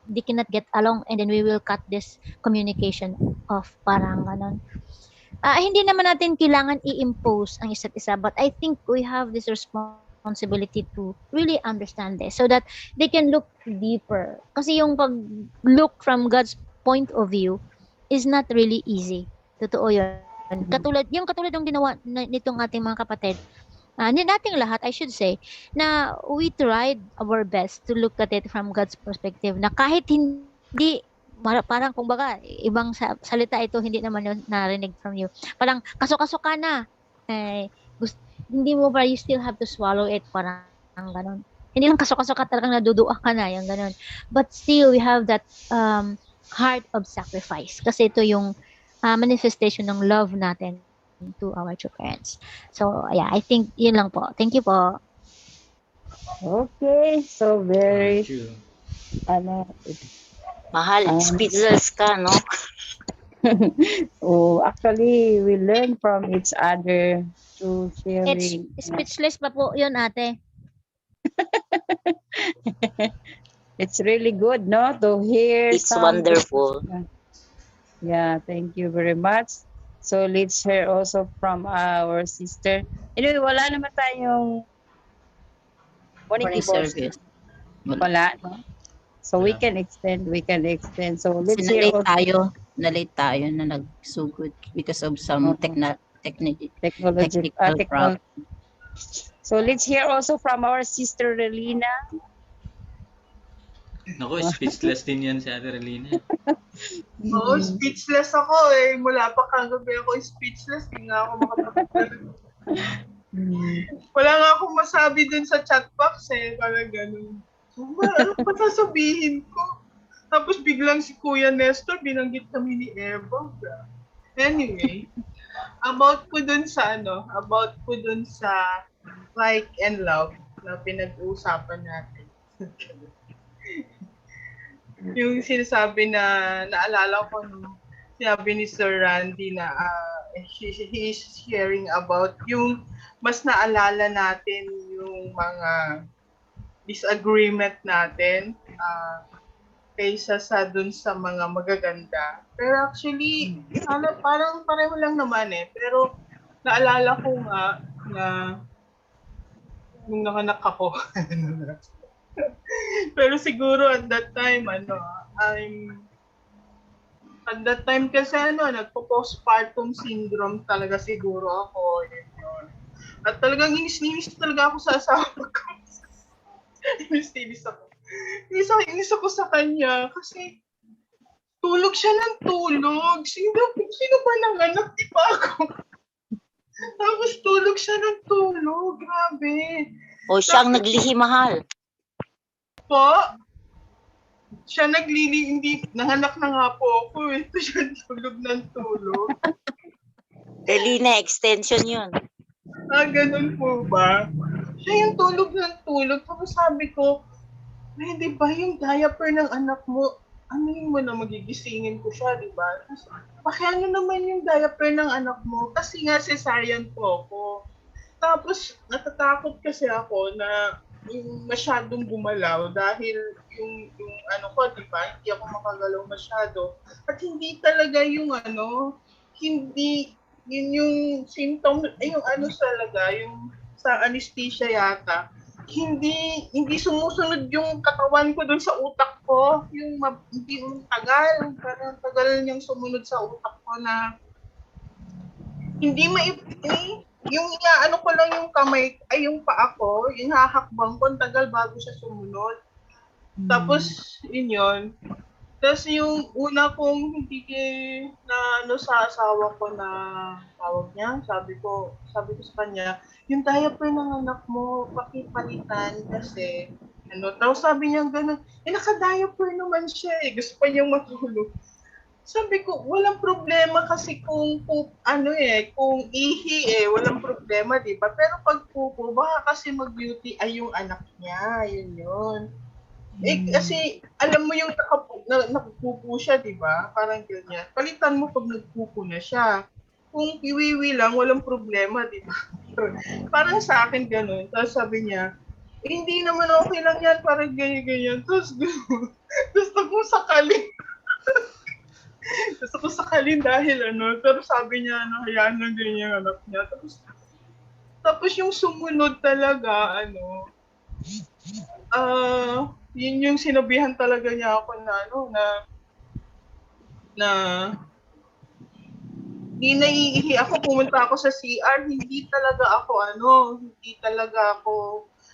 they cannot get along and then we will cut this communication off, parang ganun. Hindi naman natin kailangan i-impose ang isa't isa, but I think we have this responsibility to really understand this so that they can look deeper. Kasi yung pag-look from God's point of view is not really easy. Totoo yun. Katulad ng ginawa nitong ating mga kapatid, nating lahat, I should say, na we tried our best to look at it from God's perspective, na kahit hindi, parang kung baga, ibang salita ito, hindi naman yun narinig from you. Parang kaso-kaso ka na. Hindi mo ba, you still have to swallow it, parang ganun. Hindi lang kaso-kaso ka, talagang nadudua ka na, yung ganun. But still, we have that heart of sacrifice. Kasi ito yung manifestation ng love natin to our true parents. So, yeah, I think yun lang po. Thank you po. Okay, so very, Thank you. ano, Mahal, speechless ka, no? oh, actually, we learn from each other to It's sharing. speechless pa po yun, ate. It's really good, no, to hear It's some. wonderful. Yeah, thank you very much. So let's hear also from our sister. Anyway, wala naman tayong morning Morning devotion. service. Wala, no? So we Wala. can extend. So Kasi let's hear na-late tayo na nagsugod because of some technology, technical problem. So let's hear also from our sister Relina. Naku, speechless din yan si Ate Relina. Oo, speechless ako eh. Mula pa kagabi ako speechless. Hindi nga ako makapagsalita. Wala nga akong masabi dun sa chat box eh. Parang ganun. Ano pa sasabihin ko? Tapos biglang si Kuya Nestor, binanggit kami ni Eva. Anyway, about ko dun sa like and love na pinag-uusapan natin. Yung sinasabi na naalala ko nung sinabi ni Sir Randy na he is sharing about yung mas naalala natin yung mga disagreement natin kaysa sa dun sa mga magaganda. Pero actually, parang pareho lang naman eh. Pero naalala ko nga na nung nanganak ako. Pero siguro at that time, at that time kasi nagpo-postpartum syndrome talaga siguro ako. Yun. At talagang inis talaga ako sa asawa ko. Inis ako. Inis ako sa kanya kasi tulog siya ng tulog. Sino ba nanganak? Di ba ako? Tapos tulog siya ng tulog. Grabe. O siyang naglihi, mahal. Po? Siya hindi, nanganak na nga po ako. Ito siya tulog ng tulog. Relina, extension yun. Ganun po ba? Siya yung tulog ng tulog. Tapos sabi ko, di ba yung diaper ng anak mo, anuin mo na magigisingin ko siya, di ba? Tapos, pakiano naman yung diaper ng anak mo? Kasi nga cesarean po ako. Tapos, natatakot kasi ako na yung masyadong gumalaw dahil yung ko, di ba? Hindi ako makagalaw masyado. At hindi talaga yung hindi, yun yung symptom, yung talaga, yung sa anesthesia yata, hindi sumusunod yung katawan ko doon sa utak ko. Hindi tagal, parang tagal niyang sumunod sa utak ko na hindi yung ko lang yung kamay, yung paa ko, yung hahakbang ko, tagal bago siya sumunod. Tapos, yun. Tapos yung una kong hindi na sa asawa ko na tawag niya, sabi ko sa kanya, yung diaper ng anak mo, pakipalitan kasi, tapos sabi niya gano'n, naka-diaper naman siya gusto pa niyang matulog. Sabi ko, walang problema kasi kung ihi walang problema, di ba? Pero pag pupo, baka kasi mag-beauty ay yung anak niya, yun. Kasi alam mo yung nagpupo siya, di ba? Parang ganyan. Palitan mo pag nagpupo na siya. Kung iwiwi lang, walang problema, di ba? Parang sa akin ganun. Tapos sabi niya, hindi naman okay lang yan, parang ganyan-ganyan. Tapos gusto ko sakalin. Gusto ko sakalin dahil pero sabi niya, hayaan lang ganyan yung anak niya. Tapos yung sumunod talaga, yun yung sinabihan talaga niya ako na hindi naiihi ako, pumunta ako sa CR, hindi talaga ako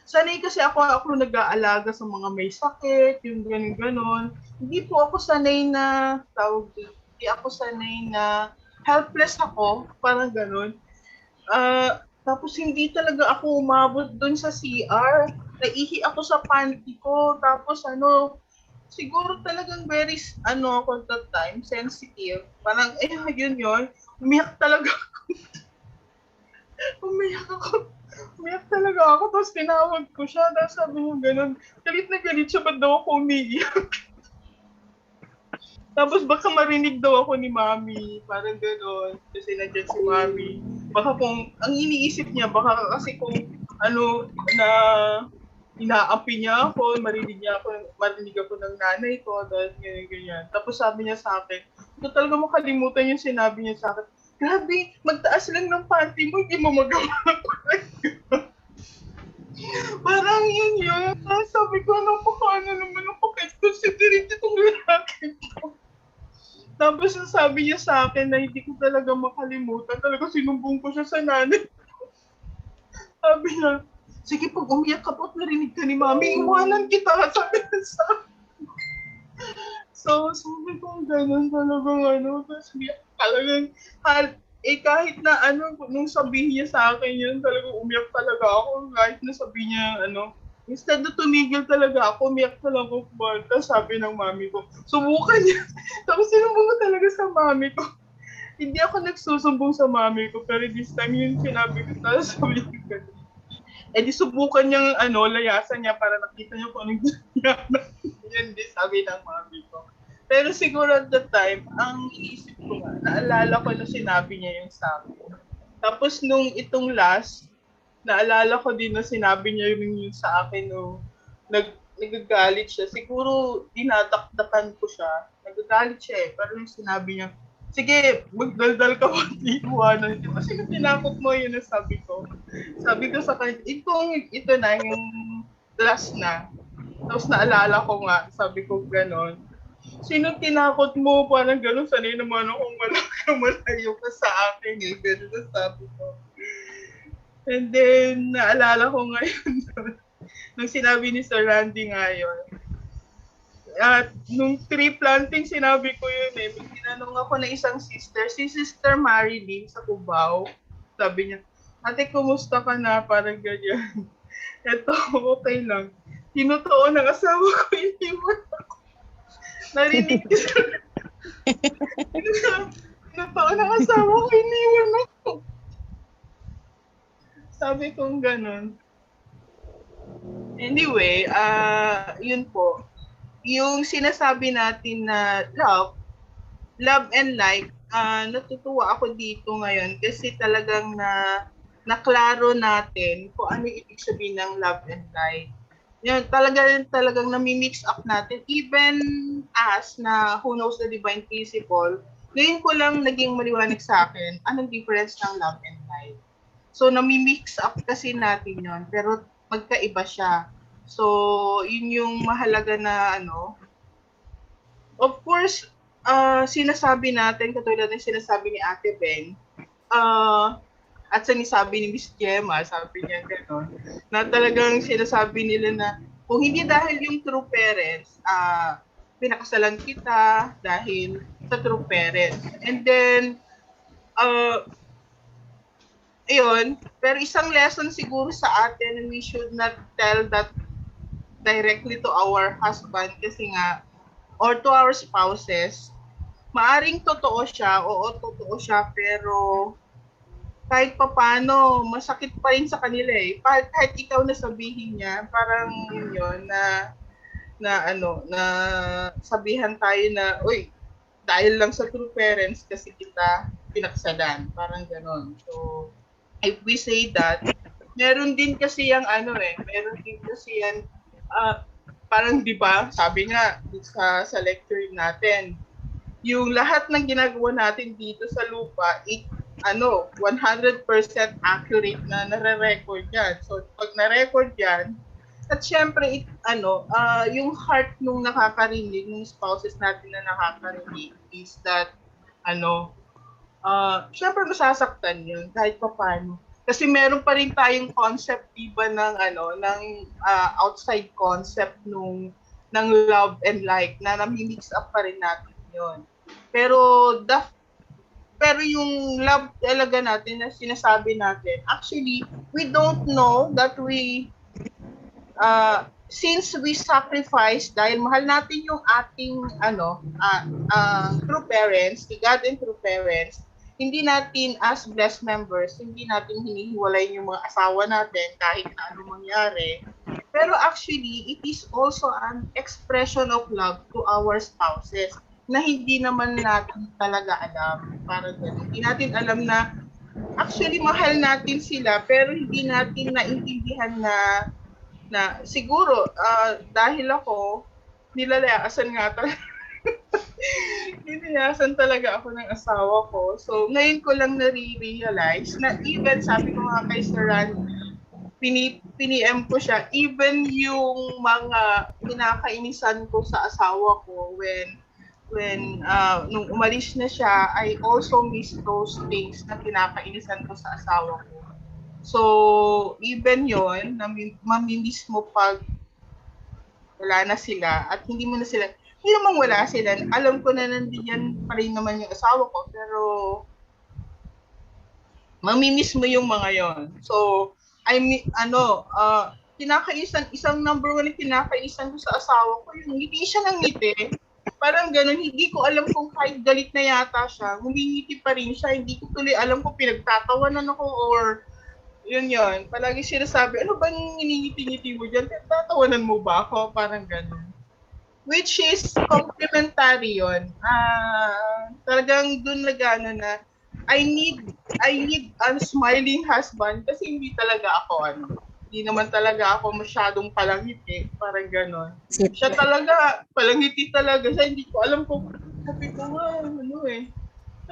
sanay kasi ako nag-aalaga sa mga may sakit, yung ganon. Hindi po ako sanay na helpless ako, parang ganon. Tapos hindi talaga ako umabot doon sa CR. Naihi ako sa panty ko. Tapos siguro talagang very, ako at that time, sensitive. Parang, yun. Umiyak talaga. Umiyak ako. Umiyak talaga ako. Tapos tinawag ko siya. Tapos sabi niya ganun. Galit na galit siya. Ba't daw ako umiiyak? Tapos baka marinig daw ako ni Mami. Parang gano'n. Kasi nandiyan si Mami. Baka kung, ang iniisip niya, baka kasi kung na inaapi niya ako, marinig ako ng nanay ko, dahil ganyan. Tapos sabi niya sa akin, ito talaga makalimutan yung sinabi niya sa akin. Grabe, magtaas lang ng panty mo, hindi mo magawa. Parang yun. Sabi ko, paano naman ako considerate itong lalaki ko. Tapos sabi niya sa akin na hindi ko talaga makalimutan. Talaga sinumbong ko siya sa nanay. Sabi niya, sige, pag umiyak ka po at narinig ka ni Mami, iwanan kita. Sabi niya sa akin. So, sabi ko gano'n talagang tapos talagang, kahit na nung sabihin niya sa akin yun, talagang umiyak talaga ako. Kahit na sabihin niya, instead na tumigil talaga ako, umiyak talaga ako. Tapos sabi ng Mami ko, subukan niya. Tapos sinumbong ko talaga sa Mami ko. Hindi ako nagsusumbong sa Mami ko, pero this time yun sinabi ko, tapos sabi ko gano'n. Di subukan niyang layasan niya para nakita niya kung anong nangyari. Yun din sabi ng Mami ko. Pero siguro at the time, ang iisip ko nga, naalala ko na sinabi niya yung sa akin. Tapos nung itong last, naalala ko din na sinabi niya yung sa akin nung nagagalit siya. Siguro dinadakdakan ko siya. Nagagalit siya pero yung sinabi niya, sige, magdaldal ka iwanan. Kasi kung tinakot mo, yun ang sabi ko. Sabi ko sa kanya, ito na, yung last na. Tapos naalala ko nga, sabi ko gano'n. Sino tinakot mo? Parang gano'n, sanay naman akong malayo ka sa akin eh. Pero sabi ko. And then, naalala ko ngayon nung sinabi ni Sir Randy ngayon. At nung tree planting, sinabi ko yun eh. May tinanong ako na isang sister, si Sister Marilyn sa Cubao. Sabi niya, ate, kumusta ka na? Parang ganyan. Eto, okay lang. Tinutuon ng asawa ko, hindi mo ako. Narinig ko sa... Tinutuon ng asawa ko, iniwan ako. Sabi kong ganun. Anyway, yun po. Yung sinasabi natin na love and like, natutuwa ako dito ngayon kasi talagang naklaro natin kung ano yung ibig sabihin ng love and like. Yun, talagang nami-mix up natin. Even us na who knows the divine principle, ngayon ko lang naging maliwanag sa akin anong difference ng love and like. So, nami-mix up kasi natin yun, pero magkaiba siya. So, yun yung mahalaga na Of course, sinasabi natin, katulad ng sinasabi ni Ate Ben, at sinasabi ni Miss Gemma, sabi niya gano'n, na talagang sinasabi nila na kung hindi dahil yung true parents, pinakasalan kita dahil sa true parents. And then, ayun, pero isang lesson siguro sa atin, we should not tell that directly to our husband kasi nga, or to our spouses, maaring totoo siya, pero kahit papano, masakit pa rin sa kanila eh. Kahit ikaw na sabihin niya, parang yun na sabihan tayo na, uy, dahil lang sa true parents kasi kita pinaksalan. Parang ganon. So, if we say that, meron din kasi yung parang di ba, sabi nga sa lecture natin, yung lahat ng ginagawa natin dito sa lupa, 100% accurate na nare-record yan. So, pag na-record yan, at syempre, yung heart nung nakakarinig, ng spouses natin na nakakarinig is that, syempre masasaktan yun kahit pa paano. Kasi meron pa rin tayong concept diba ng outside concept ng love and like na nami-mix up pa rin natin yun. Pero yung love talaga natin na sinasabi natin, actually we don't know that we since we sacrifice dahil mahal natin yung ating true parents, the God and true parents, hindi natin as blessed members, hindi natin hinihiwalay yung mga asawa natin kahit na ano mangyari. Pero actually, it is also an expression of love to our spouses na hindi naman natin talaga alam. Parang ganun. Hindi natin alam na actually mahal natin sila pero hindi natin naintindihan na siguro dahil ako nilalayasan nga talaga nilalayasan talaga ako ng asawa ko. So ngayon ko lang nare-realize na even sabi ko nga kay Sir Randy, piniem ko siya, even yung mga kinakainisan ko sa asawa ko when nung umalis na siya, I also miss those things na kinakainisan ko sa asawa ko. So, even yon mamimiss mo pag wala na sila at hindi mo na sila, hindi naman wala sila. Alam ko na nandiyan pa rin naman yung asawa ko, pero mamimiss mo yung mga yon. So, isang number one na kinakaisan ko sa asawa ko, yung ngiti siya ng ngiti. Parang ganun, hindi ko alam kung kahit galit na yata siya, ngumingiti pa rin siya, hindi ko tuloy alam kung pinagtatawanan ako or yun. Palagi sinasabi, ano bang iningiti-ngiti mo dyan? Tatawanan mo ba ako? Parang ganun. Which is complementary yun. Talagang dun nagano na, I need a smiling husband kasi hindi talaga ako hindi naman talaga ako masyadong palangiti. Parang ganon. Siya talaga, palangiti talaga siya. Hindi ko alam kung, sabi ko nga,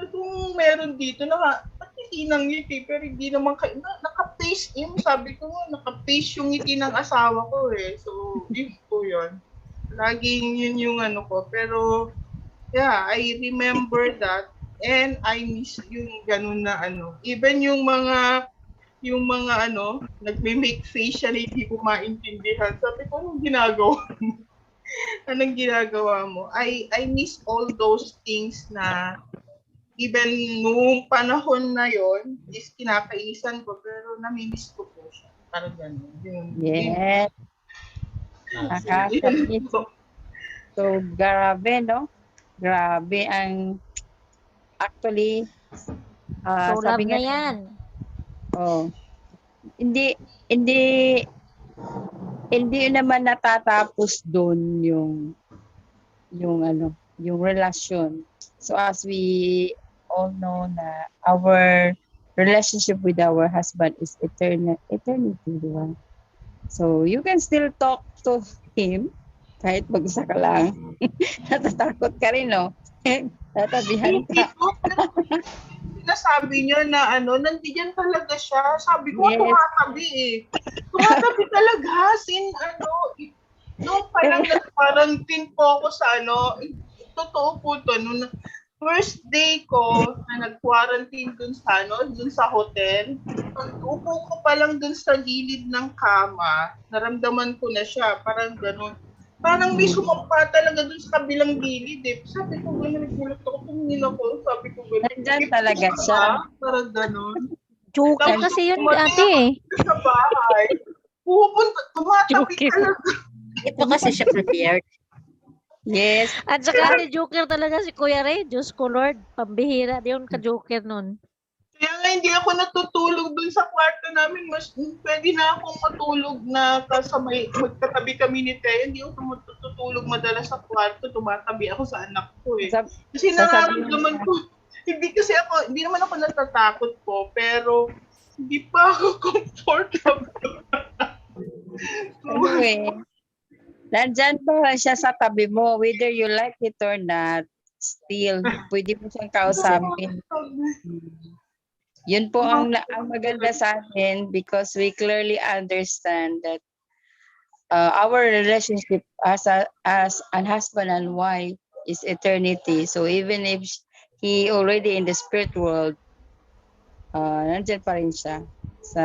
kung meron dito, hindi nang ngiti, pero hindi naman naka-pace in, sabi ko nga, naka-pace yung ngiti ng asawa ko So, yun po yun. Laging yun yung ko. Pero, yeah, I remember that and I miss yung ganun na Even yung mga nagme-make face siya na hindi ko maintindihan. Sabi ko, anong ginagawa mo? Anong ginagawa mo? I miss all those things na even noong panahon na yon is kinakainisan ko pero namimiss ko po siya. Parang gano'n. Yes. Nakakamiss. So, grabe, no? Grabe ang actually So, love sabi na nga yan. hindi naman natatapos doon yung relasyon. So as we all know na our relationship with our husband is eternity, di ba? So you can still talk to him kahit mag-isa ka lang. Natatakot ka rin, no? Tatabihan ka. Sinasabi niya na nandiyan talaga siya. Sabi ko, Yes. tumatabi Tumatabi talaga. Noong palang nag-quarantine po ako sa totoo po to. Nung first day ko na nag-quarantine dun sa hotel, pag upo ko pa lang dun sa gilid ng kama, naramdaman ko na siya. Parang gano'n. Parang may sumampa talaga dun sa kabilang gilid Sabi ko gano'n, nagulat ako, tumingin ako. Sabi ko gano'n. Nandyan talaga siya. Parang gano'n. Joker kasi yun, ate. Sa bahay. Tumatabi talaga. Ito kasi siya prepared. Yes. At saka ni Joker talaga si Kuya Ray. Diyos ko Lord, pambihira. Di yun ka-Joker nun. Kaya nga hindi ako natutulog dun sa kwarto namin. Pwede na akong matulog na magkatabi kami ni Teo. Hindi ako matutulog madalas sa kwarto. Tumatabi ako sa anak ko Kasi nararamdaman ko. Hindi naman ako natatakot po. Pero hindi pa ako comfortable. Anyway, nandyan pa siya sa tabi mo. Whether you like it or not, still, pwede mo siyang kausapin. Yun po ang maganda sa atin because we clearly understand that our relationship as an husband and wife is eternity. So even if he already in the spirit world, nandyan pa rin siya sa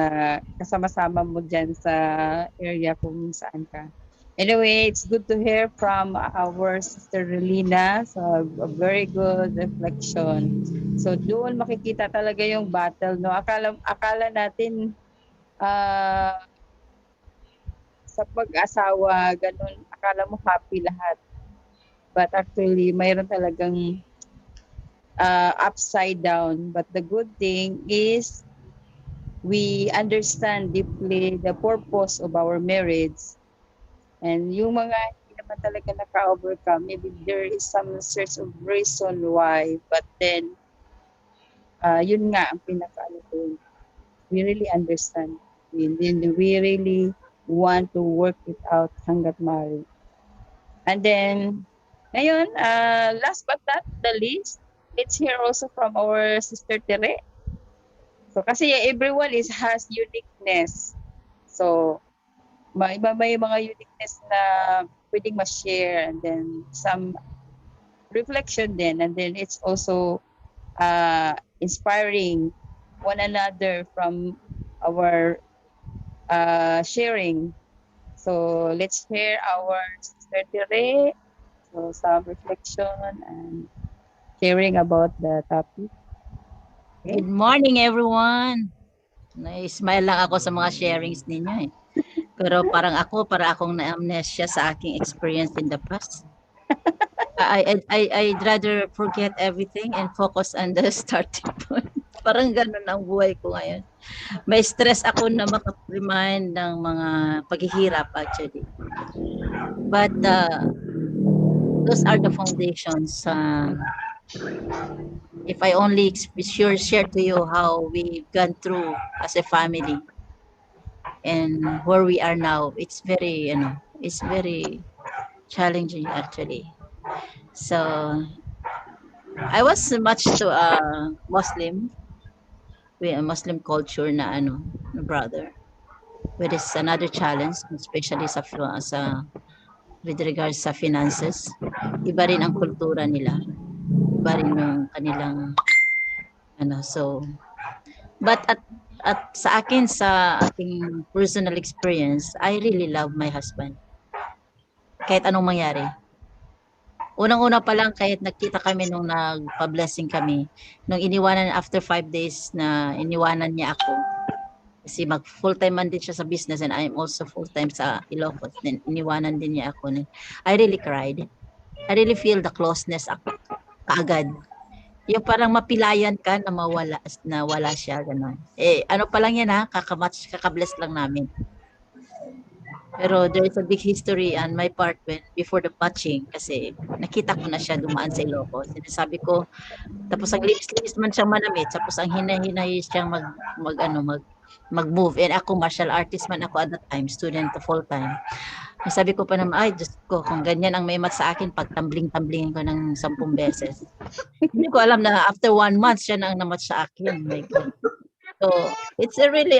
kasama-sama mo dyan sa area kung saan ka. Anyway, it's good to hear from our sister Relina. So, a very good reflection. So, doon makikita talaga yung battle, no? Akala natin sa pag-asawa, ganun, akala mo happy lahat. But actually, mayroon talagang upside down. But the good thing is we understand deeply the purpose of our marriage. And yung mga hindi naman talaga naka-overcome, maybe there is some sort of reason why. But then, yun nga ang pinaka-ano ko. We really understand. We really want to work it out hanggat maaari. And then, ngayon, last but not the least, let's hear also from our sister Tere. So, kasi everyone has uniqueness. So, may mga uniqueness na pwedeng ma-share, and then some reflection din. And then it's also inspiring one another from our sharing. So let's hear our sister Tere. So some reflection and sharing about the topic. Okay. Good morning, everyone. Na-smile lang ako sa mga sharings ninyo eh. Pero para akong na-amnesia sa aking experience in the past. I'd rather forget everything and focus on the starting point. Parang ganun ang buhay ko ngayon. May stress ako na maka-remind ng mga paghihirap actually. But those are the foundations. If I only share to you how we've gone through as a family and where we are now, it's very, it's very challenging actually. So I was much to a Muslim, with a Muslim culture na na brother. But it's another challenge, especially sa with regards sa finances. Iba rin ang kultura nila. Iba rin yung kanilang so but at sa akin, sa aking personal experience, I really love my husband. Kahit anong mangyari. Unang-una pa lang, kahit nagkita kami nung nagpa-blessing kami, nung iniwanan after 5 days na iniwanan niya ako, kasi mag-full-time man din siya sa business and I'm also full-time sa Ilocos, then iniwanan din niya ako. I really cried. I really feel the closeness ako kaagad. Yung parang mapilayan ka na wala siya, gano'n. Ano pa lang yan kakabless lang namin. Pero there is a big history on my part before the matching kasi nakita ko na siya dumaan sa Ilocos. Sabi ko, tapos ang linis-linis man siyang manamit, tapos ang hinahinay siyang mag-move. And ako, martial artist man ako at that time, student to full-time. Sabi ko pa naman, ay, Diyos ko, kung ganyan ang may mat sa akin, pag tambling-tamblingin ko ng 10 beses. Hindi ko alam na after 1 month, siya na ang namat sa akin. My God. So, it's a really,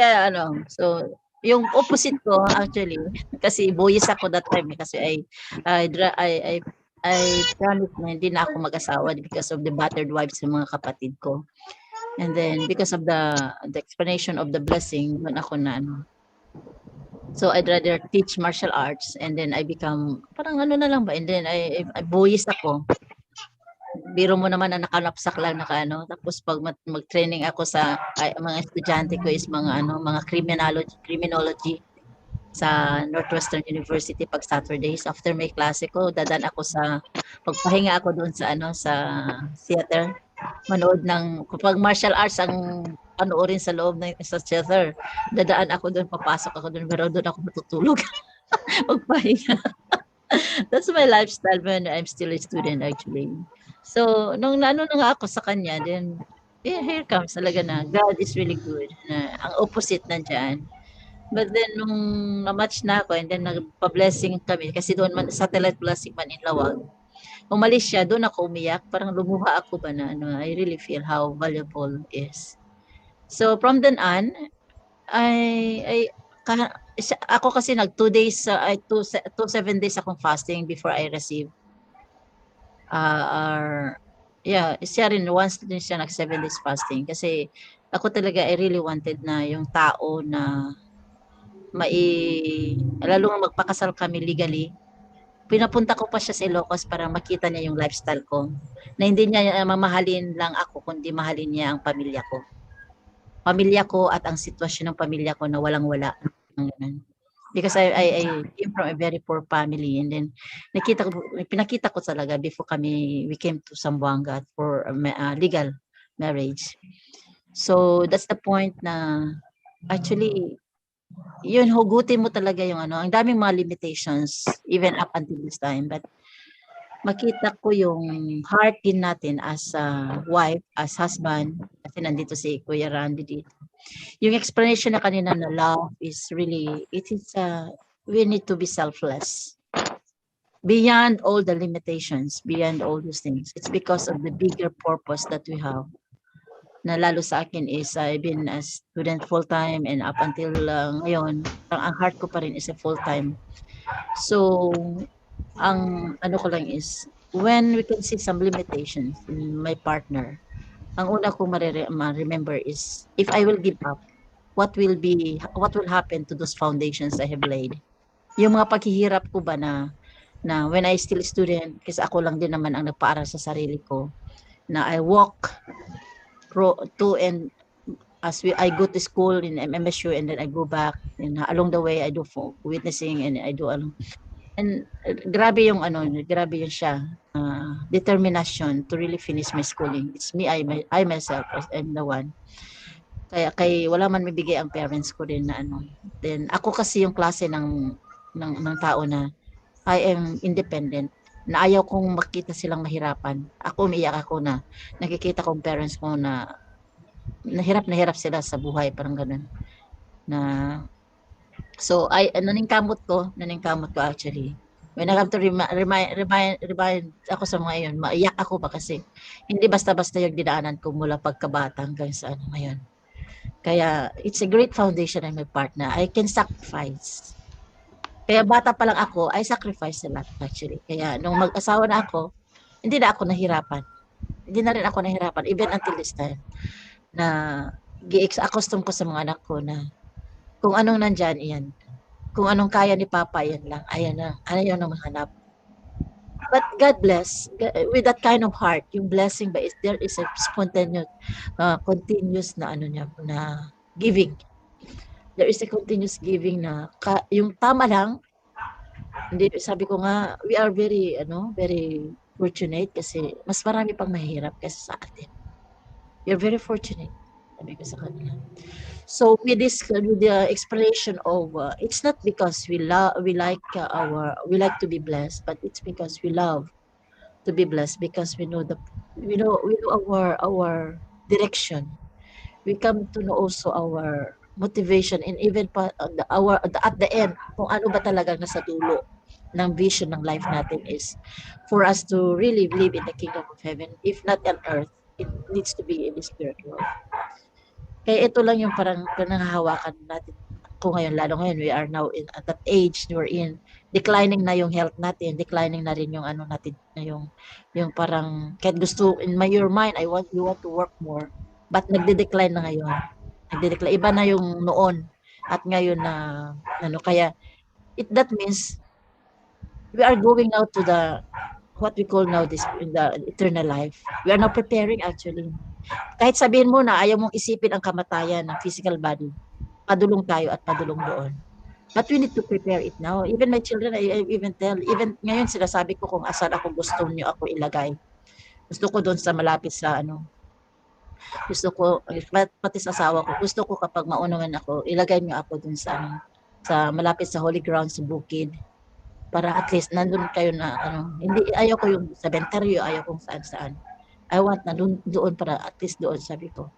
so, yung opposite ko, actually, kasi boys ako that time, kasi I promised na hindi na ako mag-asawa because of the battered wives ng mga kapatid ko. And then, because of the explanation of the blessing, doon ako na, so I'd rather teach martial arts and then I become parang na lang ba, and then I boys ako. Biro mo naman na nakalapsak lang tapos pag mag-training ako sa mga estudyante ko is mga criminology sa Northwestern University pag Saturdays after may klase ko, dadan ako sa pagpahinga ako doon sa sa theater, manood ng kapag martial arts ang panoorin sa loob ng sa theater, dadaan ako doon, papasok ako doon, pero doon ako matutulog. Magpahinga. That's my lifestyle when I'm still a student actually. So, nung na nga ako sa kanya, then here comes talaga na God is really good. Na ang opposite nandiyan. But then nung na-match na ako and then nagpa-blessing kami kasi doon man satellite blessing man in Lawag. Umalis siya, doon ako umiyak, parang lumuha ako ba na I really feel how valuable is. So from then on, ako kasi 2 days, 7 days akong fasting before I receive. Siya rin, once din siya 7 days fasting kasi ako talaga I really wanted na yung tao na lalo nga magpakasal kami legally. Pinapunta ko pa siya sa Ilocos para makita niya yung lifestyle ko. Na hindi niya mamahalin lang ako, kundi mahalin niya ang pamilya ko. Pamilya ko at ang sitwasyon ng pamilya ko na walang-wala. Because I came from a very poor family, and then pinakita ko talaga before we came to Zamboanga for legal marriage. So that's the point na actually yun, hugutin mo talaga yung ang daming mga limitations even up until this time, but makita ko yung heart din natin as a wife, as husband, kasi nandito si Kuya Randy dito. Yung explanation na kanina na love is really, we need to be selfless. Beyond all the limitations, beyond all those things, it's because of the bigger purpose that we have. Na lalo sa akin is I've been a student full-time, and up until ngayon, ang heart ko pa rin is a full-time. So, ang ano ko lang is, when we can see some limitations in my partner, ang una kong ma-remember is, if I will give up, what will happen to those foundations I have laid? Yung mga paghihirap ko ba na when I still student, kasi ako lang din naman ang nagpaaral sa sarili ko, na I walk to and I go to school in MSU, and then I go back, and along the way I do witnessing, and I do and grabe yung grabe yung siya determination to really finish my schooling. It's me, I myself am the one. Kaya wala man mabigay ang parents ko din na Then ako kasi yung klase ng tao na I am independent, na ayaw kong makita silang mahirapan. Ako umiiyak ako na nakikita kong parents ko na na hirap sila sa buhay, parang ganun. So naningkamot ko actually. When I have to remind ako sa mga yun, maiyak ako ba kasi hindi basta-basta yung dinaanan ko mula pagkabata hanggang sa ngayon. Kaya it's a great foundation in my partner. I can sacrifice. Kaya bata pa lang ako, I sacrifice a lot actually. Kaya nung mag-asawa na ako, hindi na ako nahirapan. Hindi na rin ako nahirapan even until this time. Na gi-accustom ko sa mga anak ko na kung anong nandyan, iyan. Kung anong kaya ni Papa, yan lang. Ayan na. Ayaw na mahanap. But God bless. With that kind of heart, yung blessing ba, there is a spontaneous, continuous na na giving. There is a continuous giving na yung tama lang. Hindi, sabi ko nga, we are very fortunate kasi mas marami pang mahirap kasi sa atin. You're very fortunate. Sabi ko sa kanila. So with the explanation of it's not because we like to be blessed, but it's because we love to be blessed, because we know our direction. We come to know also our motivation, and even at the end, kung ano ba talaga nasa dulo ng vision ng life natin is for us to really live in the kingdom of heaven. If not on earth, it needs to be in the spirit world. Kaya ito lang yung parang pinanghahawakan natin ko ngayon, lalo ngayon we are now at that age we're in, declining na yung health natin, declining na rin yung natin, na yung parang kahit gusto in your mind you want to work more, but nagde-decline na ngayon. Iba na yung noon at ngayon na kaya that means we are going now to the what we call now the eternal life. We are now preparing actually. Kahit sabihin mo na ayaw mong isipin ang kamatayan ng physical body, padulong tayo at padulong doon. But we need to prepare it now. Even my children, I even ngayon sinasabi ko kung asan ako gusto niyo ako ilagay. Gusto ko doon sa malapit sa gusto ko, pati sa asawa ko, gusto ko kapag maunawan ako, ilagay niyo ako doon sa malapit sa holy ground sa bukid. Para at least nandun kayo na hindi, ayaw ko yung cemetery, ayaw kong saan-saan. I want na doon para at least doon, sabi ko.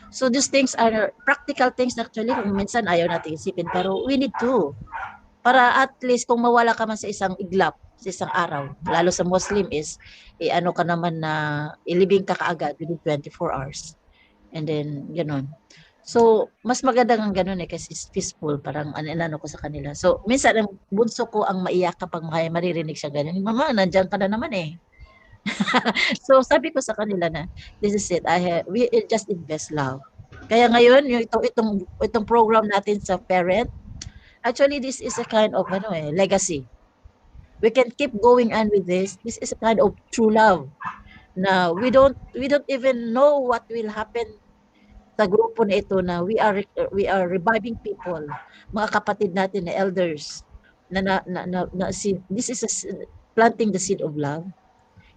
So these things are practical things actually, kung minsan ayaw natin isipin, pero we need to. Para at least kung mawala ka man sa isang iglap, sa isang araw, lalo sa Muslim is, ka naman na ilibing ka kaagad within 24 hours. And then, gano'n. So, mas maganda ng gano'n kasi peaceful, parang ko sa kanila. So, minsan, ang bunso ko ang maiyak kapag maririnig siya gano'n. Mama, nandiyan ka na naman eh. So sabi ko sa kanila na this is it, we just invest love. Kaya ngayon yung itong program natin sa parent, actually this is a kind of legacy. We can keep going on with this. This is a kind of true love. Now we don't even know what will happen sa grupo na ito na we are reviving people, mga kapatid natin na elders this is planting the seed of love.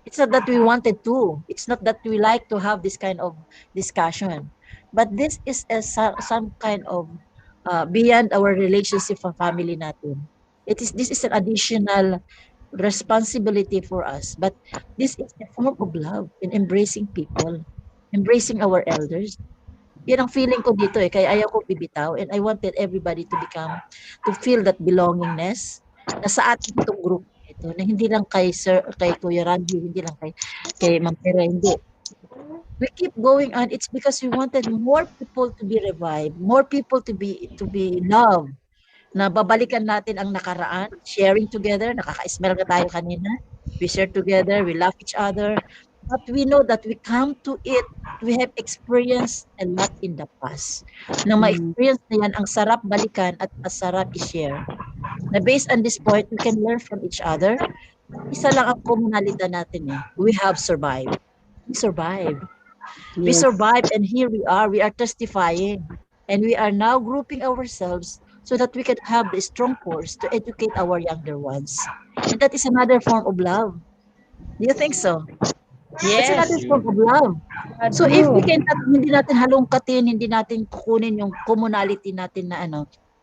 It's not that we wanted to. It's not that we like to have this kind of discussion. But this is some kind of beyond our relationship for family natin. This is an additional responsibility for us. But this is a form of love in embracing people, embracing our elders. Yan ang feeling ko dito eh. Kaya ayaw ko bibitaw. And I wanted everybody to feel that belongingness na sa ating itong group ito. Na hindi lang kay Kuya Randy, hindi lang kay Ma'am Pera, hindi. We keep going on. It's because we wanted more people to be revived, more people to be loved. Na babalikan natin ang nakaraan, sharing together, nakaka-smell na tayo kanina. We share together, we love each other. But we know that we come to it, we have experienced a lot in the past. Nang ma-experience na yan, ang sarap balikan at ang sarap i-share. Na based on this point, we can learn from each other. Isa lang ang komunalidad natin eh. We have survived. We survived. Yes. We survived and here we are testifying. And we are now grouping ourselves so that we can have the strong force to educate our younger ones. And that is another form of love. Do you think so? Yes. It's another form of love. So if we cannot, hindi natin halongkatin, hindi natin kukunin yung commonality natin na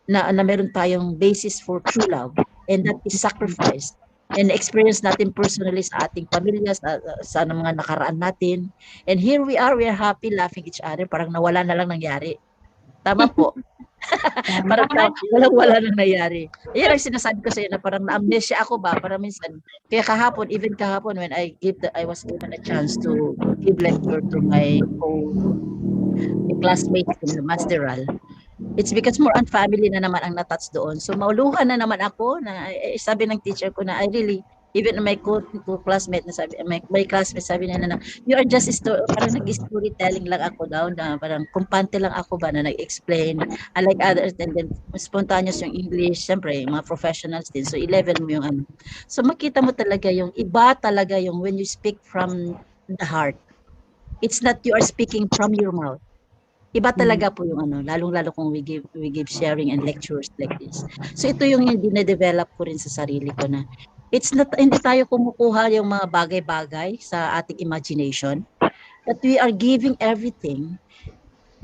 na meron tayong basis for true love, and that is sacrifice. And experience natin personally sa ating pamilya, sa mga nakaraan natin. And here we are happy, laughing each other, parang nawala na lang nangyari. Tama po. Parang wala nang nangyari. Yan ang sinasabi ko sa iyo na parang na-amnesia ako ba para minsan. Kaya even kahapon when I was given a chance to give lecture to my classmates in the masteral. It's because more on family na naman ang natouch doon. So mauluhan na naman ako na sabi ng teacher ko na I really even my classmate na sabi my classmate sabi niya na you are just parang nag-storytelling lang ako daw na parang kumpante lang ako ba na nag-explain unlike others and then spontaneous yung English syempre mga professionals din so 11 mo yung so makita mo talaga yung iba talaga yung when you speak from the heart, it's not you are speaking from your mouth. Iba talaga po yung lalong-lalo kung we give sharing and lectures like this. So ito yung dine-develop ko rin sa sarili ko na it's not, hindi tayo kumukuha yung mga bagay-bagay sa ating imagination, but we are giving everything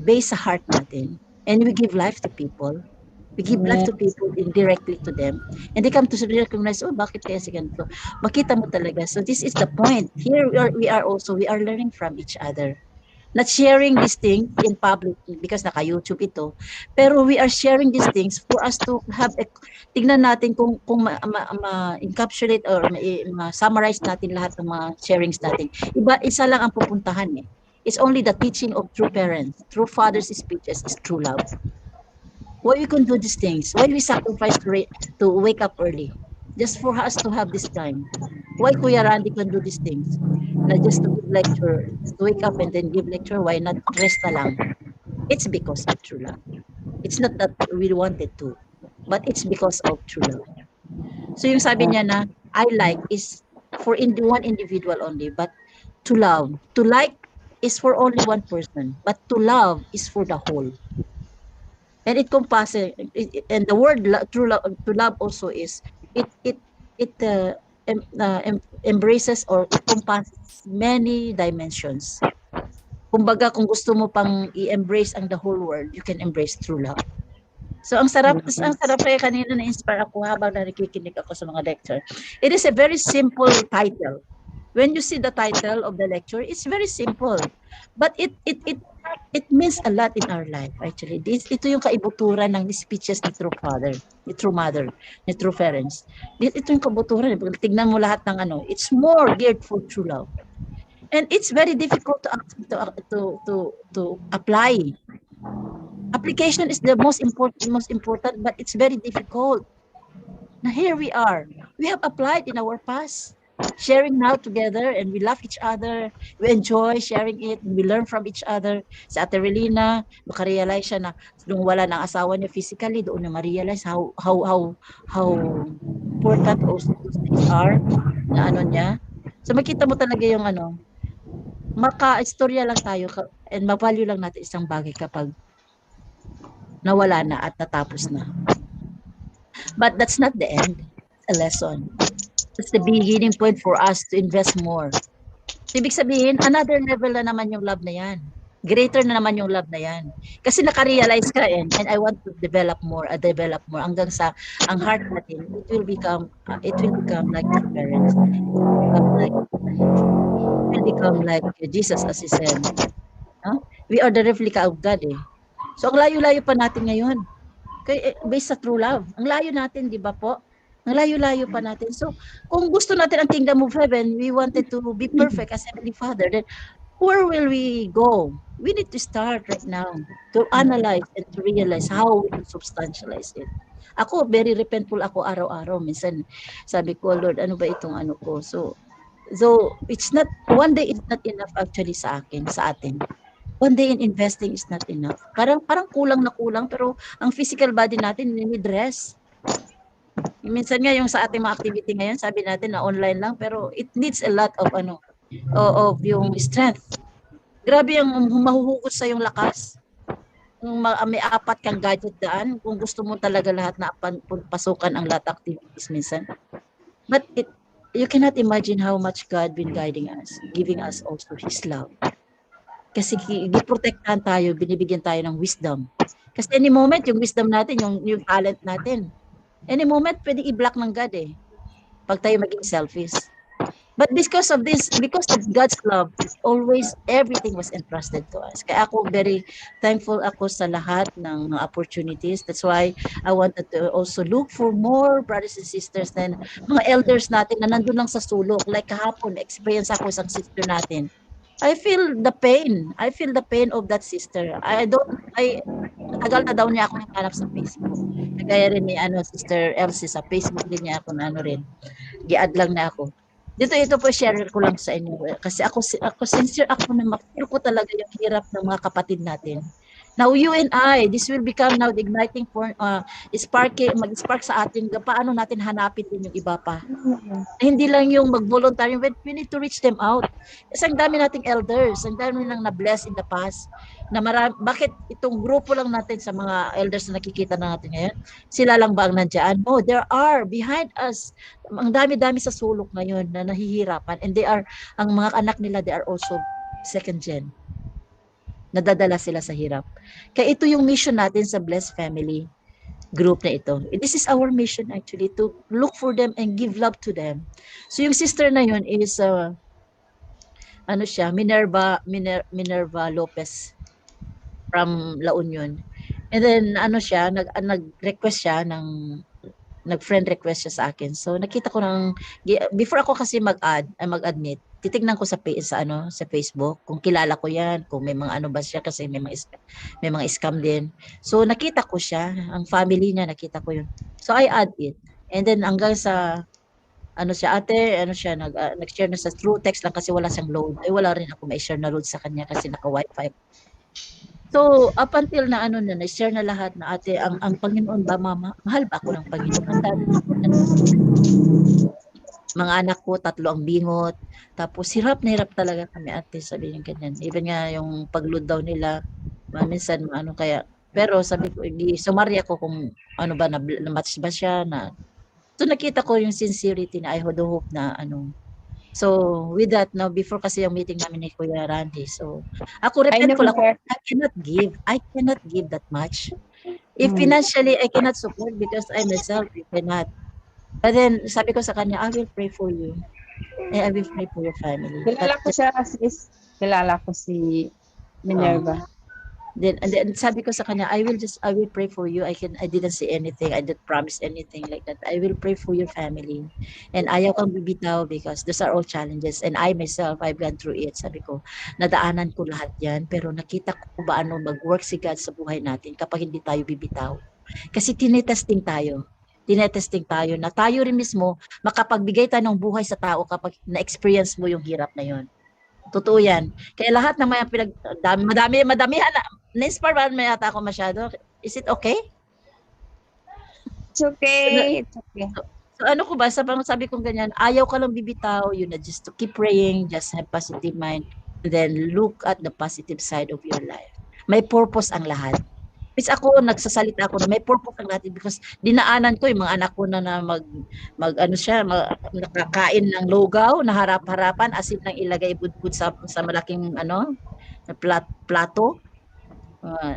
based sa heart natin. And we give life to people. We give life to people indirectly to them. And they come to recognize, bakit kaya si ganito? Makita mo talaga. So this is the point. Here we are learning from each other. Not sharing these things in public because naka-YouTube ito. Pero we are sharing these things for us to have tignan natin kung ma-encapsulate or ma-summarize natin lahat ng mga sharings natin. Isa lang ang pupuntahan eh. It's only the teaching of true parents, true fathers' speeches is true love. Why we can do these things? Why we sacrifice to wake up early? Just for us to have this time. Why Kuya Randy can do these things? Not just to give lecture, just to wake up and then give lecture, why not rest na lang? It's because of true love. It's not that we wanted to, but it's because of true love. So yung sabi niya na, I like is for one individual only, but to love. To like is for only one person, but to love is for the whole. And it compasses, and the word true love, to love also is, it embraces or it compasses many dimensions. Kumbaga, kung gusto mo pang i-embrace ang the whole world, you can embrace true love. So, ang sarap kaya kanina na-inspire ako habang nakikinig ako sa mga lecture. It is a very simple title. When you see the title of the lecture, it's very simple. But it means a lot in our life, actually. Ito yung kaibuturan ng speeches ni True Father, ni True Mother, ni True Parents. Ito yung kabuturan. Tignan mo lahat ng it's more geared for true love. And it's very difficult to apply. Application is the most important, but it's very difficult. Now here we are. We have applied in our past. Sharing now together and we love each other, we enjoy sharing it, and we learn from each other. Si Ate Relina, makarealize siya na nung wala ng asawa niya physically, doon na ma-realize how important also those things are na niya. So makita mo talaga yung maka-istorya lang tayo and ma-value lang natin isang bagay kapag nawala na at natapos na. But that's not the end. It's a lesson. That's the beginning point for us to invest more. Ibig sabihin, another level na naman yung love na yan. Greater na naman yung love na yan. Kasi nakarealize ka and I want to develop more hanggang sa ang heart natin, it will become like the parents. It will become like Jesus as he said. We are the replica of God eh. So ang layo-layo pa natin ngayon. Based sa true love. Ang layo natin, di ba po? Ang layo-layo pa natin. So, kung gusto natin ang kingdom of heaven, we wanted to be perfect as Heavenly Father, then where will we go? We need to start right now to analyze and to realize how we can substantialize it. Ako, very repentful ako araw-araw. Minsan, sabi ko, Lord, ano ba itong ano ko? So it's not, one day is not enough actually sa atin. One day in investing is not enough. Parang kulang na kulang, pero ang physical body natin need rest. Minsan nga yung sa ating mga activity ngayon, sabi natin na online lang, pero it needs a lot of of yung strength. Grabe yung mahuhugot sa yung lakas. Kung may 4 kang gadget daan, kung gusto mo talaga lahat na pasukan ang lahat activities minsan. But you cannot imagine how much God been guiding us, giving us also His love. Kasi giprotektahan tayo, binibigyan tayo ng wisdom. Kasi any moment, yung wisdom natin, yung talent natin, any moment, pwede i-block ng God eh. Pag tayo maging selfish. But because of God's love, always, everything was entrusted to us. Kaya ako, very thankful ako sa lahat ng opportunities. That's why I wanted to also look for more brothers and sisters than mga elders natin na nandun lang sa sulok. Like kahapon, experience ako isang sister natin. I feel the pain. I feel the pain of that sister. Tagal na daw niya ako naghanap sa Facebook. Kagaya rin ni Sister Elsie sa Facebook din niya ako gi-add lang na ako. Ito po share ko lang sa inyo kasi ako sincere ako na ma-feel ko talaga yung hirap ng mga kapatid natin. Now you and I, this will become now the igniting point, mag-spark sa atin paano natin hanapin din yung iba pa. Hindi lang yung mag-voluntary, we need to reach them out. Kasi ang dami nating elders, ang dami nang na-bless in the past. Bakit itong grupo lang natin sa mga elders na nakikita na natin ngayon, sila lang ba ang nandiyan? No, there are behind us. Ang dami-dami sa sulok ngayon na nahihirapan and ang mga anak nila, they are also second gen. Nadadala sila sa hirap. Kaya ito yung mission natin sa Blessed Family group na ito. This is our mission actually, to look for them and give love to them. So yung sister na yun is Minerva Lopez from La Union. And then nag-request siya nag-friend request siya sa akin. So nakita ko before ako kasi mag-admit, titignan ko sa Facebook kung kilala ko yan, kung may mga ba siya kasi may mga scam din. So nakita ko siya, ang family niya nakita ko yun. So I add it. And then hanggang sa nag-share na sa through text lang kasi wala siyang load. Wala rin ako ma-share na load sa kanya kasi naka-wifi. So up until na-share na lahat na ate, ang Panginoon ba mama? Mahal ba ako ng Panginoon? Ang dami mga anak ko, 3 ang bingot. Tapos hirap na hirap talaga kami ate, sabi niya ganyan. Even nga yung pag-load daw nila, minsan kaya. Pero sabi ko, sumari ako kung na-match ba siya So nakita ko yung sincerity na I hope na So with that, now before kasi yung meeting namin ni Kuya Randy, so ako repentful ako, I cannot give that much. If financially I cannot support because I myself cannot. But then sabi ko sa kanya, I will pray for you. And I will pray for your family. Kilala ko si Minerva. Then sabi ko sa kanya, I will pray for you. I didn't say anything. I didn't promise anything like that. I will pray for your family. And ayaw kang bibitaw because those are all challenges. And I myself, I've gone through it. Sabi ko, nadaanan ko lahat yan. Pero nakita ko ba mag-work si God sa buhay natin kapag hindi tayo bibitaw. Kasi tinetesting tayo na tayo rin mismo makapagbigay tayo ng buhay sa tao kapag na-experience mo yung hirap na yun. Totoo yan. Kaya lahat ng mga madamihan na-inspire ba yata ako masyado? Is it okay? It's okay. It's okay. So ko ba, sabi kong ganyan, ayaw ka lang bibitaw, just to keep praying, just have positive mind. and then look at the positive side of your life. May purpose ang lahat. Which ako, nagsasalita ako na may purpose ang lahat because dinaanan ko yung mga anak ko na nakakain ng lugaw na harap-harapan, asin nang ilagay budbud sa malaking na plato.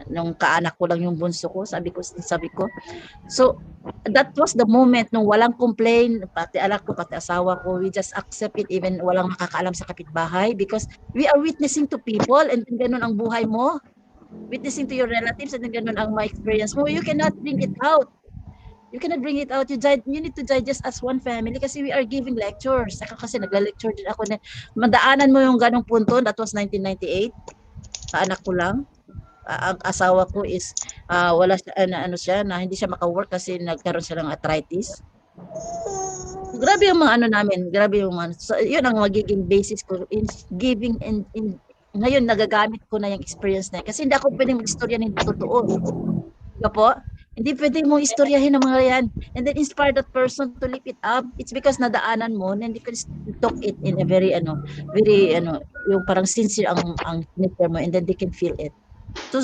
Nung kaanak ko lang yung bunso ko, sabi ko. So, that was the moment nung walang complain, pati anak ko, pati asawa ko, we just accept it even walang makakaalam sa kapitbahay because we are witnessing to people and ganun ang buhay mo. Witnessing to your relatives and ganun ang ma-experience mo. You cannot bring it out. You cannot bring it out. You need to digest as one family kasi we are giving lectures. Kasi nagla-lecture din ako na madaanan mo yung ganung punto. That was 1998. Kaanak ko lang. Ang asawa ko is wala siya na hindi siya maka-work kasi nagkaroon siya ng arthritis. Grabe yung mga namin, grabe yung mga, so, yun ang magiging basis ko in giving in ngayon nagagamit ko na yung experience na yun. Kasi hindi ako pwedeng mag-istorya ng totoo. Diba po? Hindi pwedeng mong istoryahin ng mga yan and then inspire that person to lift it up. It's because nadaanan mo and you can talk it in a very yung parang sincere ang nature mo and then they can feel it. So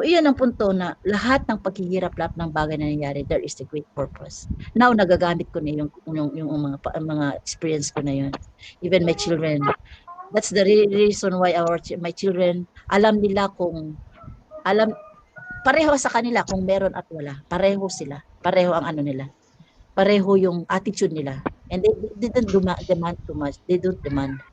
iyan ang punto na lahat ng paghihirap, lahat ng bagay na nangyayari, there is a great purpose. Now, nagagamit ko na yung mga experience ko na yun. Even my children. That's the reason why my children, pareho sa kanila kung meron at wala. Pareho sila. Pareho ang nila. Pareho yung attitude nila. And they didn't demand too much. They don't demand.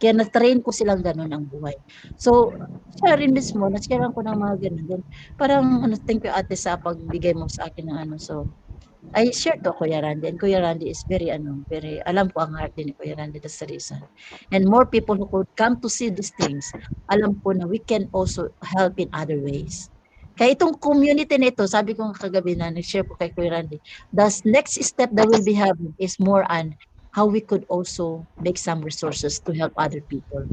Kaya na-train ko silang ganun ang buhay. So, siya rin mismo, na-share ko ng mga ganun. Parang, thank you ate sa pagbigay mo sa akin ng So, I share to Kuya Randy. And Kuya Randy is very, alam ko ang heart din ni Kuya Randy. That's the reason. And more people who could come to see these things, alam ko na we can also help in other ways. Kaya itong community nito, sabi ko kagabi na, nag-share ko kay Kuya Randy, the next step that we'll be having is more on how we could also make some resources to help other people.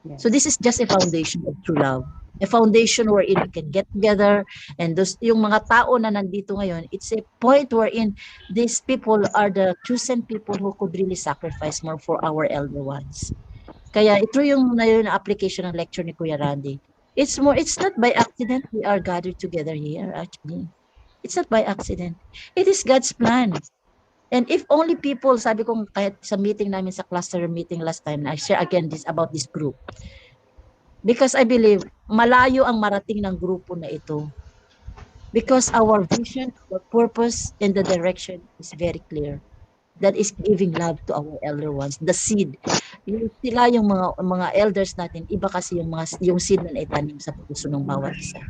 Yes. So this is just a foundation of true love. A foundation wherein we can get together and yung mga tao na nandito ngayon, it's a point wherein these people are the chosen people who could really sacrifice more for our elder ones. Kaya ito yung application ng lecture ni Kuya Randy. It's not by accident we are gathered together here actually. It's not by accident. It is God's plan. And if only people, sabi ko kahit sa meeting namin, sa cluster meeting last time, I share again about this group. Because I believe, malayo ang marating ng grupo na ito. Because our vision, our purpose, and the direction is very clear. That is giving love to our elder ones. The seed. Sila yung mga elders natin, iba kasi yung seed na naitanim sa puso ng bawat isa.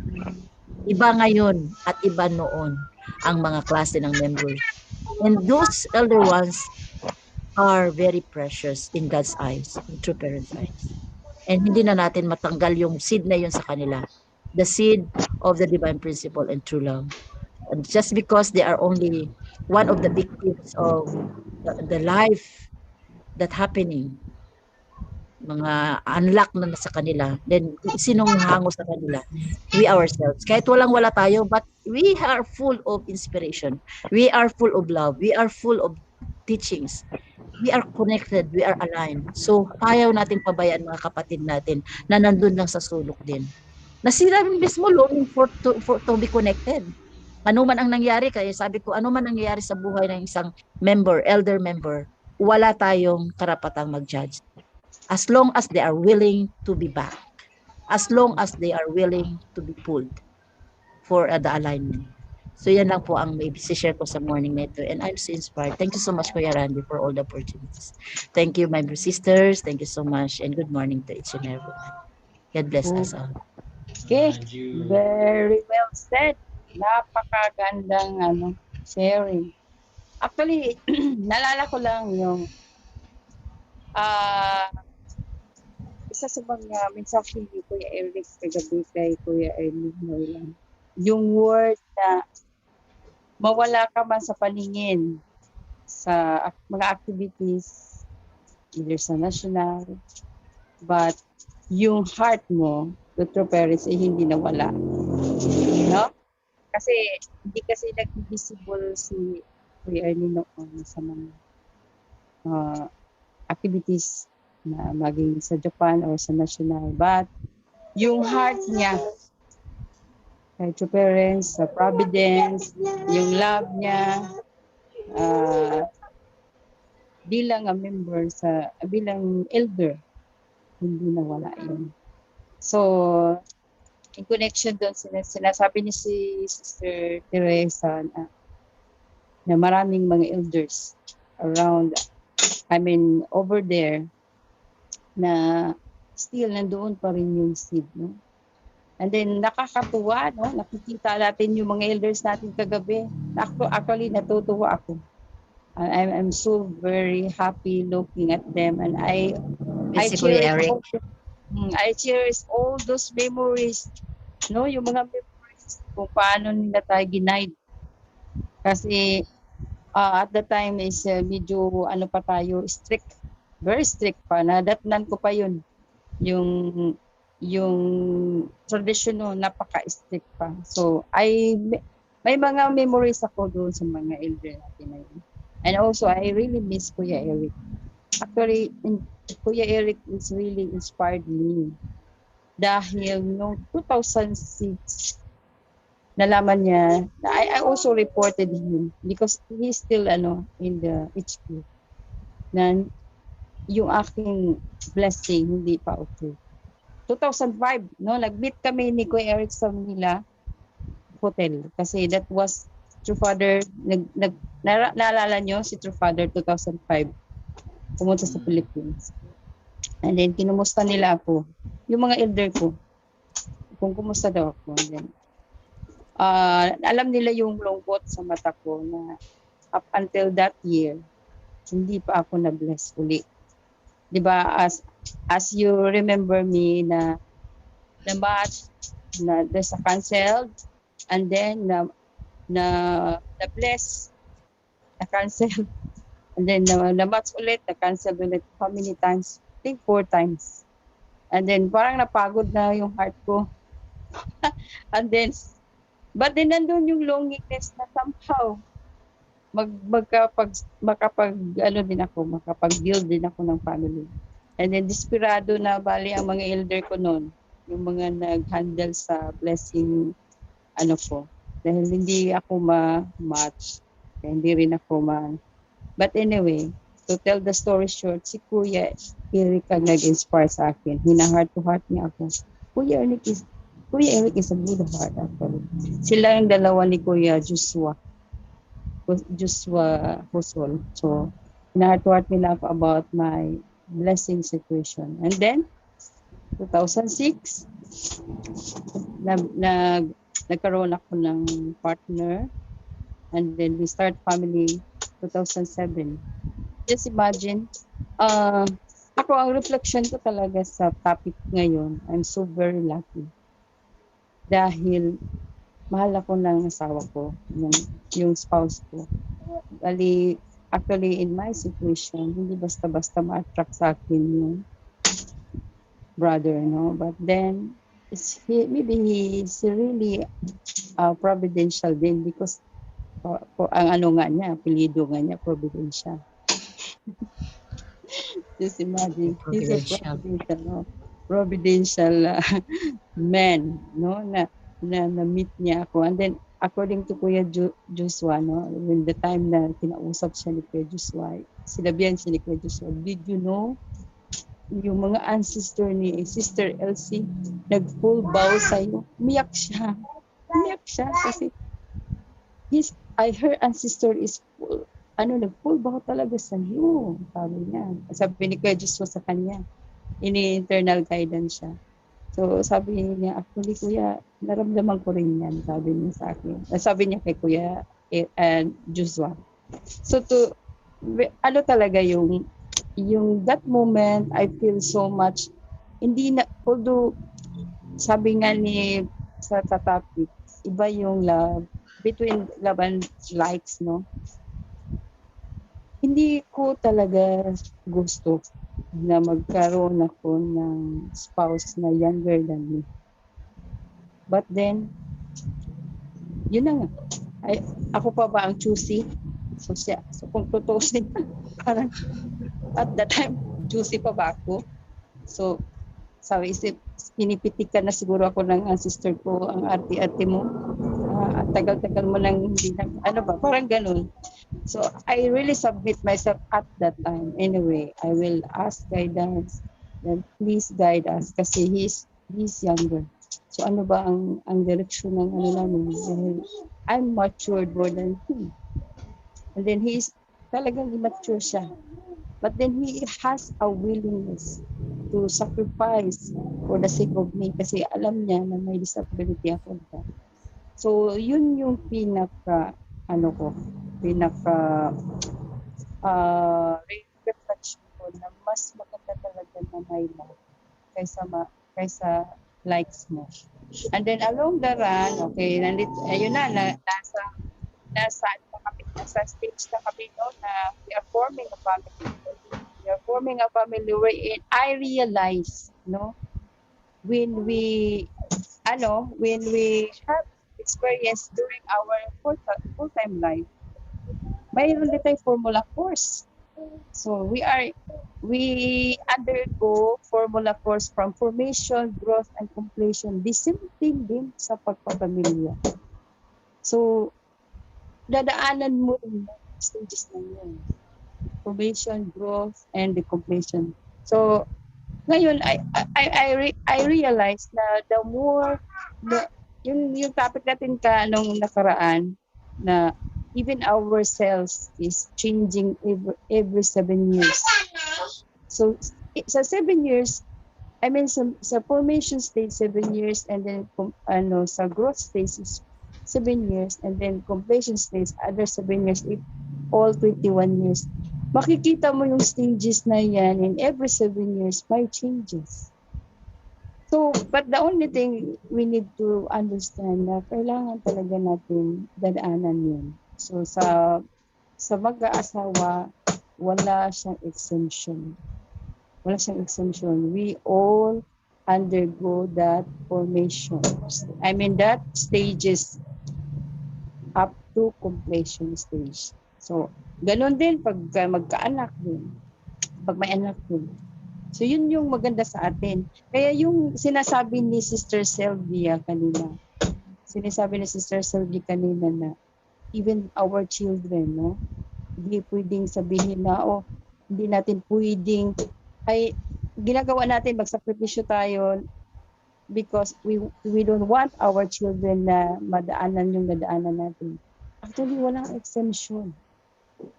Iba ngayon at iba noon ang mga klase ng members. And those elder ones are very precious in God's eyes, in true parents' eyes. And hindi na natin matanggal yung seed na yun sa kanila. The seed of the divine principle and true love. And just because they are only one of the victims of the life that happening, mga unlock na sa kanila, then sinong hango sa kanila? We ourselves. Kahit wala tayo, but we are full of inspiration. We are full of love. We are full of teachings. We are connected. We are aligned. So, ayaw natin pabayaan mga kapatid natin na nandun lang sa sulok din. Na sila mismo longing for to be connected. Ano man ang nangyari, kaya sabi ko, ano man nangyari sa buhay ng isang elder member, wala tayong karapatang mag-judge. As long as they are willing to be back. As long as they are willing to be pulled for the alignment. So yan lang po ang may share ko sa morning nito. And I'm so inspired. Thank you so much, Kuya Randy, for all the opportunities. Thank you, my sisters. Thank you so much. And good morning to each and everyone. God bless us all. Okay. Very well said. Napakagandang sharing. Actually, nalala ko lang yung isa sa mga mensahe ni Kuya Eric kagabi kay Kuya Ernie, yung word na mawala ka man sa paningin sa mga activities either sa national, but yung heart mo to true parents ay hindi nawala, no? Kasi hindi kasi nag-visible si Kuya Ernie noon sa mga activities na maging sa Japan or sa national. But yung heart niya, kay to parents, sa Providence, yung love niya, bilang a member bilang elder, hindi nawala yun. So, in connection doon, sinasabi ni si Sister Teresa na maraming mga elders around, over there, na still nandoon pa rin yung seed, no? And then, nakakatuwa, no? Nakikita natin yung mga elders natin kagabi. Actually, natutuwa ako. I'm so very happy looking at them, and I Si Kuya Eric. cherish all those memories, no? Yung mga memories kung paano nila tayo ginaid. Kasi at the time is medyo pa tayo, strict, very strict pa. Nadatnan ko pa yun, yung tradition no, napaka-strict pa. So may mga memories ako doon sa mga elder natin na yun. And also, I really miss Kuya Eric. Actually, Kuya Eric is really inspired me. Dahil noong 2006, nalaman niya, I also reported him because he's still in the HQ. Na yung aking blessing, hindi pa okay. 2005, no, nag-meet kami ni Kuya Eric sa Manila Hotel. Kasi that was True Father, naalala nyo si True Father 2005, pumunta sa Philippines. And then, kinumusta nila ako, yung mga elder ko, kung kumusta daw ako. And then, alam nila yung lungkot sa mata ko na up until that year, hindi pa ako na-bless uli. Diba, as you remember me na match, na there's a canceled, and then na bless, na cancel, and then na match ulit, na cancel ulit. How many times? I think 4 times. And then parang napagod na yung heart ko. And then, but then nandun yung loneliness na somehow makapag-build din ako ng family. And then desperado na bali ang mga elder ko noon, yung mga nag-handle sa blessing ko. Dahil hindi ako ma-match. Hindi rin ako But anyway, to tell the story short, si Kuya Eric ang nag-inspire sa akin. Hina-heart to heart niya ako. Kuya Eric is a good heart actually. Sila yung dalawa ni Kuya Joshua Husol. So, hina-heart to heart nila ako about my blessing situation. And then, 2006, nagkaroon ako ng partner, and then we start family 2007. Just imagine, ako ang reflection ko talaga sa topic ngayon, I'm so very lucky. Dahil mahal ako ng asawa ko, yung spouse ko. Actually, in my situation, hindi basta-basta ma-attract sa akin yung brother, no? But then, maybe he's really providential din because ang nga niya, apelyido nga niya, providential. Just imagine, he's a providential man, no? Na meet niya ako. And then, according to Kuya Joshua, no? When the time na kinausap siya ni Kuya Joshua, sinabihan siya ni Kuya Joshua, did you know yung mga ancestor ni Sister Elsie nag-full bow sa'yo? Umiyak siya kasi her ancestor is full, nag-full bow talaga sa'yo, sabi niya. Sabi ni Kuya Joshua sa kanya, ini-internal guidance siya. So sabi niya, actually Kuya, naramdaman ko rin yan, sabi niya sa akin. Sabi niya kay Kuya Joshua. So talaga yung that moment, I feel so much, although sabi nga ni sa topic, iba yung love, between love and likes, no? Hindi ko talaga gusto na magkaroon ako ng spouse na younger than me. But then, yun na nga. Ako pa ba ang choosy? So kung tutusin, parang at that time, juicy pa ba ako? So, sabi isip, pinipitikan na siguro ako ng sister ko, ang ate-ate mo. Ang tagal-tagal mo nang hindi na, ano ba, parang ganun. So, I really submit myself at that time. Anyway, I will ask guidance. Then please guide us kasi he's younger. So, ano ba ang direction ng ano namin? Dahil I'm matured more than him. And then talagang immature siya. But then he has a willingness to sacrifice for the sake of me kasi alam niya na may disability ako. So, yun yung reflection ko na mas maganda talaga na may love kaysa likes mo. And then along the run, okay, ayun nasa stage na kami no, na we are forming a family. We are forming a family wherein I realize, no, when we have experience during our full-time life, mayroon din tayong formula course. So we undergo formula course from formation, growth, and completion. The same thing din sa pagpapamilya. So, dadaanan mo rin stages na yun. Formation, growth, and the completion. So, ngayon, I realize na the more, yung topic natin nung nakaraan, na even ourselves is changing every 7 years. So, sa 7 years, I mean, sa formation stage, 7 years, and then, sa growth stage is 7 years, and then completion stage, other 7 years, all 21 years. Makikita mo yung stages na yan, and every 7 years, may changes. So, but the only thing we need to understand na kailangan talaga natin dadaanan yun. So, sa mag-aasawa, wala siyang exemption. Wala siyang exemption. We all undergo that formation. I mean, that stages up to completion stage. So, ganun din pag magkaanak din. Pag may anak din. So, yun yung maganda sa atin. Kaya yung sinasabi ni Sister Sylvia kanina na even our children, no? Hindi pwedeng sabihin na, hindi natin pwedeng, ginagawa natin, magsakripisyo tayo because we don't want our children na madaanan yung nadaanan natin. Actually, walang exemption.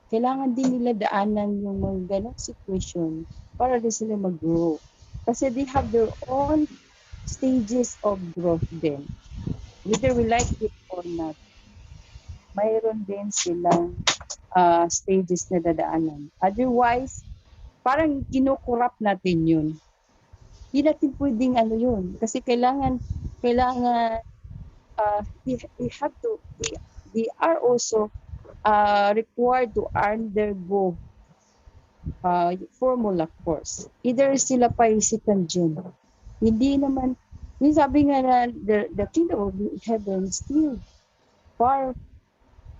Kailangan din nila daanan yung mga ganong situation para din sila mag-grow. Kasi they have their own stages of growth din. Whether we like it or not, mayroon din silang stages na dadaanan. Otherwise, parang kinukurap natin yun. Hindi natin pwedeng yun. Kasi kailangan they are also required to undergo formula course. Either sila pa second gen. Hindi naman, sabi nga na the kingdom of heaven is still far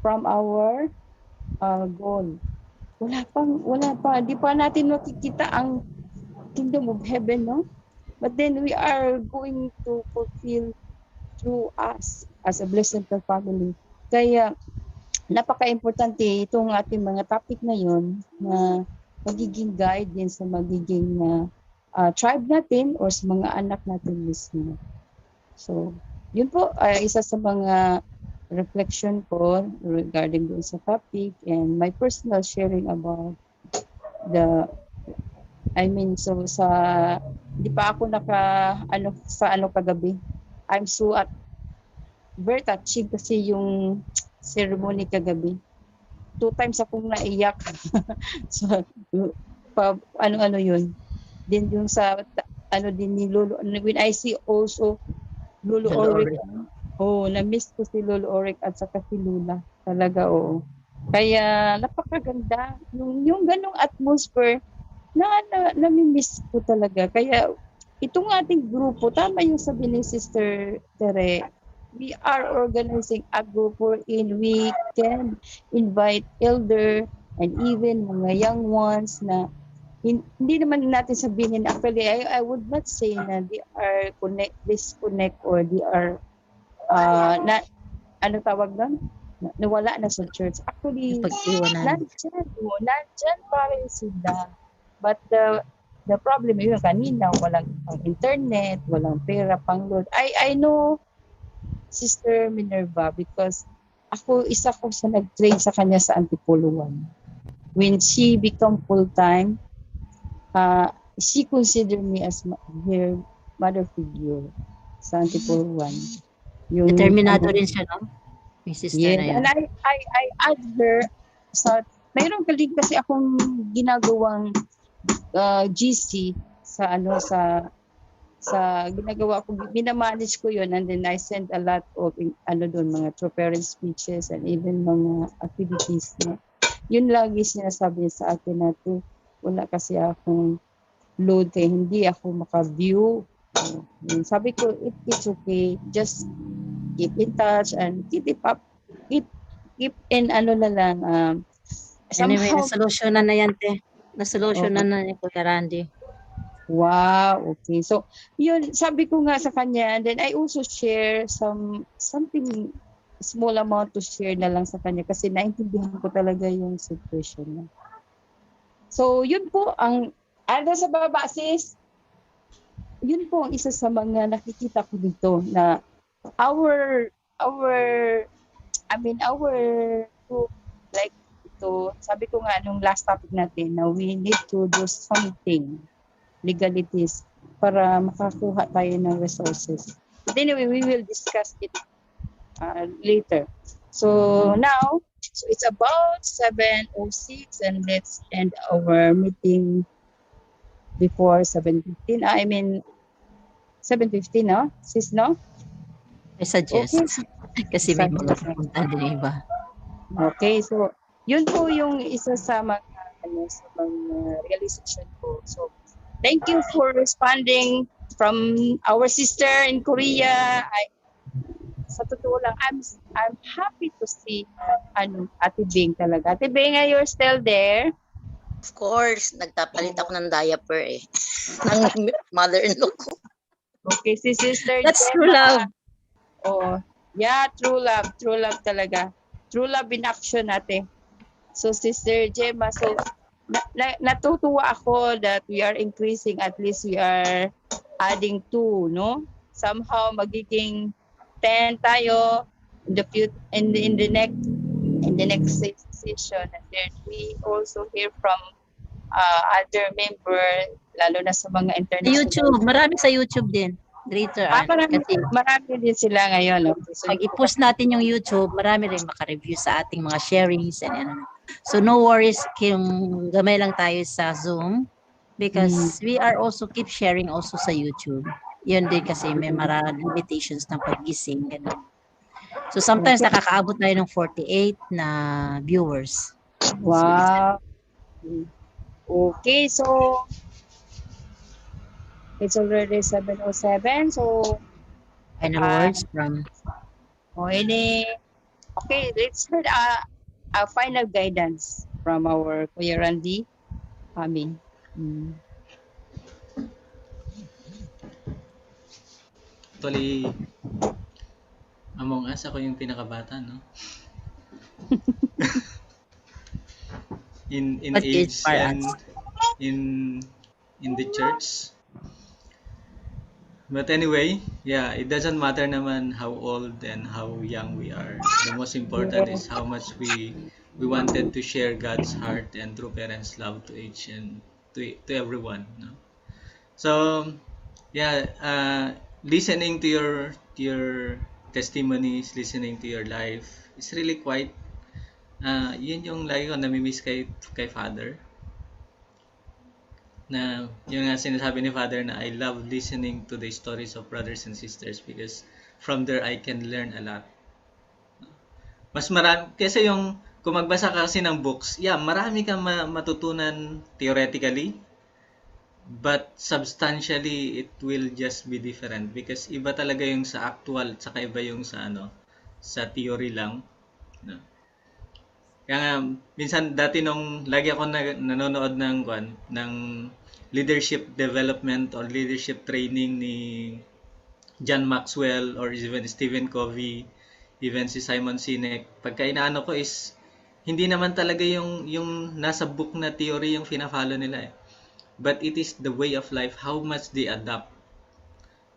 from our goal. Wala pa. Di pa natin makikita ang kingdom of heaven, no? But then we are going to fulfill through us as a blessed family. Kaya, napaka-importante itong ating mga topic na yun na magiging guide din sa magiging tribe natin or sa mga anak natin mismo. So, yun po, isa sa mga reflection ko regarding doon sa topic and my personal sharing about di pa ako kagabi. I'm so very touching kasi yung ceremony kagabi. 2 times akong naiyak. So, yun. Then yung sa, din ni Lolo, when I see also Lolo Oric. Na-miss ko si Lolo Oric at saka si Lula. Talaga, oo. Kaya, napakaganda. Yung ganong atmosphere, nami-miss ko talaga. Kaya, itong ating grupo, tama yung sabi ni Sister Tere, we are organizing a group wherein we can invite elder and even mga young ones na hindi naman natin sabihin, actually, I would not say na they are disconnect or they are, na, ano tawag doon? Nawala na sa church. Actually, Pag-iwanan. nandyan pa rin sila. But the problem yun, kanina, walang internet, walang pera pang load. I know Sister Minerva because isa ko sa nag-train sa kanya sa Antipolo 1. When she become full-time, she considered me as her mother figure sa Antipolo 1. Determinado rin siya, no? Yung sister na Yes, yun. and I add her sa, mayroon kasi akong ginagawang GC sa ginagawa ko, minamanage ko yun, and then I send a lot of mga true parent speeches and even mga activities na yun lagi sinasabi sa akin na wala kasi akong load kaya hindi ako maka-view. Sabi ko, it's okay, just keep in touch and keep in na lang. Anyway, Somehow, nasolusyonan na yan, te. Nasolusyonan na ni Kuya Randy. wow, okay. So, yun, sabi ko nga sa kanya, and then I also share something small amount to share na lang sa kanya kasi naintindihan ko talaga yung situation niya. So, yun po ang, sa baba, sis, yun po ang isa sa mga nakikita ko dito na our group, like ito, sabi ko nga nung last topic natin na we need to do something, legalities, para makakuha tayo ng resources. But anyway, we will discuss it later. So now, it's about 7:06 and let's end our meeting before 7:15. I mean, 7:15, no? Sis, no? I suggest. Okay. Kasi may mga pupunta din iba. Okay, so yun po yung isa sa mga realization ko. So thank you for responding from our sister in Korea. Sa totoo lang, I'm happy to see Ate Bing talaga. Ate Bing, you're still there? Of course, nagpapalit ako ng diaper ng mother-in-law ko. Okay, si Sister That's Gemma. true love. Oh, yeah, true love talaga. True love in action natin. So Sister Gemma, so natutuwa ako that we are increasing, at least we are adding 2, no? Somehow magiging 10 tayo in the next session, and then we also hear from other member, lalo na sa mga international. YouTube, marami sa YouTube din. Greater marami din sila ngayon. Okay, so pag i-post natin yung YouTube, marami rin maka-review sa ating mga sharings and ano. So no worries kung gamay lang tayo sa Zoom because we are also keep sharing also sa YouTube. Yun din kasi may maraming limitations ng pag-gising. Ganun. So sometimes nakakaabot tayo ng 48 na viewers. Wow. Okay, so it's already 7:07. So final words from okay, let's hear a final guidance from our Kuya Randy. Amin. Actually, among us, ako yung pinakabata, no? in age and in the church. But anyway, yeah, it doesn't matter naman how old and how young we are. The most important is how much we wanted to share God's heart and true parents' love to each and to everyone. No? So, yeah, listening to your testimonies, listening to your life is really quite yun yung lagi ko namimiss kay Father. Na yung nga sinasabi ni Father na I love listening to the stories of brothers and sisters because from there I can learn a lot. Mas marami kasi yung kung magbasa ka kasi ng books, yeah, marami kang matutunan theoretically, but substantially it will just be different because iba talaga yung sa actual at saka iba yung sa sa theory lang. No? Kaya nga, minsan dati nung lagi ako nanonood ng leadership development or leadership training ni John Maxwell or even Stephen Covey, even si Simon Sinek, pagka inaano ko is hindi naman talaga yung nasa book na theory yung fina-follow nila eh. But it is the way of life, how much they adapt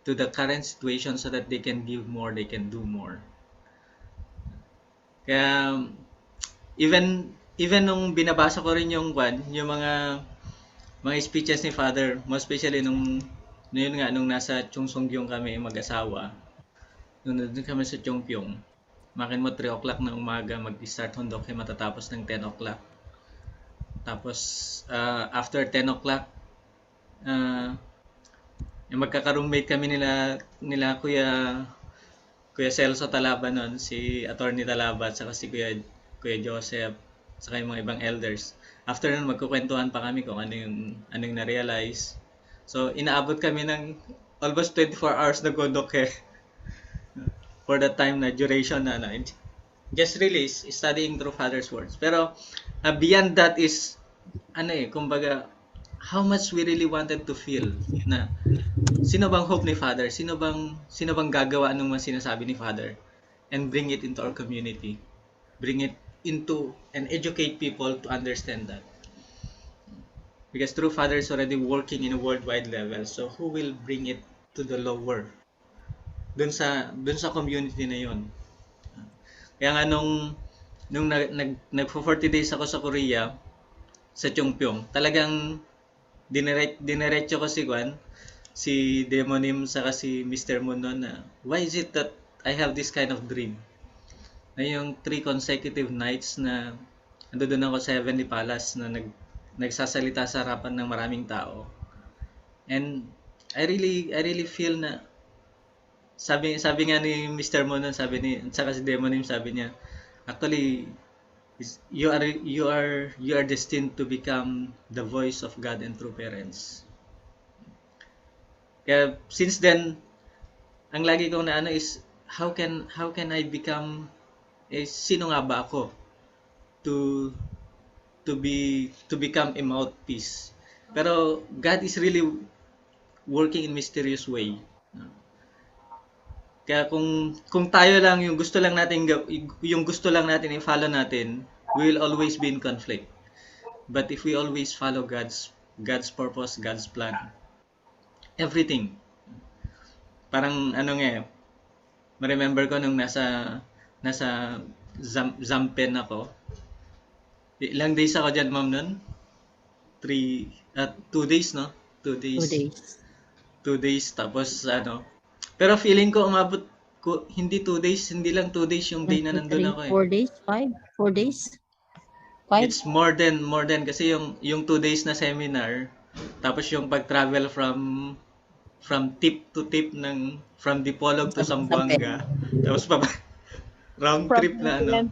to the current situation so that they can give more, they can do more. Kaya even nung binabasa ko rin yung mga speeches ni Father, most especially nung nasa Chungsongyong kami mag-asawa, nung nandun kami sa Chongpyong, makin mo 3 o'clock na umaga mag-start hundok ay matatapos ng 10 o'clock. Tapos after 10 o'clock, yung magkaka-roommate kami nila Kuya Celso Talaba nun, si Attorney Talaba at saka si Kuya Joseph, saka yung mga ibang elders. After nun, magkukwentuhan pa kami kung anong na-realize. So, inaabot kami ng almost 24 hours na gondok for the time na duration na just release, studying through Father's words. Pero, beyond that is, kumbaga, how much we really wanted to feel na sino bang hope ni Father? Sino bang gagawa ng mga sinasabi ni Father? And bring it into our community. Bring it into and educate people to understand that. Because true Father is already working in a worldwide level. So who will bring it to the lower? Dun sa community na yon. Kaya nga nung nag-40 days ako sa Korea, sa Chongpyong, talagang dinerecho ko si Demonim saka si Mr. Moon noon na why is it that I have this kind of dream? Na yung 3 consecutive nights na nandoon ako sa Heavenly Palace na nagsasalita sa harapan ng maraming tao. And I really feel na sabi nga ni Mr. Moon noon, saka si Demonim sabi niya, actually you are destined to become the voice of God and true parents. Kaya since then, ang lagi kong naano is how can I become sino nga ba ako to become a mouthpiece. Pero God is really working in mysterious way. Kaya kung tayo lang yung gusto lang natin i-follow natin, we will always be in conflict. But if we always follow God's purpose, God's plan, everything. Parang ma-remember ko nung nasa Zampen ako. Ilang days ako dyan, ma'am, nun? 2 days, no? 2 days. 2 days. 2 days, tapos pero feeling ko umabot ko, hindi 2 days, hindi lang 2 days yung day na nandun ako 4 days, 4 days. 5. It's more than kasi yung 2 days na seminar, tapos yung pag-travel from tip to tip from Dipolog to Zamboanga, tapos round trip na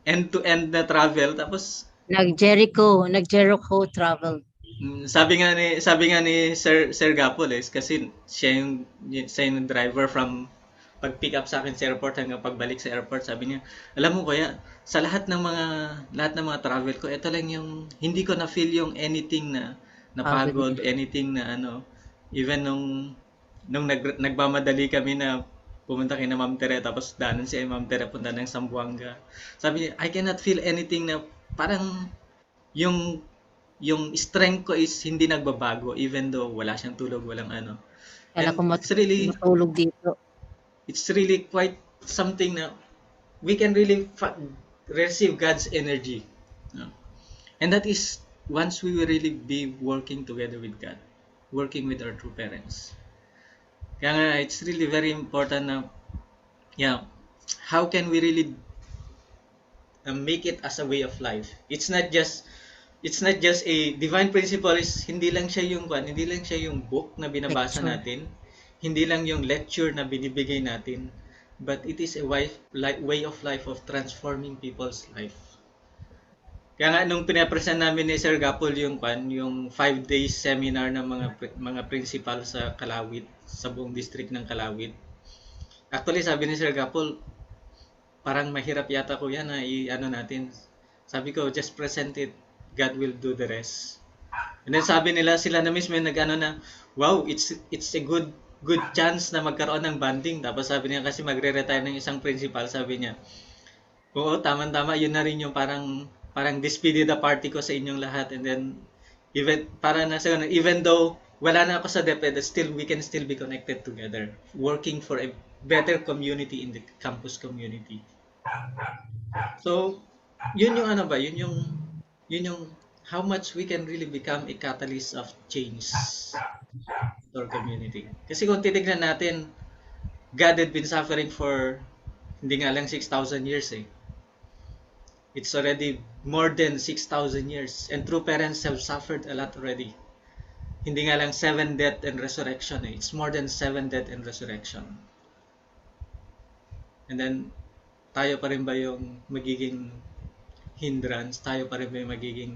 end to end na travel, tapos Nag-Jericho travel. sabi nga ni Sir Gapoles, kasi siya yung driver from pag-pick up sa akin sa airport hanggang pagbalik sa airport. Sabi niya, alam mo kuya, sa lahat ng mga travel ko, ito lang yung hindi ko na feel yung anything na pagod, anything na even nung nagmamadali kami na pumunta kay na Ma'am Tere, tapos daanan si Ma'am Tere punta ng Zamboanga. Sabi niya, I cannot feel anything na parang yung strength ko is hindi nagbabago even though wala siyang tulog, walang Kala ko matulog dito. It's really quite something na we can really receive God's energy. And that is once we will really be working together with God, working with our true parents. Kaya nga, it's really very important na, how can we really make it as a way of life? It's not just a divine principle. Hindi lang siya yung book na binabasa natin, hindi lang yung lecture na binibigay natin, but it is a way of life of transforming people's life. Kaya nga nung pinapresent namin ni Sir Gapol yung 5 days seminar ng mga principal sa Kalawit, sa buong district ng Kalawit. Actually, sabi ni Sir Gapol, parang mahirap yata kuya na i-ano natin. Sabi ko, just present it. God will do the rest. And then sabi nila, sila na mismo yung nag-ano na, wow, it's a good chance na magkaroon ng banding. Tapos sabi niya kasi magre-retire ng isang principal, sabi niya, oo, tama-tama, yun na rin yung parang despedida the party ko sa inyong lahat. And then, even though wala na ako sa DepEd, still, we can still be connected together, working for a better community in the campus community. So, yun yung ano ba, yun yung how much we can really become a catalyst of change in our community. Kasi kung titignan natin, God had been suffering for hindi nga lang 6,000 years eh. It's already more than 6,000 years. And true parents have suffered a lot already. Hindi nga lang 7 death and resurrection eh. It's more than 7 death and resurrection. And then, tayo pa rin ba yung magiging hindrance? Tayo pa rin ba yung magiging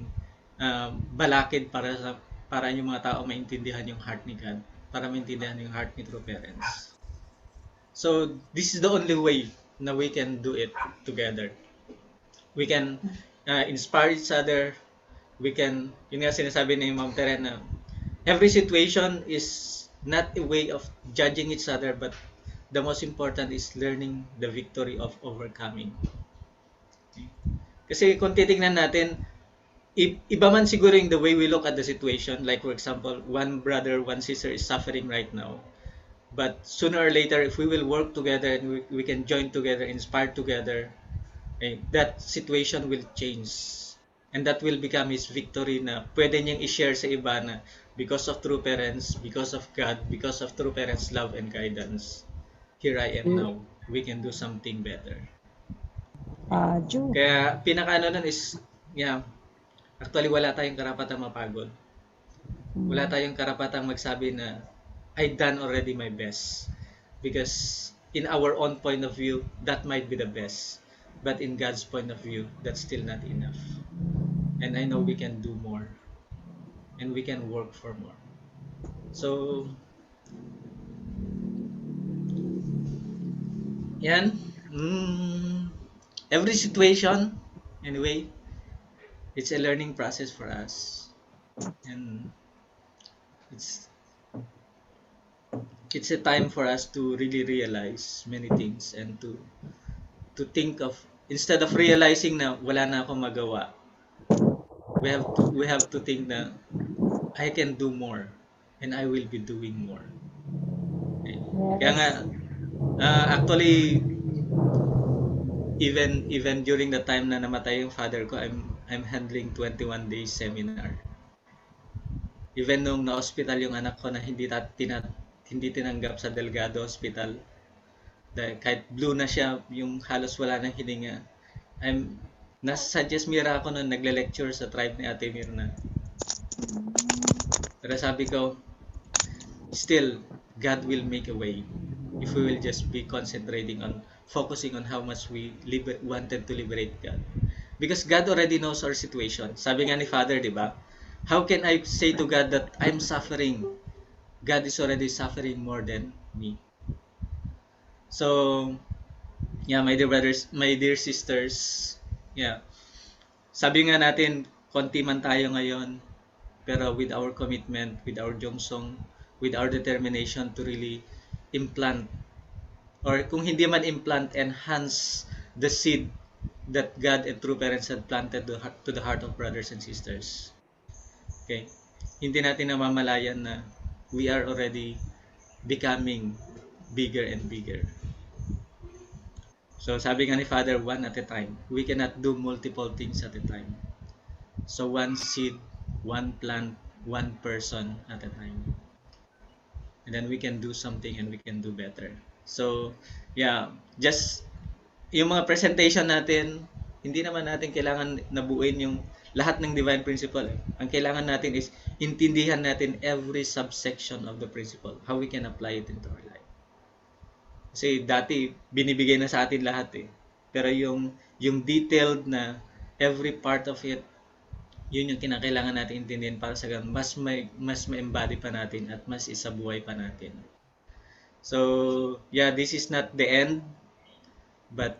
balakid para yung mga tao maintindihan yung heart ni God? Para maintindihan yung heart ni true parents? So, this is the only way na we can do it together. We can inspire each other. We can, yun nga sinasabi ni Ma'am Teren na every situation is not a way of judging each other, but the most important is learning the victory of overcoming. Okay? Kasi kung titignan natin, iba man siguro yung the way we look at the situation. Like for example, one brother, one sister is suffering right now. But sooner or later, if we will work together and we can join together, inspire together, that situation will change. And that will become his victory na pwede niyang i-share sa iba na because of true parents, because of God, because of true parents' love and guidance, here I am now. We can do something better. Kaya pinaka-ano nun is, actually wala tayong karapatang mapagod. Wala tayong karapatang magsabi na I done already my best. Because in our own point of view, that might be the best. But in God's point of view, that's still not enough. And I know we can do more. And we can work for more. So, yan. Every situation, anyway, it's a learning process for us. And it's a time for us to really realize many things and to think of, instead of realizing na wala na akong magawa, we have to think na I can do more and I will be doing more. Okay. Kaya nga actually even during the time na namatay yung father ko, I'm handling 21 days seminar. Even nung na-hospital yung anak ko na hindi tinanggap sa Delgado Hospital, dahil kahit blue na siya, yung halos wala nang hininga, nasa Sadyas Mira ako nung nagle-lecture sa tribe ni Ate Mirna. Pero sabi ko, still, God will make a way if we will just be focusing on how much we wanted to liberate God. Because God already knows our situation. Sabi nga ni Father, di ba? How can I say to God that I'm suffering? God is already suffering more than me. So, my dear brothers, my dear sisters, sabi nga natin, konti man tayo ngayon, pero with our commitment, with our jongsong, with our determination to really implant, or kung hindi man implant, enhance the seed that God and true parents had planted to the heart of brothers and sisters. Okay? Hindi natin namamalayan na we are already becoming bigger and bigger. So sabi nga ni Father, one at a time. We cannot do multiple things at a time. So one seed, one plant, one person at a time. And then we can do something and we can do better. So just yung mga presentation natin, hindi naman natin kailangan nabuuin yung lahat ng divine principle. Ang kailangan natin is intindihan natin every subsection of the principle, how we can apply it into our life. Kasi dati binibigay na sa atin lahat eh. Pero yung detailed na every part of it, yun yung kinakailangan natin intindihin para sa ganun mas ma-embody pa natin at mas isabuhay pa natin. So, this is not the end, but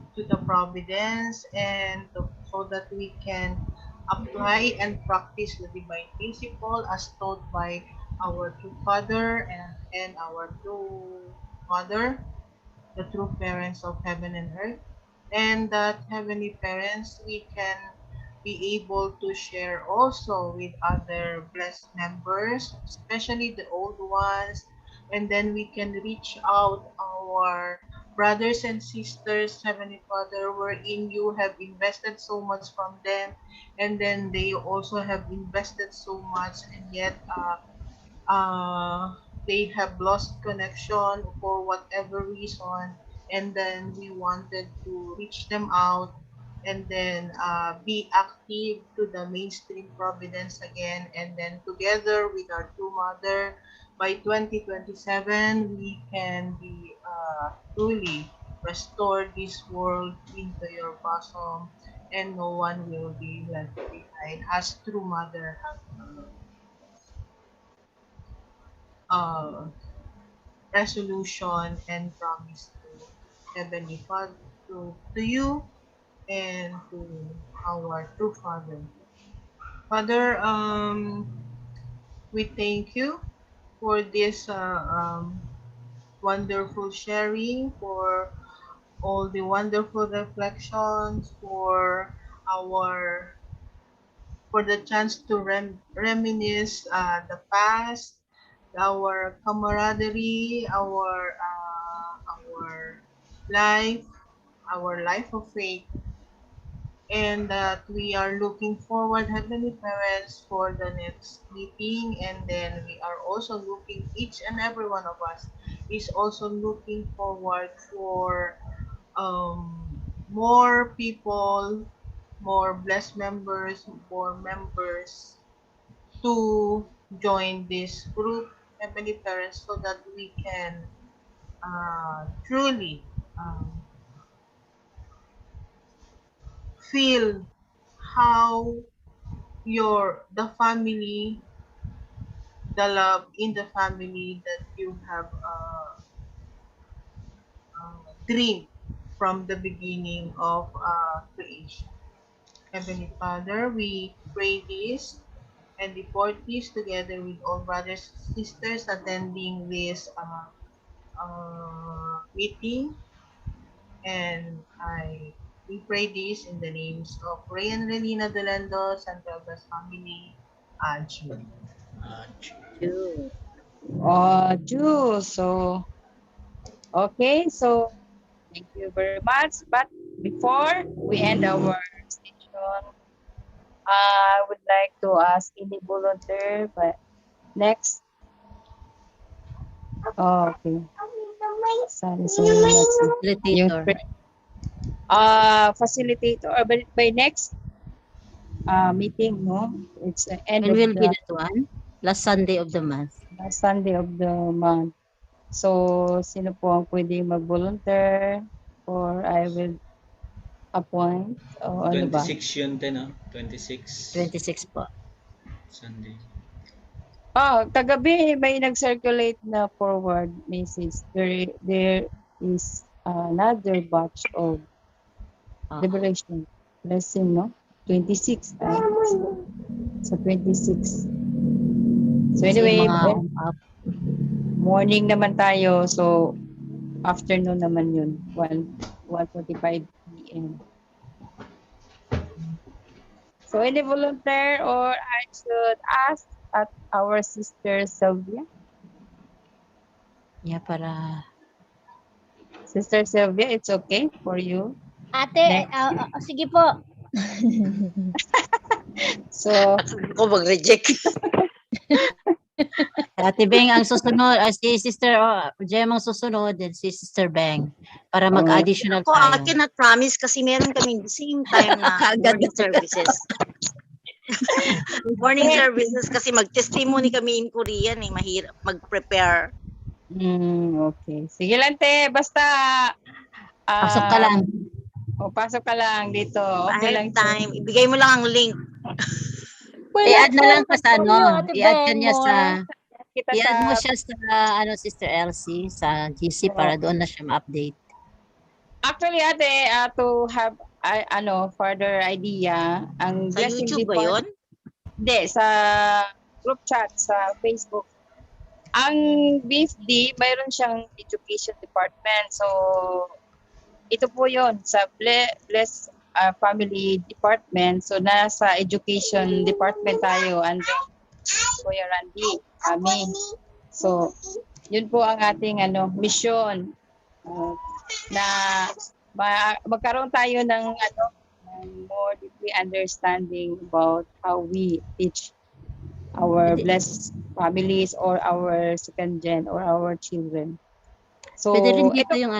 to the providence, and so that we can apply and practice the divine principle as taught by our true Father and our true Mother, the true parents of heaven and earth, and that heavenly parents we can be able to share also with other blessed members, especially the old ones, and then we can reach out our brothers and sisters, Heavenly Father, wherein you have invested so much from them, and then they also have invested so much, and yet uh, they have lost connection for whatever reason, and then we wanted to reach them out and then be active to the mainstream providence again, and then together with our true mother by 2027 we can be truly restore this world into your bosom, and no one will be left behind as true mother have uh, resolution and promise to Heavenly Father, to you and to our true Father. Father, we thank you for this wonderful sharing, for all the wonderful reflections, our for the chance to reminisce the past, our camaraderie, our life, our life of faith, and that we are looking forward, Heavenly Parents, for the next meeting, and then we are also looking, each and every one of us is also looking forward for more people, more blessed members, more members to join this group, Heavenly Parents, so that we can truly feel how the family, the love in the family that you have dreamed from the beginning of creation. Heavenly Father, we pray this and report this together with all brothers and sisters attending this meeting, and we pray this in the names of Ray and Relina Delendo, Santelda's family, June. True. Oh, Ju. So, okay. So, thank you very much. But before we end our session, I would like to ask any volunteer, but next. Oh, okay. Sorry, sorry. Let's see. Yung Facilitator. facilitator or by next meeting, no? It's the end When of will be the that one? Last Sunday of the month. last Sunday of the month. So, sino po ang pwede mag-volunteer or I will appoint o ano ba? 26 yun, 26 26 po. Sunday. Kagabi may nag-circulate na forward message. There is another batch of liberation blessing, no? 26. So, 26. So, Kasi anyway, mga morning naman tayo. So, afternoon naman yun. 1:45 p.m. So, any volunteer or I should ask at our sister Sylvia? yeah, para Sister Sylvia, it's okay for you? Ate, sige po. So, Ako mag-reject. Ate Beng ang susunod, si Sister Jem ang susunod, then si Sister Beng para mag-additional Ako, I tayo. cannot promise kasi meron kaming the same time na morning services. Morning services kasi mag-testimony kami in Korean eh. Mahirap mag-prepare. okay. Sige lang, te. Basta, Pasok ka lang. pasok ka lang dito. Okay Ahead lang. time. Ibigay mo lang ang link. I-add na lang ka sa Ate i-add ka Beng, niya sa Kita i-add sa mo siya sa Sister Elsie sa GC para doon na siya ma-update. Actually, ate, to have further idea, ang Sa blessing YouTube ba report, yun? hindi, sa group chat, sa Facebook. Ang BFD, mayroon siyang education department. So, ito po yon sa Bless Family Department. So, nasa education department tayo and Kuya Randy, kami. So, yun po ang ating mission. Na magkaroon tayo ng more deeply understanding about how we teach our blessed families or our second gen or our children. So, Pwede rin dito ito, yung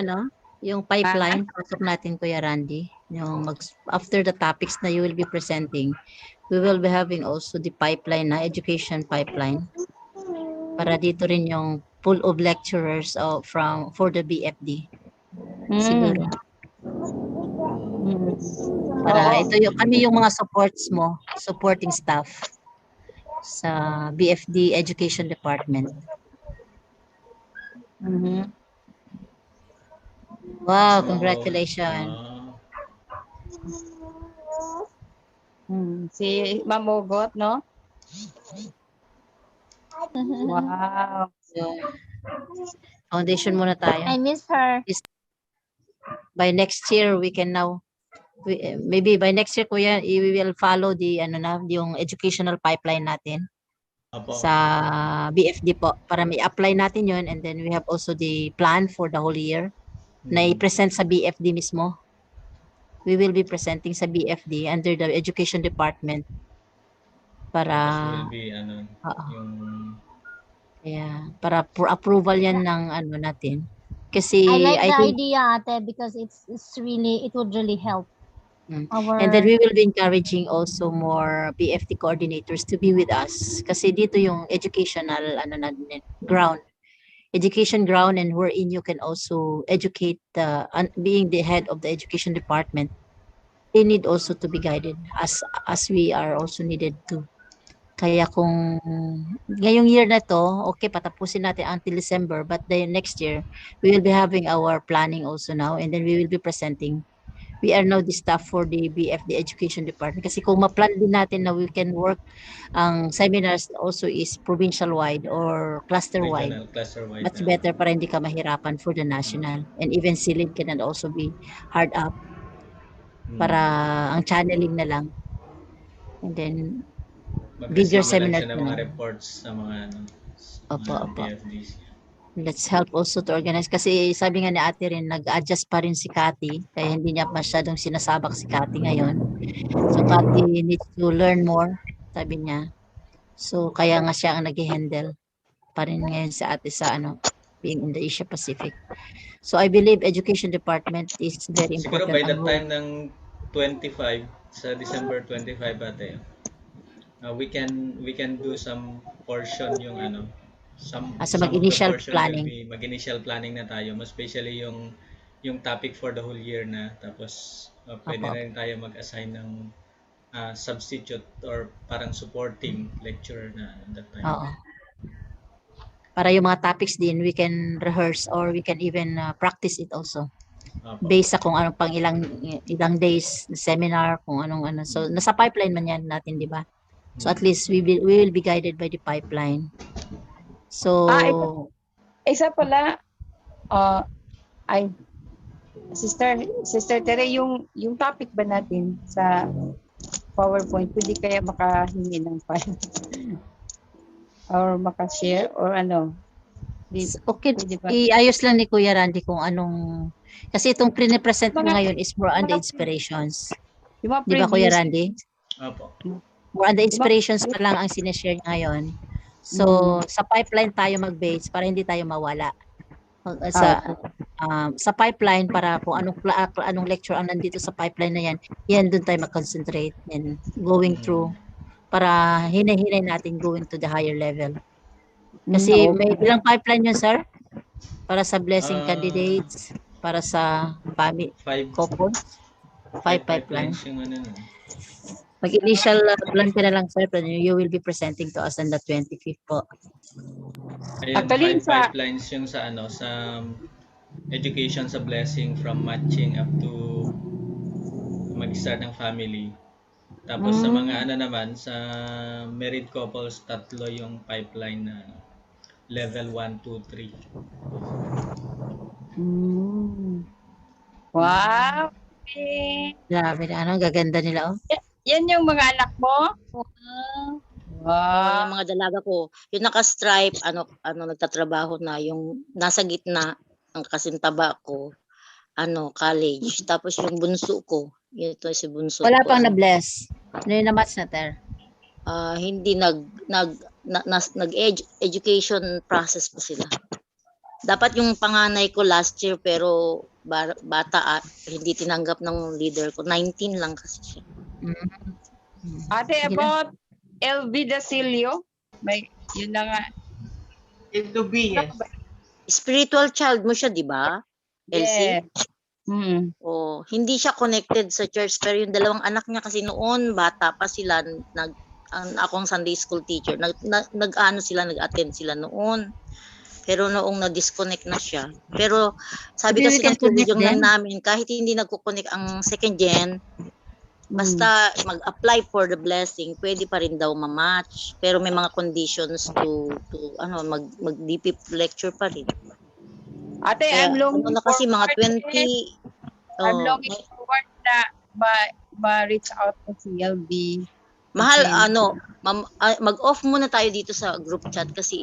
yung pipeline, pasok natin Kuya Randy. Yung after the topics na you will be presenting, we will be having also the pipeline na education pipeline. Para dito rin yung pool of lecturers for the BFD. Siguro. Para ito kami yung mga supporting staff sa BFD Education Department. Wow, congratulations. Si Mamogot, no? Wow. Foundation muna tayo. I miss her. By next year, we can now, maybe by next year, Kuya, we will follow yung educational pipeline natin sa BFD po para may apply natin yun, and then we have also the plan for the whole year na i-present sa BFD mismo. We will be presenting sa BFD under the education department para para for approval yan ng natin. Kasi I like the think, idea, ate, because it would really help. And then we will be encouraging also more BFD coordinators to be with us. Kasi dito yung educational ground. Education ground, and wherein you can also educate being the head of the education department. They need also to be guided as we are also needed to. Kaya kung ngayong year na to, okay, patapusin natin until December, but then next year, we will be having our planning also now, and then we will be presenting. We are now the staff for the BFD Education Department. Kasi kung ma-plan din natin na we can work, ang seminars also is provincial-wide or cluster-wide. Much better para hindi ka mahirapan for the national. And even silid can also be hard up. Para ang channeling na lang. And then, bigger seminars na mga reports sa mga BFDs. Let's help also to organize. Kasi sabi nga ni ate rin, nag-adjust pa rin si Cathy. Kaya hindi niya masyadong sinasabak si Cathy ngayon. So, Cathy needs to learn more, sabi niya. So, kaya nga siya ang nag-handle pa rin ngayon sa ate sa being in the Asia Pacific. So, I believe Education Department is very important. Siguro by the time ng 25, sa December 25 ate, we can do some portion yung some mag-initial planning. Mag-initial planning na tayo, especially yung topic for the whole year na, tapos pwede na rin tayo mag-assign ng substitute or parang supporting lecturer na at that time. Para yung mga topics din, we can rehearse or we can even practice it also. Based sa kung anong pang ilang days seminar, kung anong So, nasa pipeline man yan natin, di ba? So, at least we will be guided by the pipeline. So, isa pala, Sister Tere, yung topic ba natin sa PowerPoint, pwede kaya makahingi ng file? Or makashare? Or okay, iayos lang ni Kuya Randy kung anong, kasi itong pre-present mo ngayon is more on the inspirations. Di ba, Kuya Randy? Opo. More on the inspirations pa lang ang sineshare niya ngayon. So, sa pipeline tayo mag-base para hindi tayo mawala. Sa pipeline para kung anong lecture ang nandito sa pipeline na yan doon tayo mag-concentrate and going through para hinay-hinay natin going to the higher level. Kasi may ilang pipeline yun, sir? Para sa blessing candidates, para sa family couples. 5 pipelines. Mag-initial plan ka na lang, sir, pero you will be presenting to us on the 25th po. Ayun, 5 pipelines yung sa education sa blessing from matching up to mag-start ng family. Tapos sa mga ano naman, sa married couples, tatlo yung pipeline na level 1, 2, 3. Wow. Okay. Grabe na, ano, gaganda nila, oh. Yan yung mga anak mo? Oh, Wow. yung mga dalaga ko, yung naka-stripe, nagtatrabaho na, yung nasa gitna, ang kasintaba ko, college. Tapos yung bunso ko, ito si bunso Wala ko. pang na-bless. Ano yung na-match na, Ter? Hindi education process pa sila. Dapat yung panganay ko last year pero bata hindi tinanggap ng leader ko. 19 lang kasi siya. Ate, Sige about LV Dasilio, may, yun na nga. To be, yes. Spiritual child mo siya, di ba? Elsie? Yeah. Oh, hindi siya connected sa church pero yung dalawang anak niya kasi noon bata pa sila akong Sunday school teacher. Nag-attend sila noon. Pero noong na-disconnect na siya. Pero sabi Hindi kasi ng religion disconnect din? namin, kahit hindi nagko-connect ang second gen, basta mag-apply for the blessing, pwede pa rin daw ma-match. Pero may mga conditions to mag-DP lecture pa rin. Ate, Kaya, I'm longing na kasi mga forward 20, I'm longing forward na ma-reach out ko si LB. mahal, Kasi- mag-off muna tayo dito sa group chat kasi